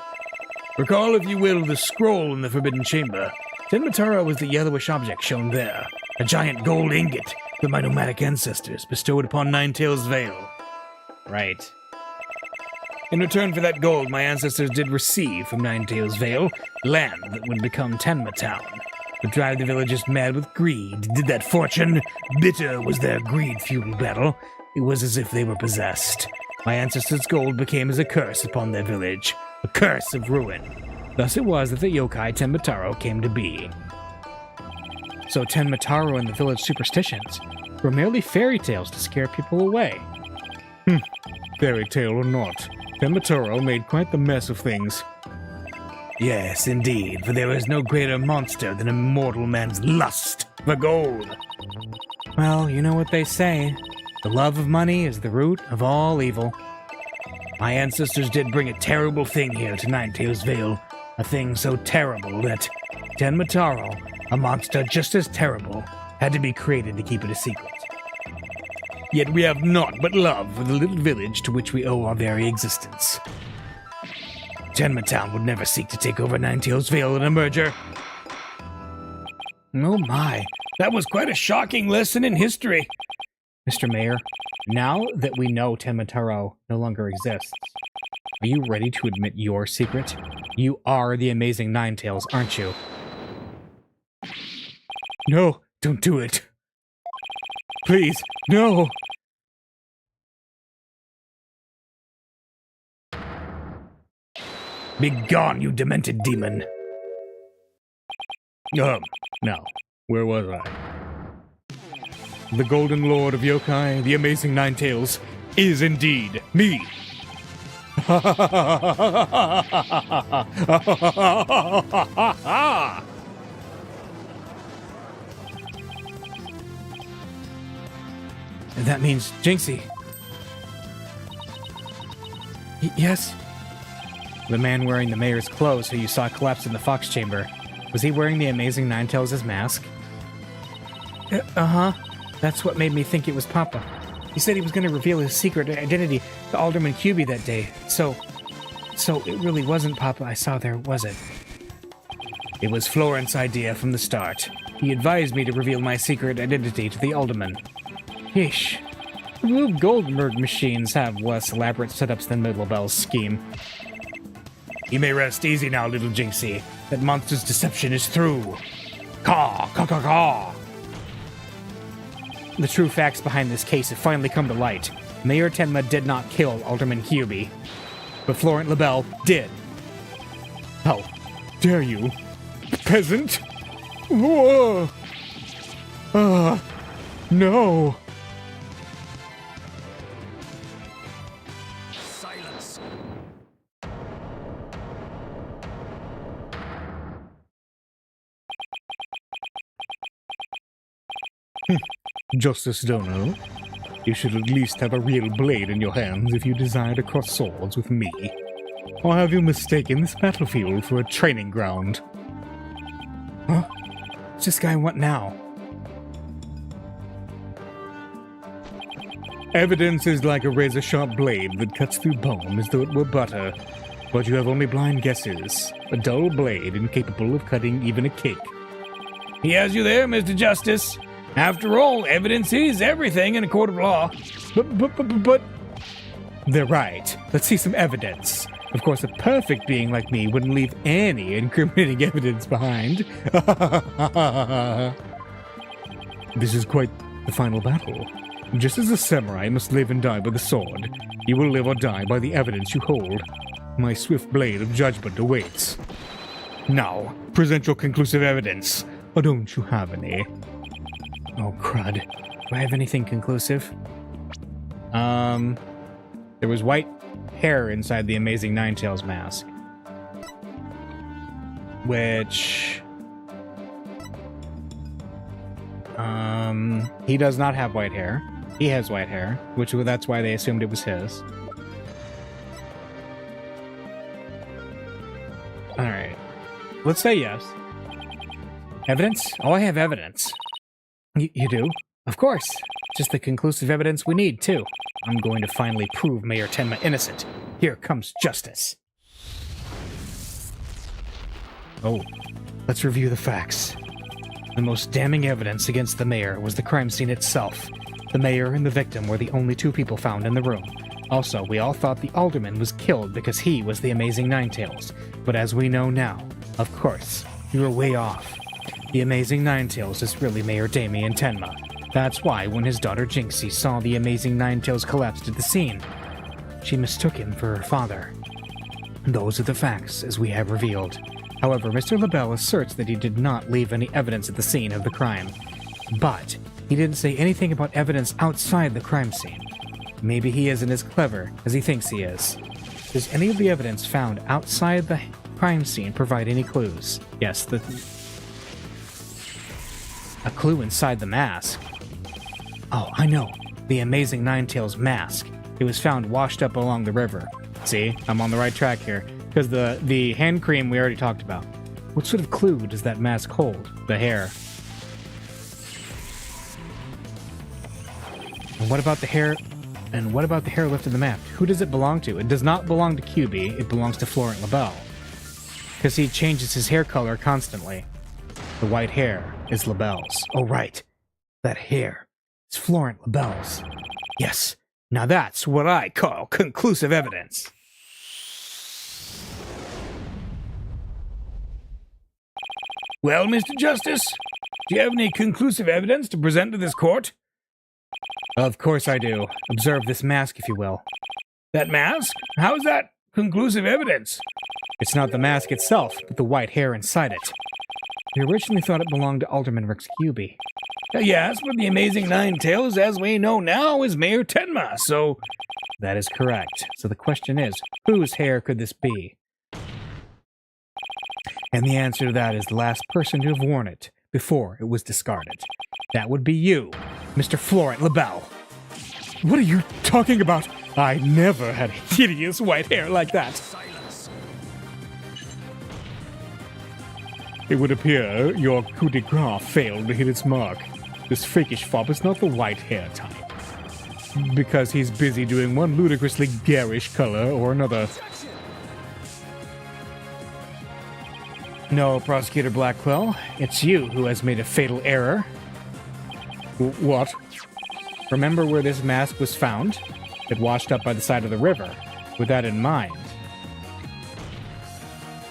Recall, if you will, the scroll in the Forbidden Chamber. Tenmataro was the yellowish object shown there, a giant gold ingot that my nomadic ancestors bestowed upon Ninetales Vale. Right. In return for that gold, my ancestors did receive from Ninetails Vale land that would become Tenma Town. To drive the villagers mad with greed. Did that fortune? Bitter was their greed-fueled battle. It was as if they were possessed. My ancestors' gold became as a curse upon their village. A curse of ruin. Thus it was that the yokai Tenmataro came to be. So Tenmataro and the village superstitions were merely fairy tales to scare people away. Fairy tale or not, Tenmataro made quite the mess of things. Yes, indeed, for there is no greater monster than a mortal man's lust for gold. Well, you know what they say. The love of money is the root of all evil. My ancestors did bring a terrible thing here to Ninetails Vale. A thing so terrible that Tenmataro, a monster just as terrible, had to be created to keep it a secret. Yet we have naught but love for the little village to which we owe our very existence. Tenma Town would never seek to take over Ninetails Vale in a merger. Oh my, that was quite a shocking lesson in history. Mr. Mayor, now that we know Tenmataro no longer exists, are you ready to admit your secret? You are the amazing Ninetails, aren't you? No, don't do it. Please, no. Begone, you demented demon. Now, where was I? The Golden Lord of Yokai, the Amazing Ninetails, is indeed me. That means Jinxie. Yes? The man wearing the mayor's clothes who you saw collapse in the fox chamber, was he wearing the Amazing Ninetails' mask? Uh-huh. That's what made me think it was Papa. He said he was going to reveal his secret identity to Alderman Cubie that day. So it really wasn't Papa I saw there, was it? It was Florent's idea from the start. He advised me to reveal my secret identity to the Alderman. Yeesh. The blue Goldberg machines have less elaborate setups than Middlebell's scheme. You may rest easy now, little Jinxie. That monster's deception is through. Caw, caw, caw, caw. The true facts behind this case have finally come to light. Mayor Tenma did not kill Alderman Cubie, but Florent LaBelle did. How dare you, peasant? Whoa! No! Silence. Justice Dono, you should at least have a real blade in your hands if you desire to cross swords with me. Or have you mistaken this battlefield for a training ground? Huh? What's this guy want now? Evidence is like a razor-sharp blade that cuts through bone as though it were butter. But you have only blind guesses. A dull blade incapable of cutting even a cake. He has you there, Mr. Justice. After all, evidence is everything in a court of law. But... They're right. Let's see some evidence. Of course, a perfect being like me wouldn't leave any incriminating evidence behind. This is quite the final battle. Just as a samurai must live and die by the sword, you will live or die by the evidence you hold. My swift blade of judgment awaits. Now, present your conclusive evidence, or don't you have any? Oh, crud. Do I have anything conclusive? There was white hair inside the Amazing Ninetails mask. Which... he does not have white hair. He has white hair, that's why they assumed it was his. Alright. Let's say yes. Evidence? Oh, I have evidence. You do? Of course. Just the conclusive evidence we need, too. I'm going to finally prove Mayor Tenma innocent. Here comes justice. Oh, let's review the facts. The most damning evidence against the mayor was the crime scene itself. The mayor and the victim were the only two people found in the room. Also, we all thought the alderman was killed because he was the Amazing Ninetales. But as we know now, of course, we were way off. The Amazing Ninetales is really Mayor Damien Tenma. That's why when his daughter Jinxie saw the Amazing Ninetales collapsed at the scene, she mistook him for her father. Those are the facts, as we have revealed. However, Mr. LaBelle asserts that he did not leave any evidence at the scene of the crime. But he didn't say anything about evidence outside the crime scene. Maybe he isn't as clever as he thinks he is. Does any of the evidence found outside the crime scene provide any clues? Yes, a clue inside the mask. Oh, I know. The Amazing Ninetales mask. It was found washed up along the river. See, I'm on the right track here. Because the hand cream we already talked about. What sort of clue does that mask hold? The hair. And what about the hair? And what about the hair left in the map? Who does it belong to? It does not belong to QB. It belongs to Florent LaBelle. Because he changes his hair color constantly. The white hair is LaBelle's. Oh, right. That hair is Florent LaBelle's. Yes. Now that's what I call conclusive evidence. Well, Mr. Justice, do you have any conclusive evidence to present to this court? Of course I do. Observe this mask, if you will. That mask? How's that conclusive evidence? It's not the mask itself, but the white hair inside it. We originally thought it belonged to Alderman Rex Cuby. Yes, but the Amazing Ninetales, as we know now, is Mayor Tenma, so... That is correct. So the question is, whose hair could this be? And the answer to that is the last person to have worn it before it was discarded. That would be you, Mr. Florent LaBelle. What are you talking about? I never had hideous white hair like that. It would appear your coup de grace failed to hit its mark. This fakish fop is not the white hair type. Because he's busy doing one ludicrously garish color or another. No, Prosecutor Blackwell, it's you who has made a fatal error. What? Remember where this mask was found? It washed up by the side of the river. With that in mind.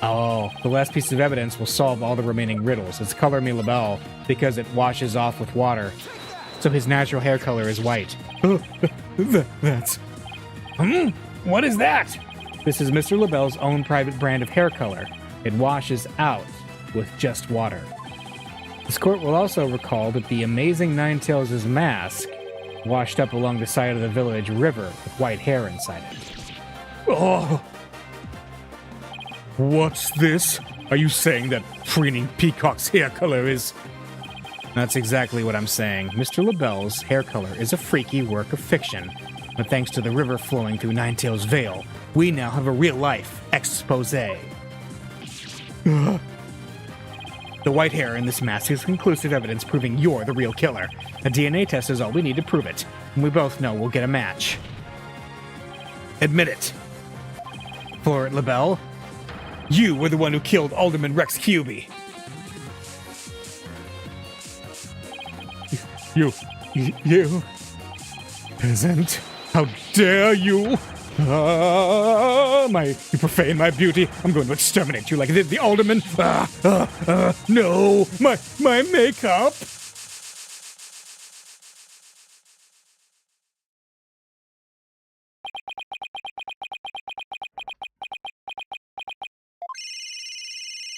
Oh, the last piece of evidence will solve all the remaining riddles. It's Color Me LaBelle, because it washes off with water. So his natural hair color is white. That's... What is that? This is Mr. LaBelle's own private brand of hair color. It washes out with just water. This court will also recall that the Amazing Ninetales' mask washed up along the side of the village river with white hair inside it. Oh! What's this? Are you saying that preening peacock's hair color is... That's exactly what I'm saying. Mr. LaBelle's hair color is a freaky work of fiction. But thanks to the river flowing through Ninetales Vale, we now have a real-life expose. The white hair in this mask is conclusive evidence proving you're the real killer. A DNA test is all we need to prove it, and we both know we'll get a match. Admit it. Florent LaBelle, you were the one who killed Alderman Rex Cuby. You peasant. How dare you? You profane my beauty. I'm going to exterminate you like the alderman. No, my makeup.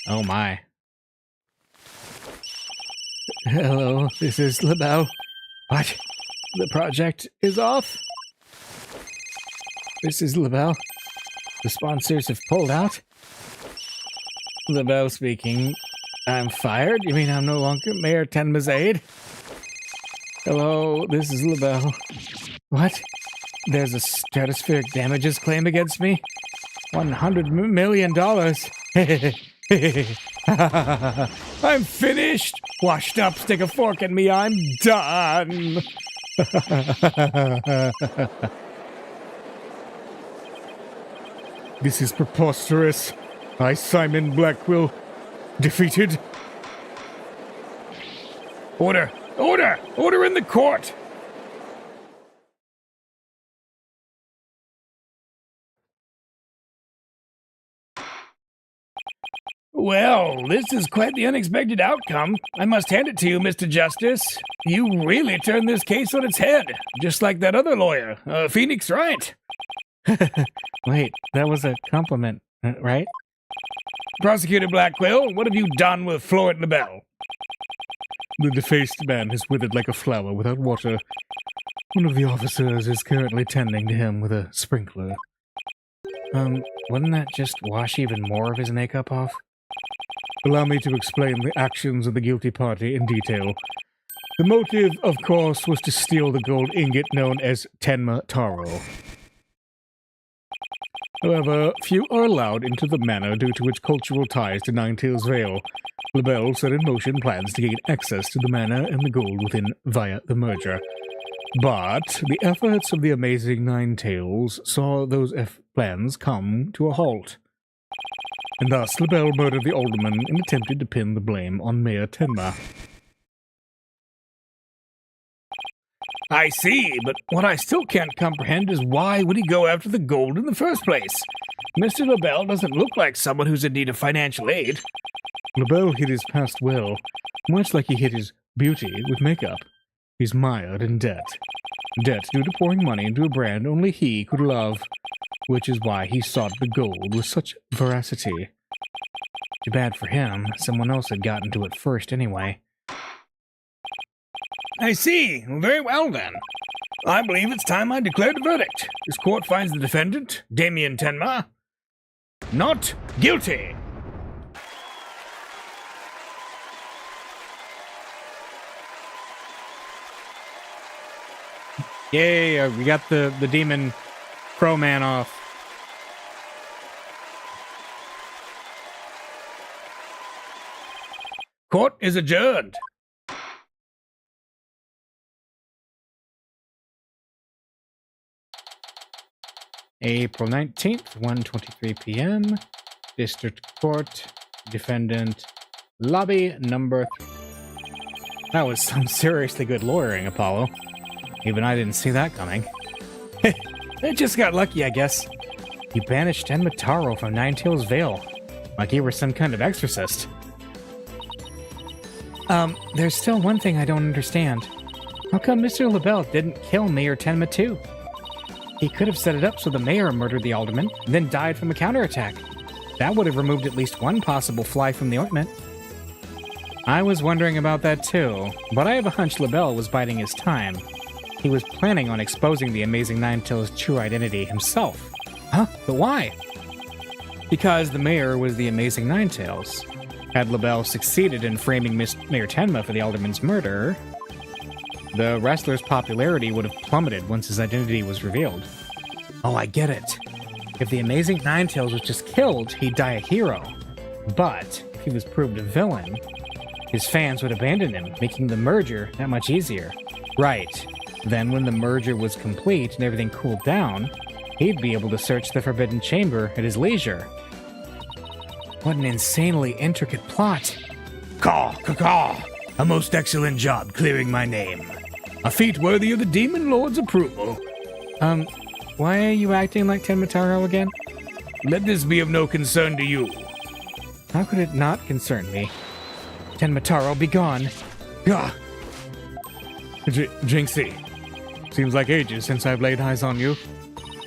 Oh my. Hello, this is LaBelle. What? The project is off? This is LaBelle. The sponsors have pulled out? LaBelle speaking. I'm fired? You mean I'm no longer Mayor Tenma's aide? Hello, this is LaBelle. What? There's a stratospheric damages claim against me? $100 million. I'm finished. Washed up, stick a fork in me, I'm done. This is preposterous. I, Simon Blackwell, defeated. Order! Order! Order in the court! Well, this is quite the unexpected outcome. I must hand it to you, Mr. Justice. You really turned this case on its head, just like that other lawyer, Phoenix Wright. Wait, that was a compliment, right? Prosecutor Blackwell, what have you done with Florent LaBelle? The defaced man has withered like a flower without water. One of the officers is currently tending to him with a sprinkler. Wouldn't that just wash even more of his makeup off? Allow me to explain the actions of the guilty party in detail. The motive, of course, was to steal the gold ingot known as Tenma Taro. However, few are allowed into the manor due to its cultural ties to Ninetails Vale. LaBelle set in motion plans to gain access to the manor and the gold within via the merger. But the efforts of the amazing Ninetails saw those plans come to a halt. And thus LaBelle murdered the alderman and attempted to pin the blame on Mayor Tenma. I see, but what I still can't comprehend is why would he go after the gold in the first place? Mr. LaBelle doesn't look like someone who's in need of financial aid. LaBelle hid his past well, much like he hid his beauty with makeup. He's mired in debt. Debt due to pouring money into a brand only he could love, which is why he sought the gold with such voracity. Too bad for him, someone else had gotten to it first anyway. I see. Very well, then. I believe it's time I declared the verdict. This court finds the defendant, Damien Tenma, not guilty. Yay, we got the demon crow man off. Court is adjourned. April 19th, 1:23 p.m. District Court, defendant, lobby number 3. That was some seriously good lawyering, Apollo. Even I didn't see that coming. I just got lucky, I guess. He banished Tenma Taro from Ninetails Vale, like he were some kind of exorcist. There's still one thing I don't understand. How come Mr. LaBelle didn't kill Mayor Tenma too? He could have set it up so the mayor murdered the alderman, then died from a counterattack. That would have removed at least one possible fly from the ointment. I was wondering about that too, but I have a hunch LaBelle was biding his time. He was planning on exposing the Amazing Ninetails' true identity himself. Huh? But why? Because the mayor was the Amazing Ninetails. Had LaBelle succeeded in framing Mayor Tenma for the alderman's murder, the wrestler's popularity would have plummeted once his identity was revealed. Oh, I get it. If the Amazing Ninetails was just killed, he'd die a hero. But if he was proved a villain, his fans would abandon him, making the merger that much easier. Right. Then when the merger was complete and everything cooled down, he'd be able to search the Forbidden Chamber at his leisure. What an insanely intricate plot. Caw. A most excellent job clearing my name. A feat worthy of the Demon Lord's approval. Why are you acting like Tenma Taro again? Let this be of no concern to you. How could it not concern me? Tenma Taro, be gone. Gah! Jinxie, seems like ages since I've laid eyes on you.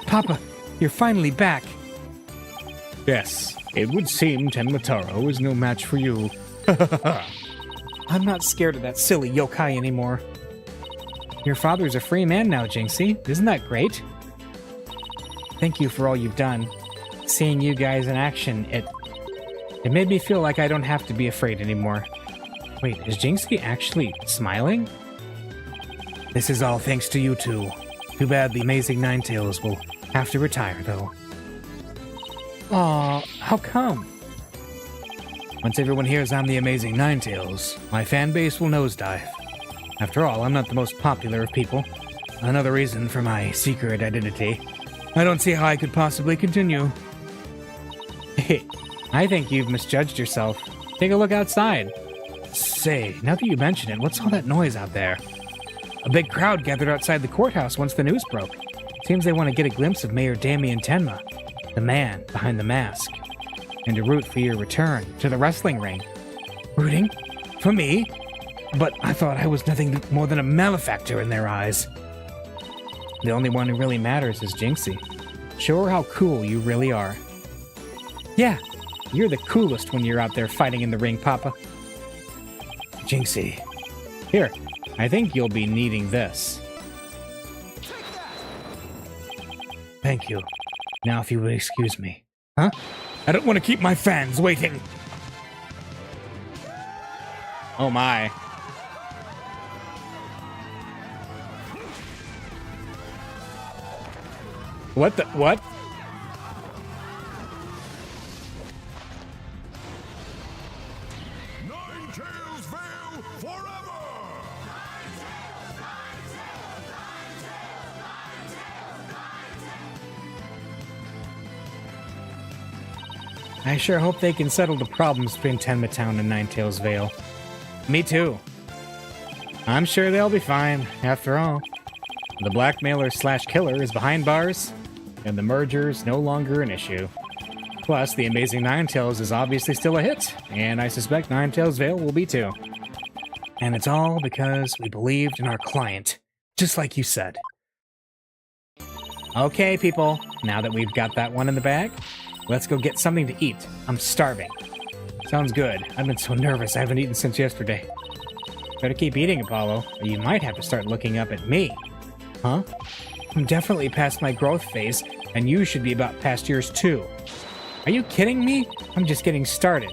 Papa, you're finally back. Yes, it would seem Tenma Taro is no match for you. I'm not scared of that silly yokai anymore. Your father's a free man now, Jinxie. Isn't that great? Thank you for all you've done. Seeing you guys in action, it made me feel like I don't have to be afraid anymore. Wait, is Jinxie actually smiling? This is all thanks to you two. Too bad the Amazing Ninetails will have to retire, though. Aw, how come? Once everyone hears I'm the Amazing Ninetails, my fan base will nosedive. After all, I'm not the most popular of people. Another reason for my secret identity. I don't see how I could possibly continue. I think you've misjudged yourself. Take a look outside. Say, now that you mention it, what's all that noise out there? A big crowd gathered outside the courthouse once the news broke. Seems they want to get a glimpse of Mayor Damien Tenma, the man behind the mask. and to root for your return to the wrestling ring. Rooting? For me? But I thought I was nothing more than a malefactor in their eyes. The only one who really matters is Jinxie. Show her how cool you really are. Yeah, you're the coolest when you're out there fighting in the ring, Papa. Jinxie. Here, I think you'll be needing this. Thank you. Now if you would excuse me. Huh? I don't want to keep my fans waiting. Oh my. What the? What? Ninetales Vale forever! I sure hope they can settle the problems between Tenma Town and Ninetales Vale. Me too. I'm sure they'll be fine, after all. The blackmailer slash killer is behind bars, and the merger's no longer an issue. Plus, The Amazing Ninetales is obviously still a hit, and I suspect Ninetales Vale will be too. And it's all because we believed in our client, just like you said. Okay, people, now that we've got that one in the bag, let's go get something to eat. I'm starving. Sounds good. I've been so nervous I haven't eaten since yesterday. Better keep eating, Apollo, or you might have to start looking up at me. Huh? I'm definitely past my growth phase, and you should be about past yours too. Are you kidding me? I'm just getting started.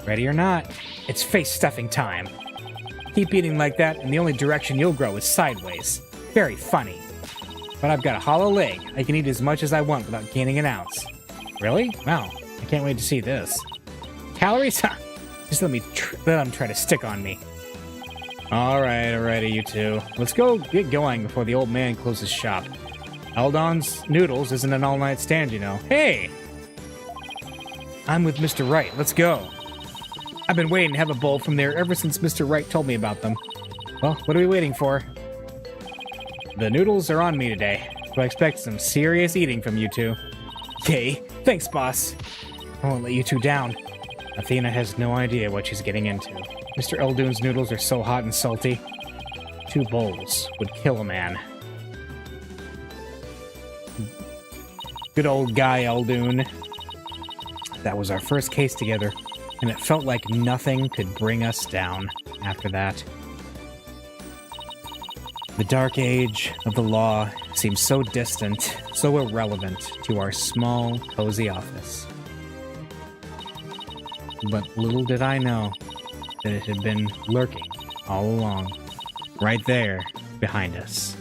Ready or not, it's face stuffing time. Keep eating like that, and the only direction you'll grow is sideways. Very funny. But I've got a hollow leg. I can eat as much as I want without gaining an ounce. Really? Wow. I can't wait to see this. Calories? Huh. Just let them try to stick on me. Alrighty, you two. Let's go get going before the old man closes shop. Eldon's Noodles isn't an all-night stand, you know. Hey! I'm with Mr. Wright. Let's go. I've been waiting to have a bowl from there ever since Mr. Wright told me about them. Well, what are we waiting for? The noodles are on me today, so I expect some serious eating from you two. Okay, thanks, boss. I won't let you two down. Athena has no idea what she's getting into. Mr. Eldoon's noodles are so hot and salty. 2 bowls would kill a man. Good old guy, Eldoon. That was our first case together, and it felt like nothing could bring us down after that. The dark age of the law seems so distant, so irrelevant to our small, cozy office. But little did I know that it had been lurking all along, right there behind us.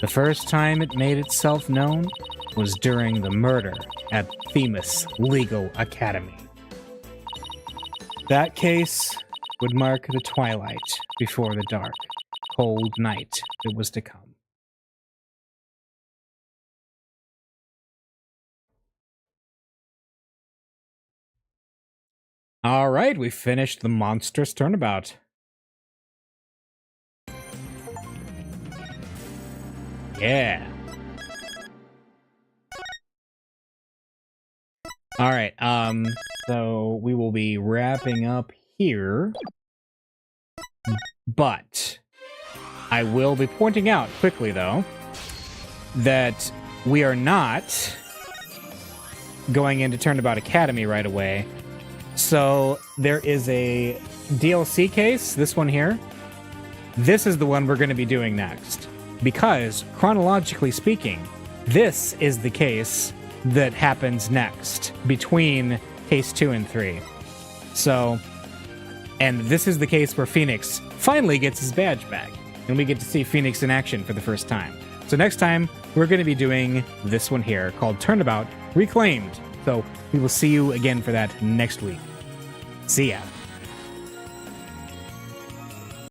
The first time it made itself known was during the murder at Themis Legal Academy. That case would mark the twilight before the dark, cold night that was to come. All right, we finished the monstrous turnabout. Yeah. All right, so we will be wrapping up here, but I will be pointing out quickly, though, that we are not going into Turnabout Academy right away. So there is a DLC case, this one here. This is the one we're going to be doing next. Because, chronologically speaking, this is the case that happens next between case 2 and 3. So, and this is the case where Phoenix finally gets his badge back. And we get to see Phoenix in action for the first time. So next time, we're going to be doing this one here called Turnabout Reclaimed. So we will see you again for that next week. See ya.